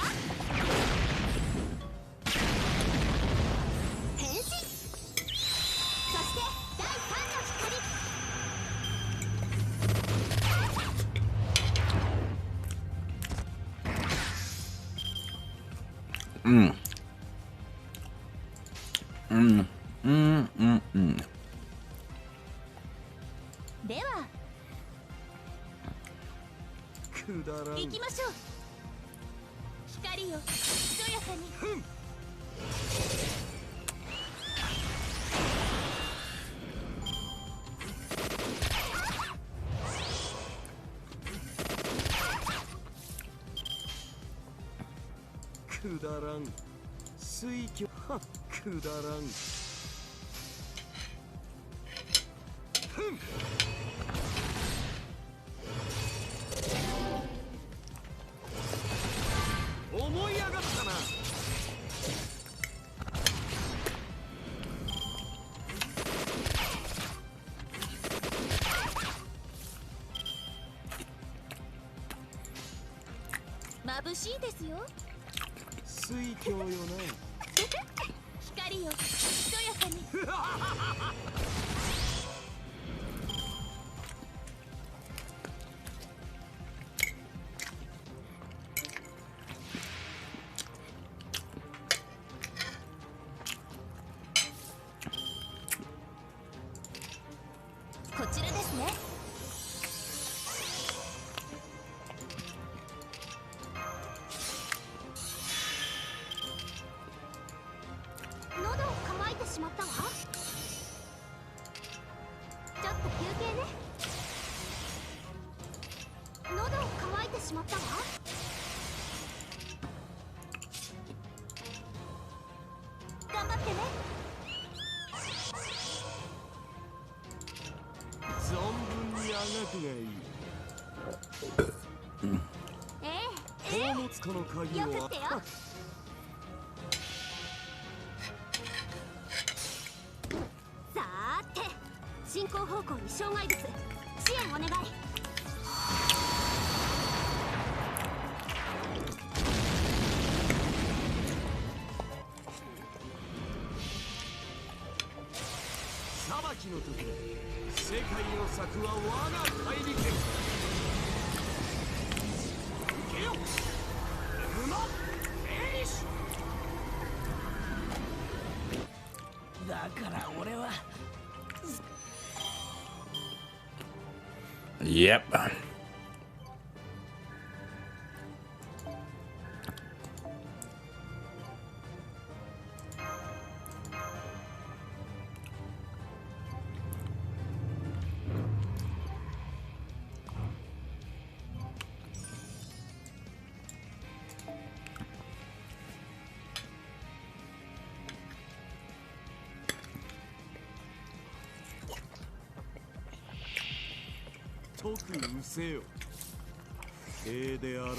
変身。そして第三の光。ではくだらん。行きましょう。光よひとやかに。くだらん。水郷。はっ。くだらん。思い上がったな。眩しいですよ。水郷よな。光よひとやかに。こちらですね。喉を乾いてしまったわ。ちょっと休憩ね。喉を乾いてしまったわ。頑張ってね。存分にあがくがいい。宝物庫の鍵を。よくってよ。さーて進行方向に障害物支援お願い。裁きの時だ。世界を裂くは我が大陸。行けよ馬エリシュ。だから俺は。Yep. 即失せよ。兵であろう。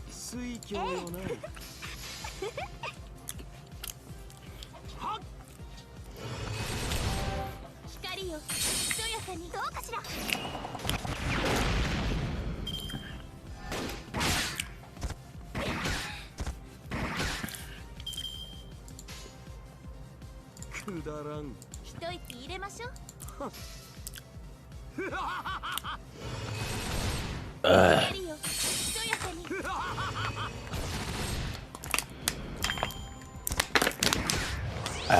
水郷よな。はっ。光よ、ひとやかに。どうかしら。くだらん。一息入れましょう。光よ、ひとやかに。や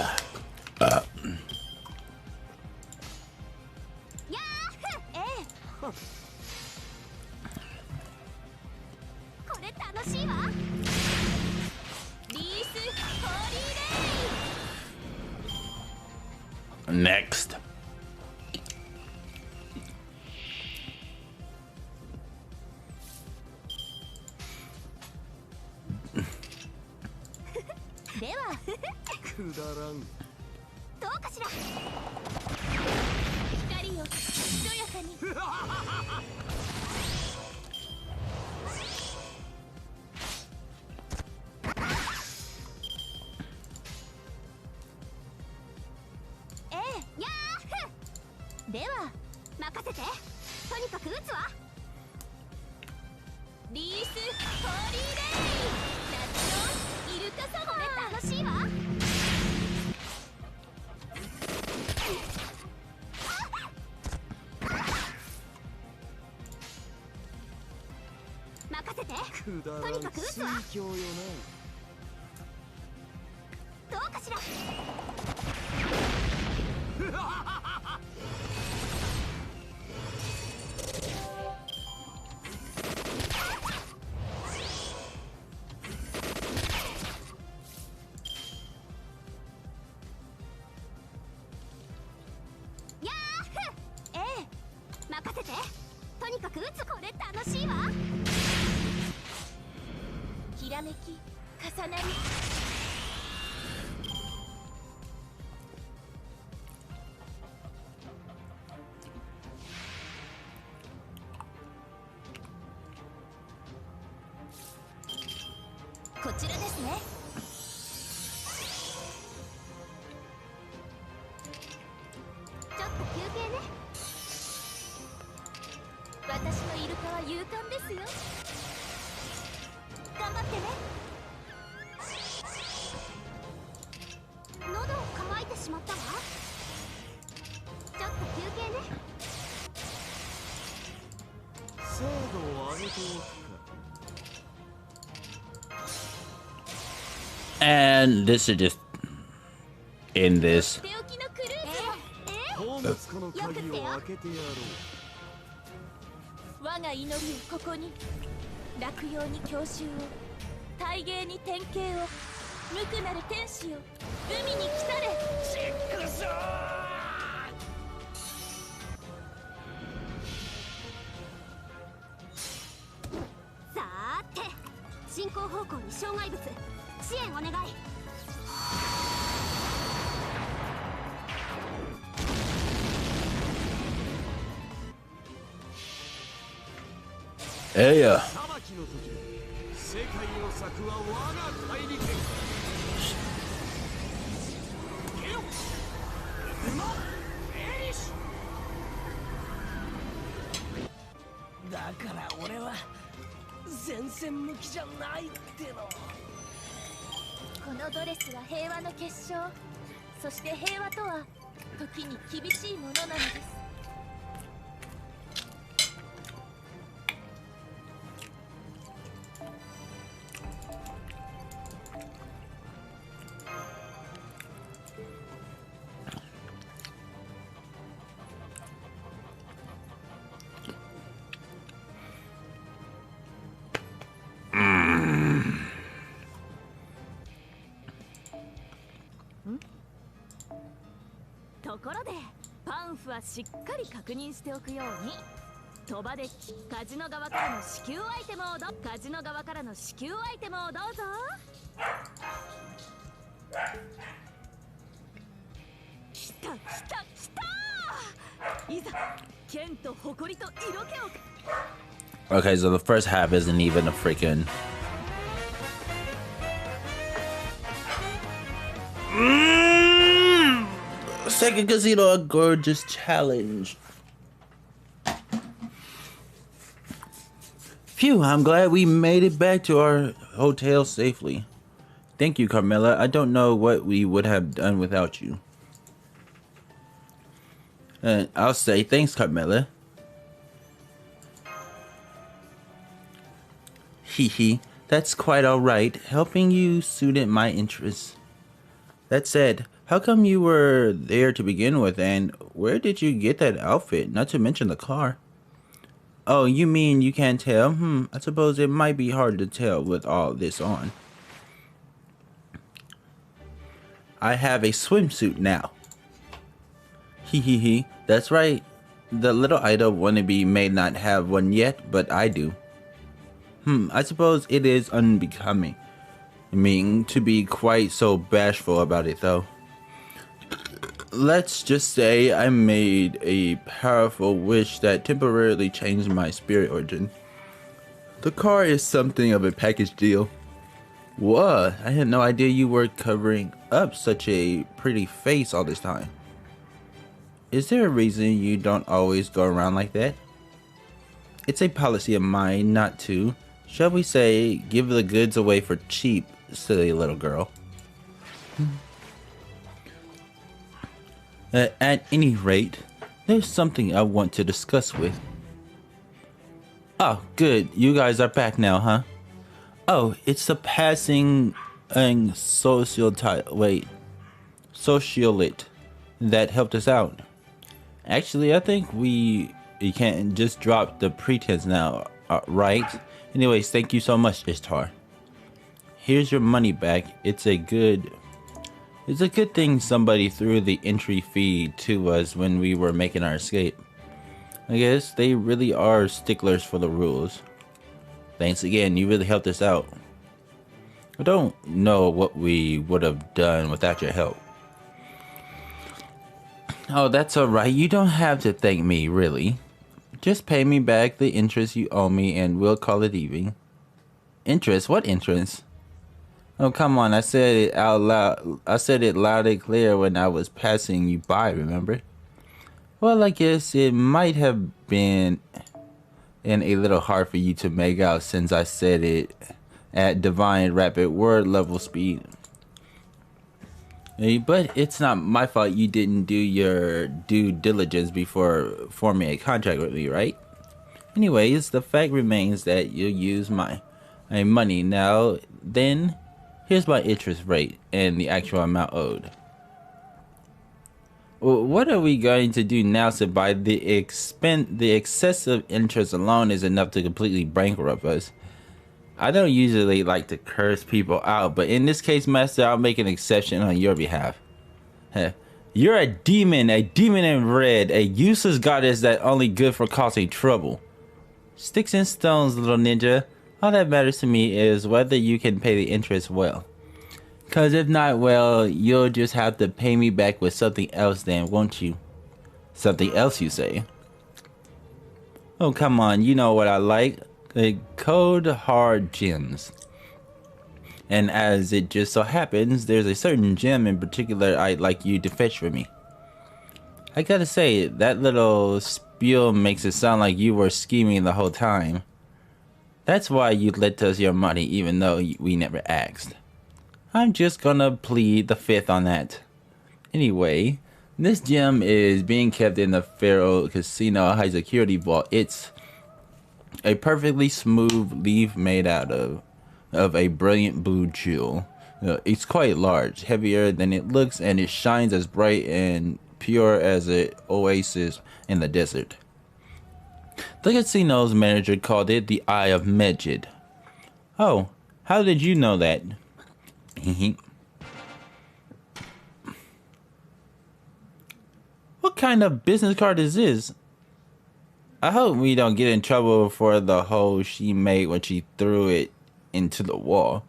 ー、ええ。これ楽しいわ。リースホーリーレイ。 Next. ではくだらん。どうかしら。光よ、ひとやかに。ええ、やー。では任せて。とにかく撃つわ。リースホーリーレイ。夏のイルカサマー。これ楽しいわ。任せて。くだらん。とにかく撃つわ。水郷よどうかしら。やー、ええ、任せて。とにかく撃つ。これ楽しいわ。ひらめき重なり。こちらですね。ちょっと休憩ね。私のイルカは勇敢ですよ。頑張ってね。喉乾いてしまったわ。ちょっと休憩ね。精度を上げておくか。 And this should just end this. 手置きのクルーズ。宝物庫の鍵を開けてやろう。我が祈りをここに。落葉に郷愁を、大芸に典型を、無垢なる天使よ、海に来たれ。チックショー。さーて、進行方向に障害物、支援お願い。Hey, 裁きの時、世界を裂くは我が大陸。ゲロ、馬、エリシ。だから俺は前線向きじゃないっての。このドレスは平和の結晶。そして平和とは時に厳しいものなのです。ところでパンフはしっかり確認しておくように。賭場でカジノ側からの支給アイテムをカジノ側からの支給アイテムをどうぞ。来た来た来た。いざ剣と誇りと色気を。Okay, so the first half isn't even a freaking. Second casino, a gorgeous challenge. Phew, I'm glad we made it back to our hotel safely. Thank you, Carmela. I don't know what we would have done without you. And I'll say thanks, Carmela. Hee, that's quite alright. Helping you suited my interests. That said, how come you were there to begin with, and where did you get that outfit, not to mention the car? Oh, you mean you can't tell? I suppose it might be hard to tell with all this on. I have a swimsuit now. Hee, that's right. The little idol wannabe may not have one yet, but I do. I suppose it is unbecoming. I mean, to be quite so bashful about it, though. Let's just say I made a powerful wish that temporarily changed my spirit origin. The car is something of a package deal. What? I had no idea you were covering up such a pretty face all this time. Is there a reason you don't always go around like that? It's a policy of mine not to, shall we say, give the goods away for cheap, silly little girl. At any rate, there's something I want to discuss with. Oh, good. You guys are back now, huh? Oh, it's the passing socialite that helped us out. Actually, I think you can't just drop the pretense now, right? Anyways, thank you so much, Ishtar. Here's your money back. It's a good thing somebody threw the entry fee to us when we were making our escape. I guess they really are sticklers for the rules. Thanks again, you really helped us out. I don't know what we would have done without your help. Oh, that's alright. You don't have to thank me, really. Just pay me back the interest you owe me and we'll call it even. Interest? What interest? Oh, come on. I said it out loud. I said it loud and clear when I was passing you by, remember? Well, I guess it might have been a little hard for you to make out since I said it at divine rapid word level speed. But it's not my fault you didn't do your due diligence before forming a contract with me, right? Anyways, the fact remains that you'll use my money. Now, then, here's my interest rate and the actual amount owed. What are we going to do now, Sabai? The excessive interest alone is enough to completely bankrupt us. I don't usually like to curse people out, but in this case, Master, I'll make an exception on your behalf. You're a demon in red, a useless goddess that only good for causing trouble. Sticks and stones, little ninja. All that matters to me is whether you can pay the interest well. Cause if not, well, you'll just have to pay me back with something else then, won't you? Something else, you say? Oh, come on, you know what I like. Cold hard gems. And as it just so happens, there's a certain gem in particular I'd like you to fetch for me. I gotta say, that little spiel makes it sound like you were scheming the whole time. That's why you lent us your money even though we never asked. I'm just gonna plead the fifth on that. Anyway, this gem is being kept in the Pharaoh Casino High Security Vault. It's a perfectly smooth leaf made out of a brilliant blue jewel. It's quite large, heavier than it looks, and it shines as bright and pure as an oasis in the desert. The casino's manager called it the Eye of Medjid. Oh, how did you know that? What kind of business card is this? I hope we don't get in trouble for the hole she made when she threw it into the wall.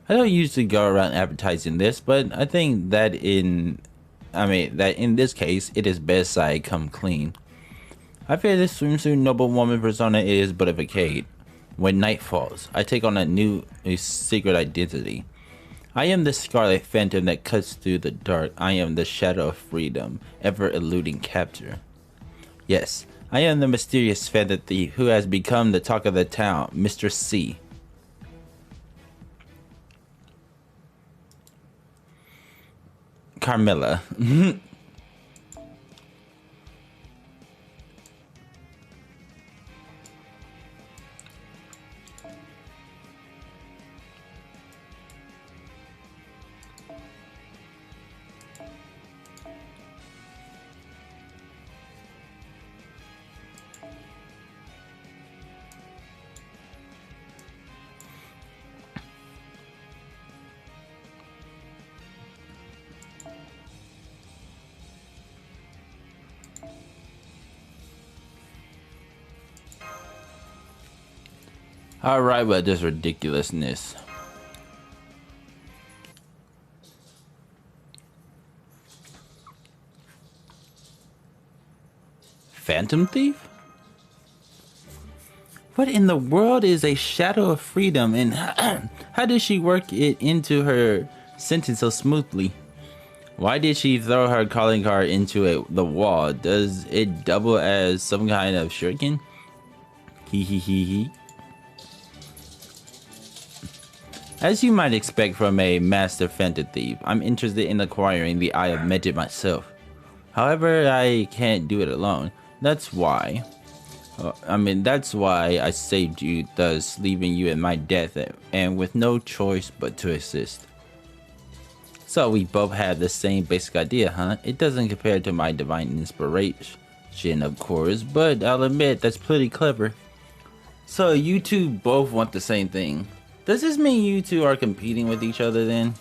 I don't usually go around advertising this, but I think that in this case, it is best I come clean. I fear this swimsuit noblewoman persona is but a facade. When night falls, I take on a secret identity. I am the scarlet phantom that cuts through the dark. I am the shadow of freedom, ever eluding capture. Yes, I am the mysterious phantom thief who has become the talk of the town, Mr. C. Carmilla. Alright, but this ridiculousness. Phantom thief? What in the world is a shadow of freedom, and how did she work it into her sentence so smoothly? Why did she throw her calling card into the wall? Does it double as some kind of shuriken? Hee hee hee hee. As you might expect from a master phantom thief, I'm interested in acquiring the Eye of Magic myself. However, I can't do it alone. That's why I saved you, thus leaving you in my death and with no choice but to assist. So we both have the same basic idea, huh? It doesn't compare to my divine inspiration, of course, but I'll admit that's pretty clever. So you two both want the same thing. Does this mean you two are competing with each other then?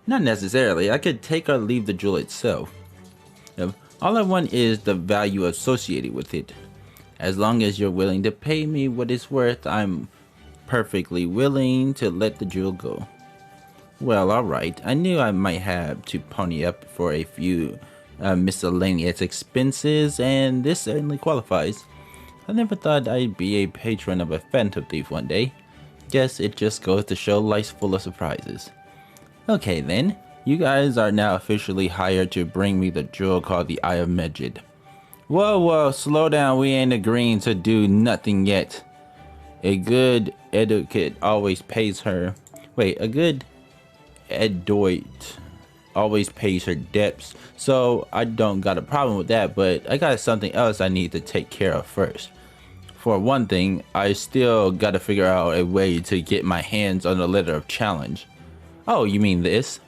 Not necessarily. I could take or leave the jewel itself. All I want is the value associated with it. As long as you're willing to pay me what it's worth, I'm perfectly willing to let the jewel go. Well, alright. I knew I might have to pony up for a few miscellaneous expenses, and this certainly qualifies. I never thought I'd be a patron of a phantom thief one day. Guess it just goes to show life's full of surprises. Okay then, you guys are now officially hired to bring me the jewel called the Eye of Magic. Whoa, slow down, we ain't agreeing to do nothing yet. A good etiquette always pays her. A good adroit always pays her debts, so I don't got a problem with that, but I got something else I need to take care of first. For one thing, I still gotta figure out a way to get my hands on the letter of challenge. Oh, you mean this?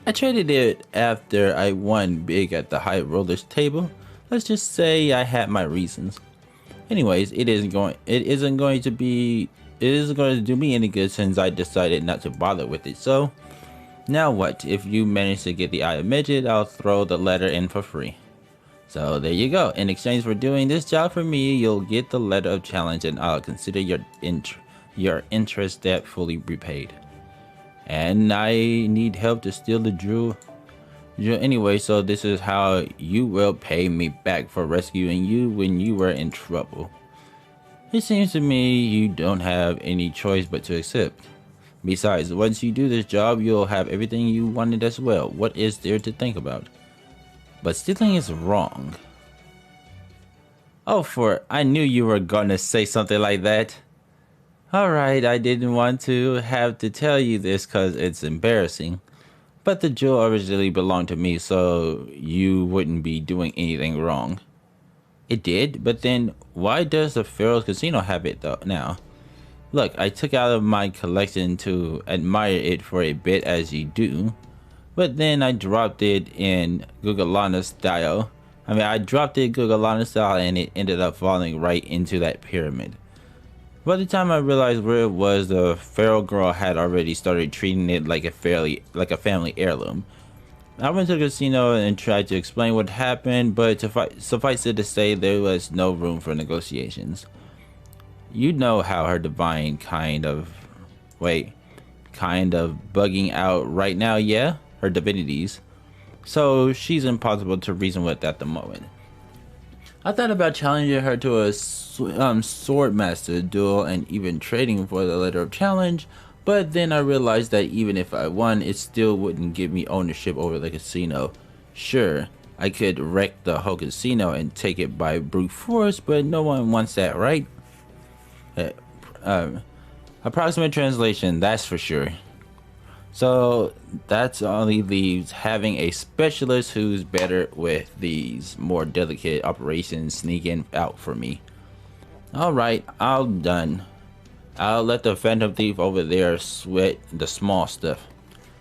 I traded it after I won big at the high rollers table. Let's just say I had my reasons. Anyways, it isn't going to do me any good since I decided not to bother with it. So now what? If you manage to get the Eye of Magic, I'll throw the letter in for free. So there you go. In exchange for doing this job for me, you'll get the letter of challenge, and I'll consider your interest debt fully repaid. And I need help to steal the jewel anyway, so this is how you will pay me back for rescuing you when you were in trouble. It seems to me you don't have any choice but to accept. Besides, once you do this job, you'll have everything you wanted as well. What is there to think about? But stealing is wrong. Oh, I knew you were gonna say something like that. Alright, I didn't want to have to tell you this cause it's embarrassing. But the jewel originally belonged to me, so you wouldn't be doing anything wrong. It did, but then why does the Pharaoh's Casino have it though now? Look, I took out of my collection to admire it for a bit, as you do. But then I dropped it in Gugalana style. I dropped it Gugalana style and it ended up falling right into that pyramid. By the time I realized where it was, the feral girl had already started treating it like a family heirloom. I went to the casino and tried to explain what happened, but suffice it to say, there was no room for negotiations. You know how her divine kind of bugging out right now, yeah? Her divinities. So she's impossible to reason with at the moment. I thought about challenging her to a sword master duel and even trading for the letter of challenge, but then I realized that even if I won, it still wouldn't give me ownership over the casino. Sure, I could wreck the whole casino and take it by brute force, but no one wants that, right? Approximate translation, that's for sure. So that's only leaves having a specialist who's better with these more delicate operations sneaking out for me. Alright, I'm done. I'll let the Phantom Thief over there sweat the small stuff.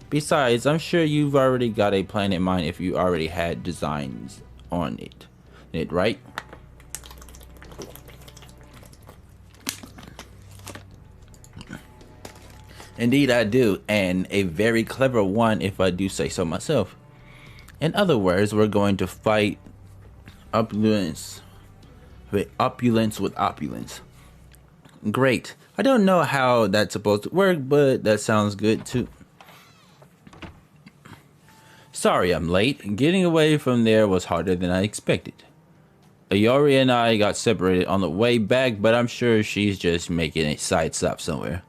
Besides, I'm sure you've already got a plan in mind if you already had designs on it, right? Indeed I do, and a very clever one if I do say so myself. In other words, we're going to fight opulence with opulence. Great. I don't know how that's supposed to work, but that sounds good too. Sorry I'm late. Getting away from there was harder than I expected. Ayori and I got separated on the way back, but I'm sure she's just making a side stop somewhere.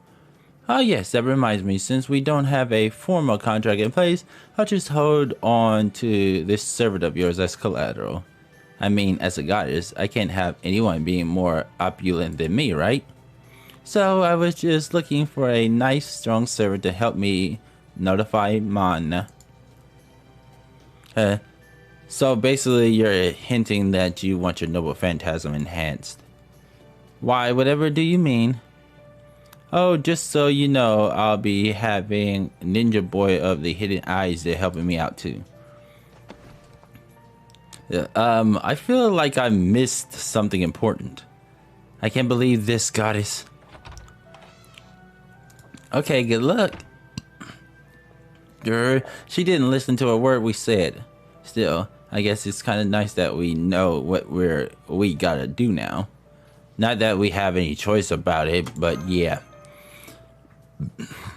Oh yes, that reminds me, since we don't have a formal contract in place, I'll just hold on to this servant of yours as collateral. I mean, as a goddess, I can't have anyone being more opulent than me, right? So I was just looking for a nice, strong servant to help me notify Mana. So basically you're hinting that you want your noble phantasm enhanced. Why, whatever do you mean? Oh, just so you know, I'll be having Ninja Boy of the Hidden Eyes there helping me out too. I feel like I missed something important. I can't believe this, goddess. Okay, good luck. She didn't listen to a word we said. Still, I guess it's kind of nice that we know what we gotta do now. Not that we have any choice about it, but yeah.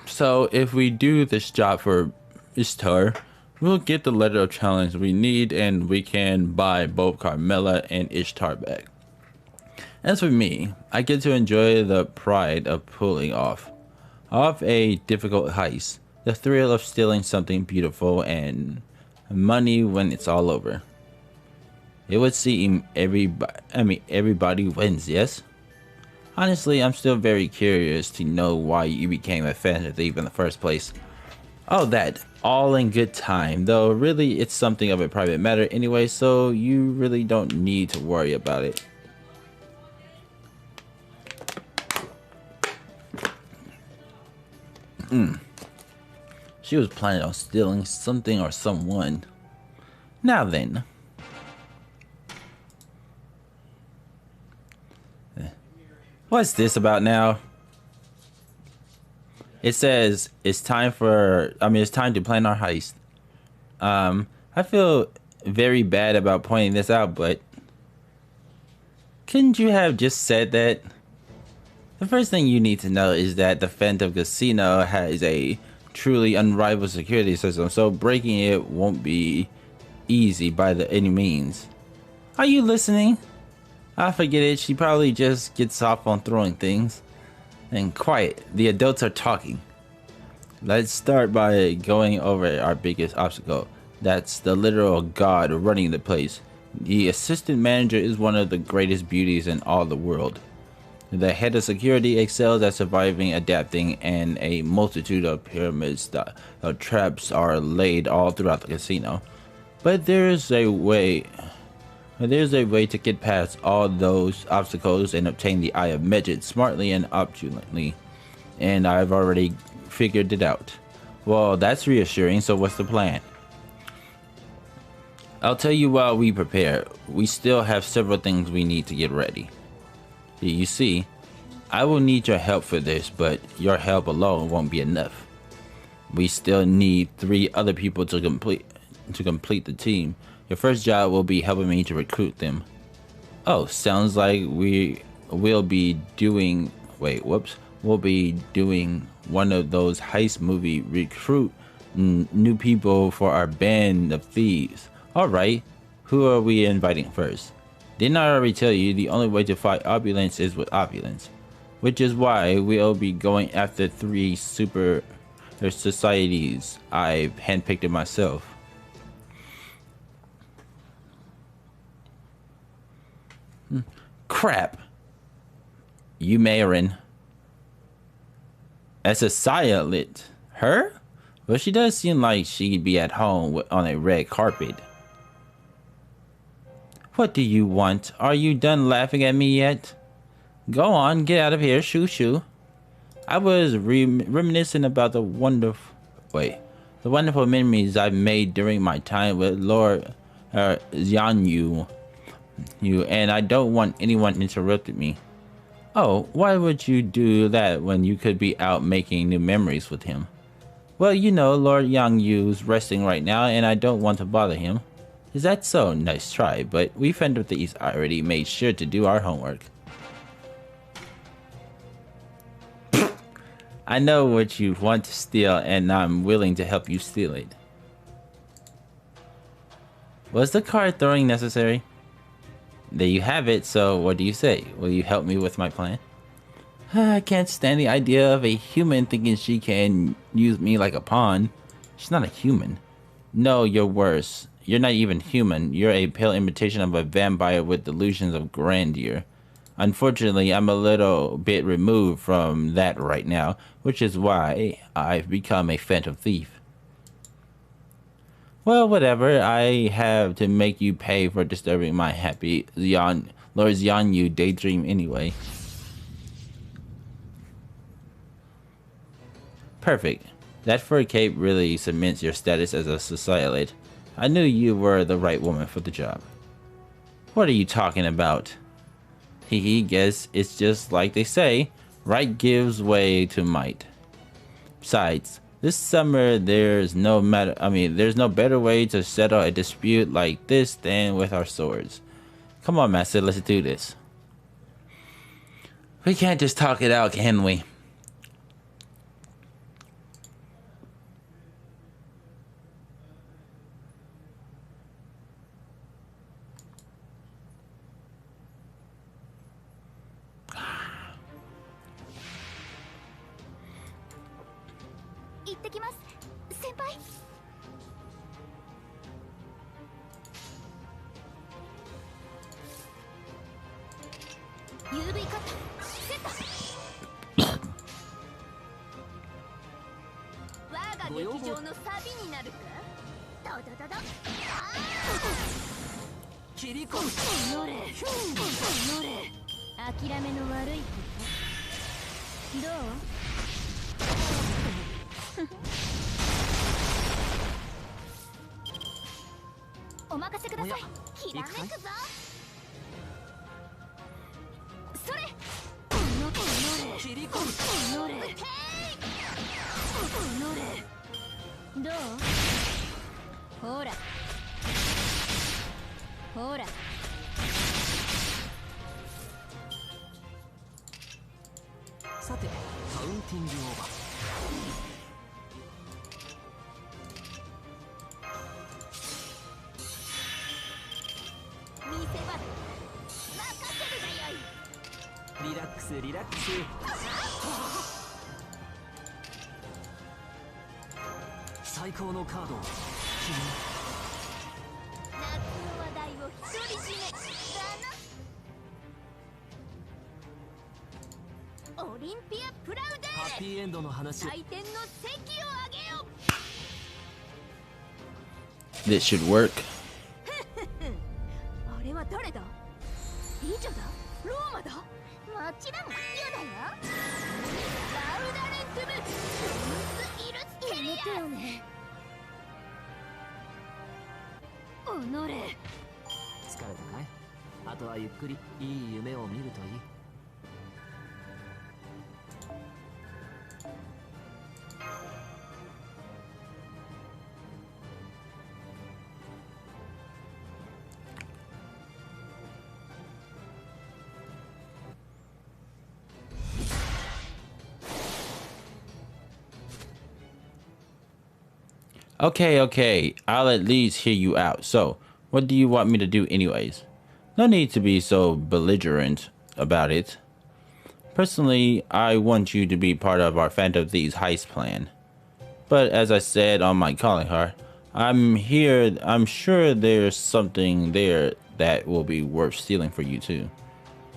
So if we do this job for Ishtar, we'll get the letter of challenge we need and we can buy both Carmela and Ishtar back. As for me, I get to enjoy the pride of pulling off a difficult heist, the thrill of stealing something beautiful and money when it's all over. It would seem everybody wins, yes? Honestly, I'm still very curious to know why you became a Phantom Thief in the first place. Oh, that, all in good time, though really it's something of a private matter anyway, so you really don't need to worry about it. She was planning on stealing something or someone. Now then. What's this about now? It says it's time to plan our heist. I feel very bad about pointing this out, but couldn't you have just said that? The first thing you need to know is that the Phantom Casino has a truly unrivaled security system, so breaking it won't be easy by any means. Are you listening? I forget it, she probably just gets off on throwing things. And quiet, the adults are talking. Let's start by going over our biggest obstacle. That's the literal god running the place. The assistant manager is one of the greatest beauties in all the world. The head of security excels at surviving, adapting, and a multitude of pyramids traps are laid all throughout the casino. But there's a way to get past all those obstacles and obtain the Eye of Medjed smartly and opulently. And I've already figured it out. Well, that's reassuring, so what's the plan? I'll tell you while we prepare. We still have several things we need to get ready. You see, I will need your help for this, but your help alone won't be enough. We still need 3 other people to complete to complete the team. Your first job will be helping me to recruit them. Oh, sounds like we'll be doing. Wait, whoops. We'll be doing one of those heist movie recruit new people for our band of thieves. All right, who are we inviting first? Didn't I already tell you the only way to fight opulence is with opulence? Which is why we'll be going after 3 super societies I've handpicked myself. Crap. You Marin. As a silent. Her? Well, she does seem like she'd be at home on a red carpet. What do you want? Are you done laughing at me yet? Go on, get out of here, shoo shoo. I was reminiscing about the wonderful memories I've made during my time with Lord Xianyu. And I don't want anyone interrupting me. Oh, why would you do that when you could be out making new memories with him? Well, you know, Lord Yangyu's resting right now, and I don't want to bother him. Is that so? Nice try, but we Fender Thieves already made sure to do our homework. I know what you want to steal, and I'm willing to help you steal it. Was the card throwing necessary? There you have it, so what do you say? Will you help me with my plan? I can't stand the idea of a human thinking she can use me like a pawn. She's not a human. No, you're worse. You're not even human. You're a pale imitation of a vampire with delusions of grandeur. Unfortunately, I'm a little bit removed from that right now, which is why I've become a phantom thief. Well, whatever. I have to make you pay for disturbing my happy Lord Xianyu daydream anyway. Perfect. That fur cape really cements your status as a socialite. I knew you were the right woman for the job. What are you talking about? Hee guess it's just like they say, right gives way to might. Besides, this summer there's no better way to settle a dispute like this than with our swords. Come on, Master, let's do this. We can't just talk it out, can we? This should work. Okay. I'll at least hear you out. So, what do you want me to do anyways? No need to be so belligerent about it. Personally, I want you to be part of our Phantom Thieves heist plan. But as I said on my calling card, I'm sure there's something there that will be worth stealing for you too.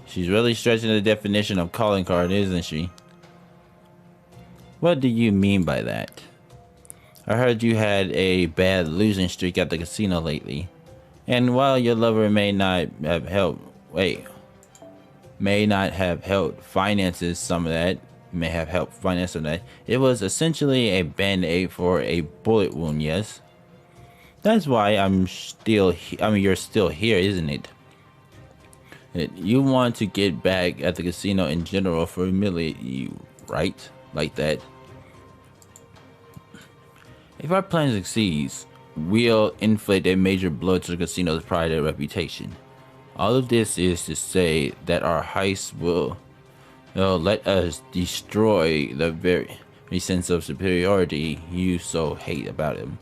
She's really stretching the definition of calling card, isn't she? What do you mean by that? I heard you had a bad losing streak at the casino lately. And while your lover may not have helped finance some of that, it was essentially a band-aid for a bullet wound, yes? That's why you're still here, isn't it? You want to get back at the casino in general for humiliate you, right? Like that. If our plan succeeds, we'll inflict a major blow to the casino's pride and reputation. All of this is to say that our heist will let us destroy the very sense of superiority you so hate about him.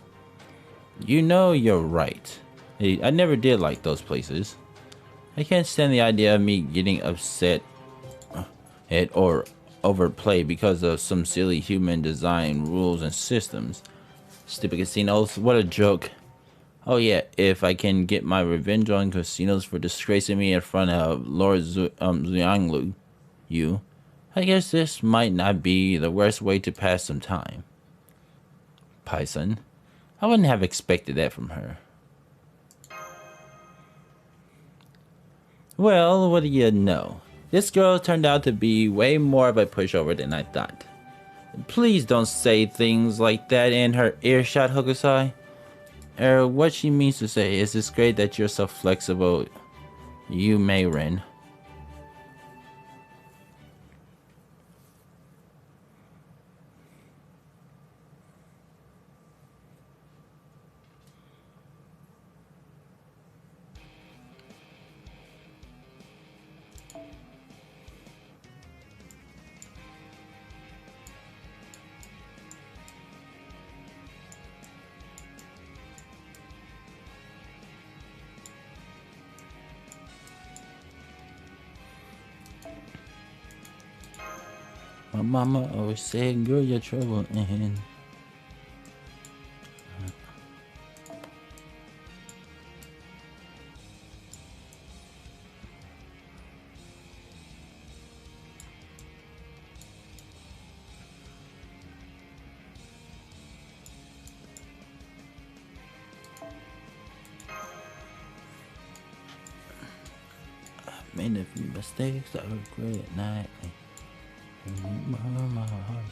You know you're right. I never did like those places. I can't stand the idea of me getting upset or overplayed because of some silly human design rules and systems. Stupid casinos, what a joke. Oh yeah, if I can get my revenge on casinos for disgracing me in front of Lord Zhuanglu, I guess this might not be the worst way to pass some time. Python, I wouldn't have expected that from her. Well, what do you know? This girl turned out to be way more of a pushover than I thought. Please don't say things like that in her earshot, Hokusai. What she means to say is it's great that you're so flexible, you Mayrin. My mama always said, girl, you're trouble, and I made a few mistakes I regret at night. My heart.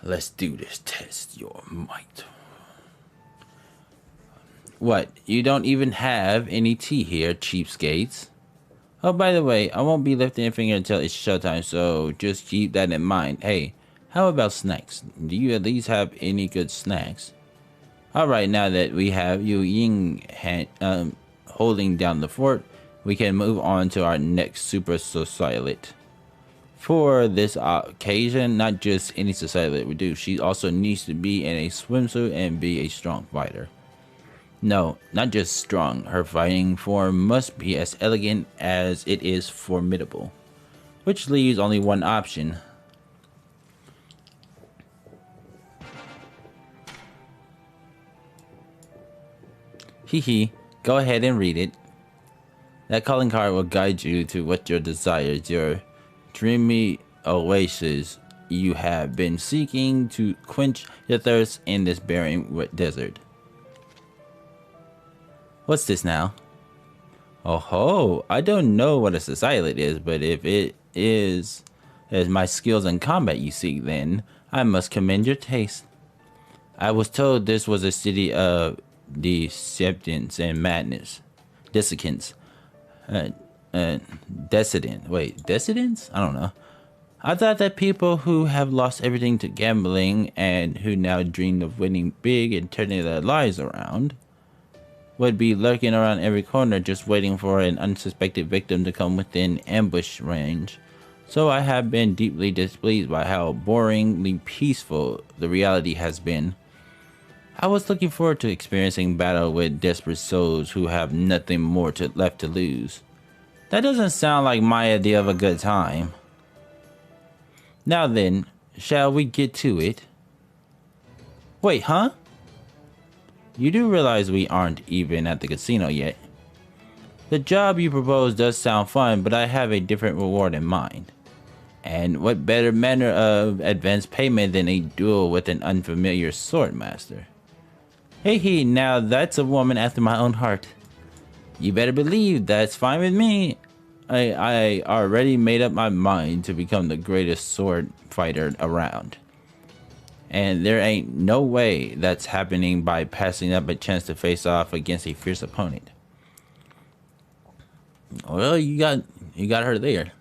Let's do this. Test your might. What? You don't even have any tea here, cheapskates. Oh, by the way, I won't be lifting a finger until it's showtime, so just keep that in mind. Hey, how about snacks? Do you at least have any good snacks? Alright, now that we have Yu Ying holding down the fort, we can move on to our next super socialite. For this occasion, not just any socialite we do, she also needs to be in a swimsuit and be a strong fighter. No, not just strong, her fighting form must be as elegant as it is formidable. Which leaves only one option. Hehe, go ahead and read it. That calling card will guide you to what your desires, your dreamy oasis you have been seeking to quench your thirst in this barren desert. What's this now? Oh ho, I don't know what a socialite is, but if it is as my skills in combat you seek, then I must commend your taste. I was told this was a city of deceptions and madness. Dissecants. Decadents? I don't know. I thought that people who have lost everything to gambling and who now dream of winning big and turning their lives around would be lurking around every corner just waiting for an unsuspected victim to come within ambush range. So I have been deeply displeased by how boringly peaceful the reality has been. I was looking forward to experiencing battle with desperate souls who have nothing more left to lose. That doesn't sound like my idea of a good time. Now then, shall we get to it? Wait, huh? You do realize we aren't even at the casino yet. The job you propose does sound fun, but I have a different reward in mind. And what better manner of advance payment than a duel with an unfamiliar sword master? Hey, now that's a woman after my own heart. You better believe that's fine with me. I already made up my mind to become the greatest sword fighter around. And there ain't no way that's happening by passing up a chance to face off against a fierce opponent. Well, you got her there.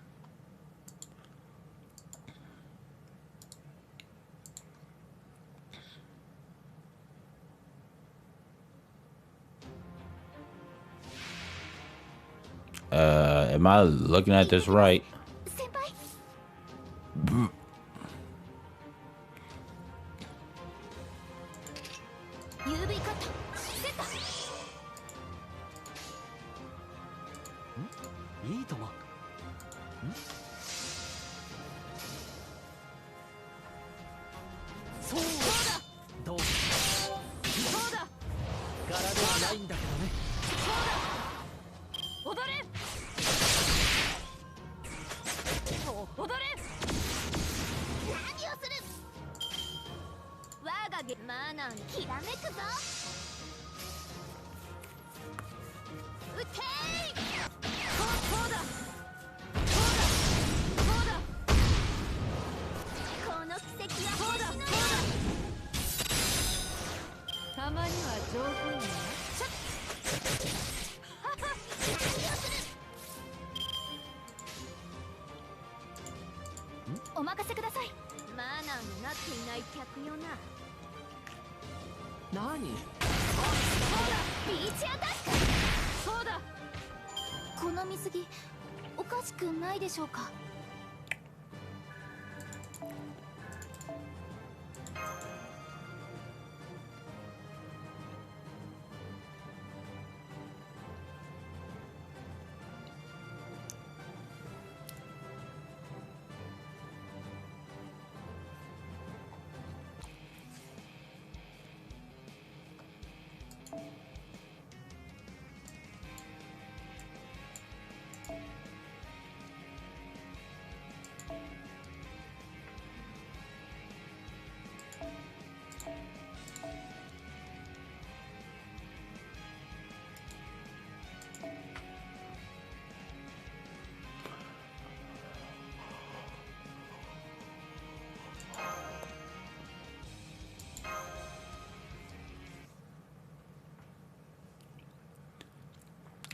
Am I looking at this right?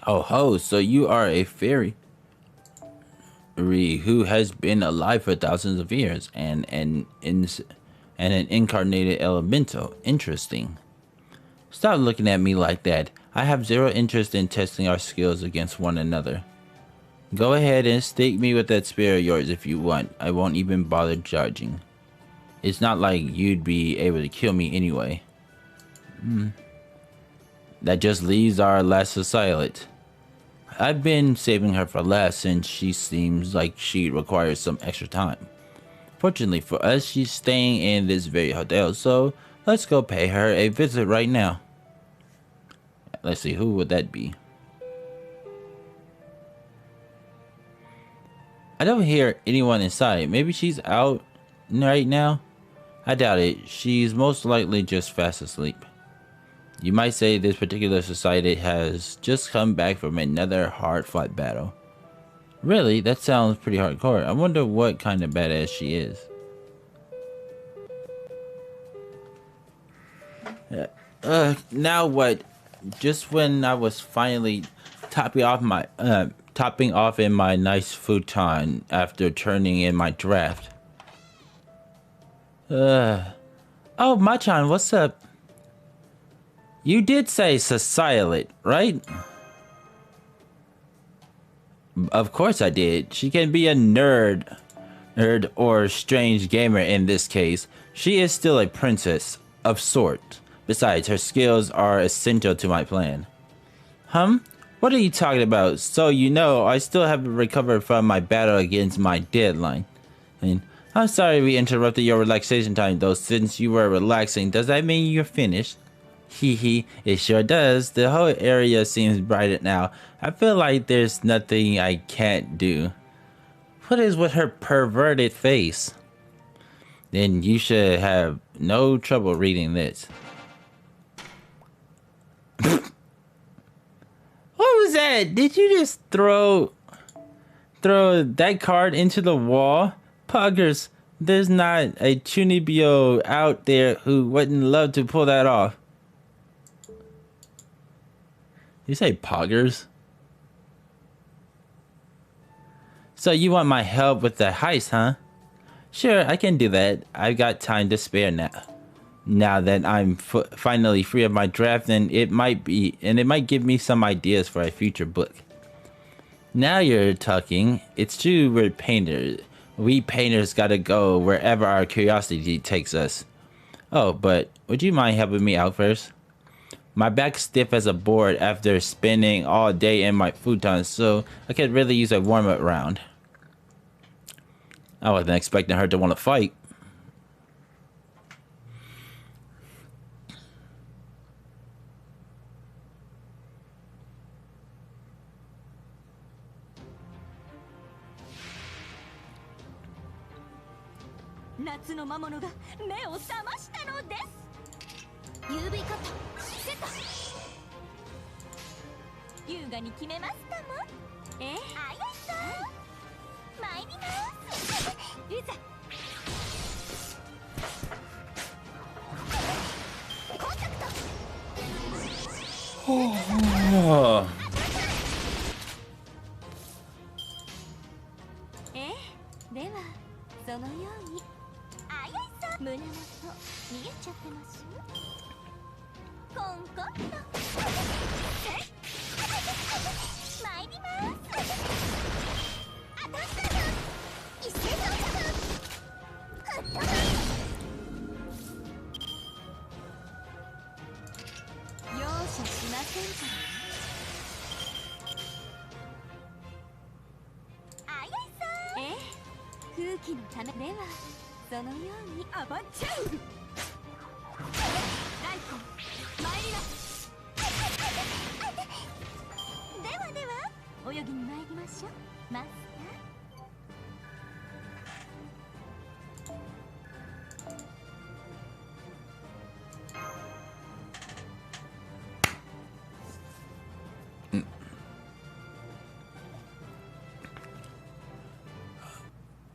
Oh ho, so you are a fairy who has been alive for thousands of years and an incarnated elemental. Interesting. Stop looking at me like that. I have zero interest in testing our skills against one another. Go ahead and stick me with that spear of yours if you want. I won't even bother charging. It's not like you'd be able to kill me anyway. That just leaves our last assailant. I've been saving her for last since she seems like she requires some extra time. Fortunately for us, she's staying in this very hotel, so let's go pay her a visit right now. Let's see, who would that be? I don't hear anyone inside. Maybe she's out right now? I doubt it. She's most likely just fast asleep. You might say this particular society has just come back from another hard-fought battle. Really? That sounds pretty hardcore. I wonder what kind of badass she is. Now what? Just when I was finally topping off in my nice futon after turning in my draft. Oh, Machan, what's up? You did say socialite, right? Of course I did. She can be a nerd or strange gamer in this case. She is still a princess of sorts. Besides, her skills are essential to my plan. What are you talking about? So you know, I still haven't recovered from my battle against my deadline. I'm sorry we interrupted your relaxation time though. Since you were relaxing, does that mean you're finished? Hee, it sure does. The whole area seems brighter now. I feel like there's nothing I can't do. What is with her perverted face? Then you should have no trouble reading this. What was that? Did you just throw that card into the wall? Puggers, there's not a Chunibyo out there who wouldn't love to pull that off. You say poggers? So you want my help with the heist, huh? Sure, I can do that. I've got time to spare now. Now that I'm finally free of my draft, and it might give me some ideas for a future book. Now you're talking. It's true we're painters. We painters gotta go wherever our curiosity takes us. Oh, but would you mind helping me out first? My back's stiff as a board after spending all day in my futon, so I could really use a warm-up round. I wasn't expecting her to want to fight. Oh.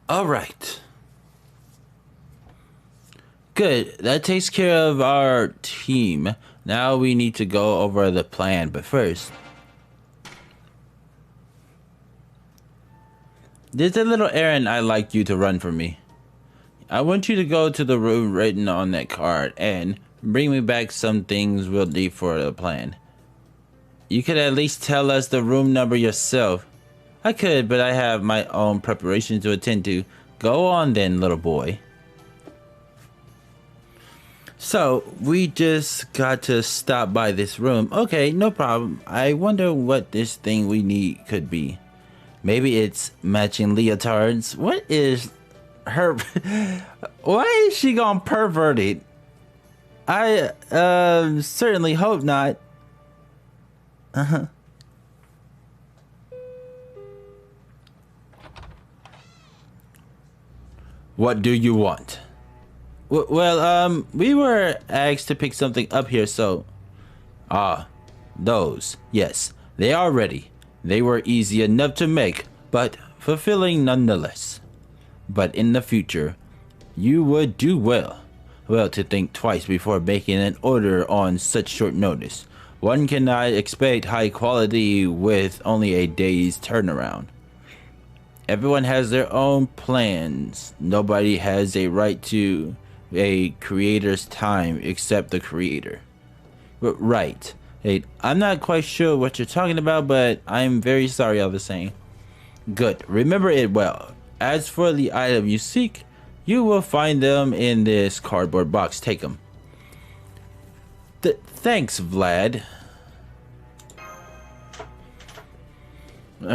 All right. Good. That takes care of our team. Now we need to go over the plan, but first, there's a little errand I'd like you to run for me. I want you to go to the room written on that card and bring me back some things we'll need for the plan. You could at least tell us the room number yourself. I could, but I have my own preparations to attend to. Go on then, little boy. So, we just got to stop by this room. Okay, no problem. I wonder what this thing we need could be. Maybe it's matching leotards. What is her... Why is she gone perverted? I certainly hope not. Uh-huh. What do you want? Well, we were asked to pick something up here, so... Ah, those. Yes, they are ready. They were easy enough to make, but fulfilling nonetheless. But in the future, you would do well to think twice before making an order on such short notice. One cannot expect high quality with only a day's turnaround. Everyone has their own plans. Nobody has a right to a creator's time except the creator. Right. Hey, I'm not quite sure what you're talking about, but I'm very sorry all the same. Good. Remember it well. As for the item you seek, you will find them in this cardboard box. Take them. Thanks, Vlad.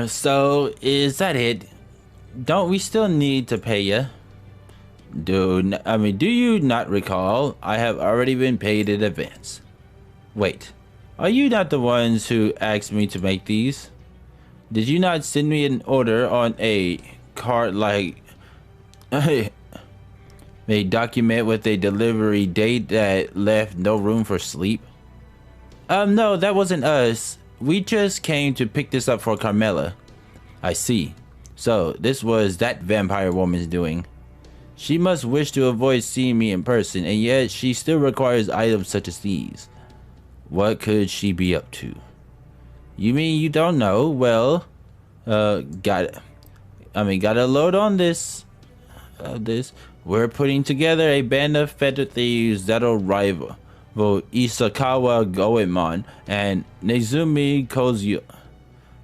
So, is that it? Don't we still need to pay you? Do you not recall? I have already been paid in advance. Wait, are you not the ones who asked me to make these? Did you not send me an order on a card like a document with a delivery date that left no room for sleep? No, that wasn't us. We just came to pick this up for Carmela. I see. So, this was that vampire woman's doing. She must wish to avoid seeing me in person, and yet she still requires items such as these. What could she be up to? You mean you don't know? Well, gotta load on this. We're putting together a band of feather thieves that'll rival Isakawa Goemon and Nezumi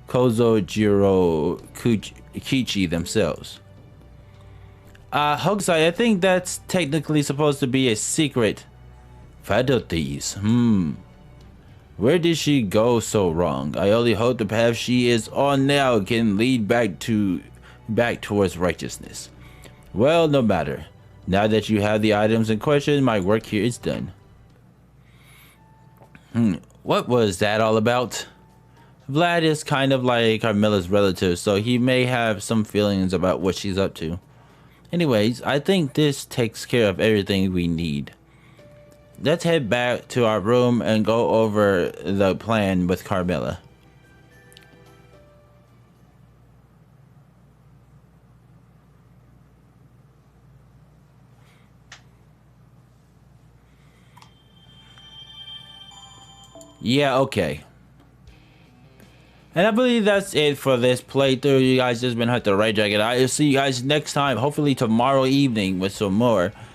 Kozojiro Kichi themselves. Hokusai, I think that's technically supposed to be a secret. Feather thieves, Where did she go so wrong? I only hope the path she is on now can lead back towards righteousness. Well, no matter. Now that you have the items in question, my work here is done. What was that all about? Vlad is kind of like Carmela's relative, so he may have some feelings about what she's up to. Anyways, I think this takes care of everything we need. Let's head back to our room and go over the plan with Carmela. Yeah, okay. And I believe that's it for this playthrough. You guys just been Hunter Ray Dragon. I'll see you guys next time, hopefully tomorrow evening with some more.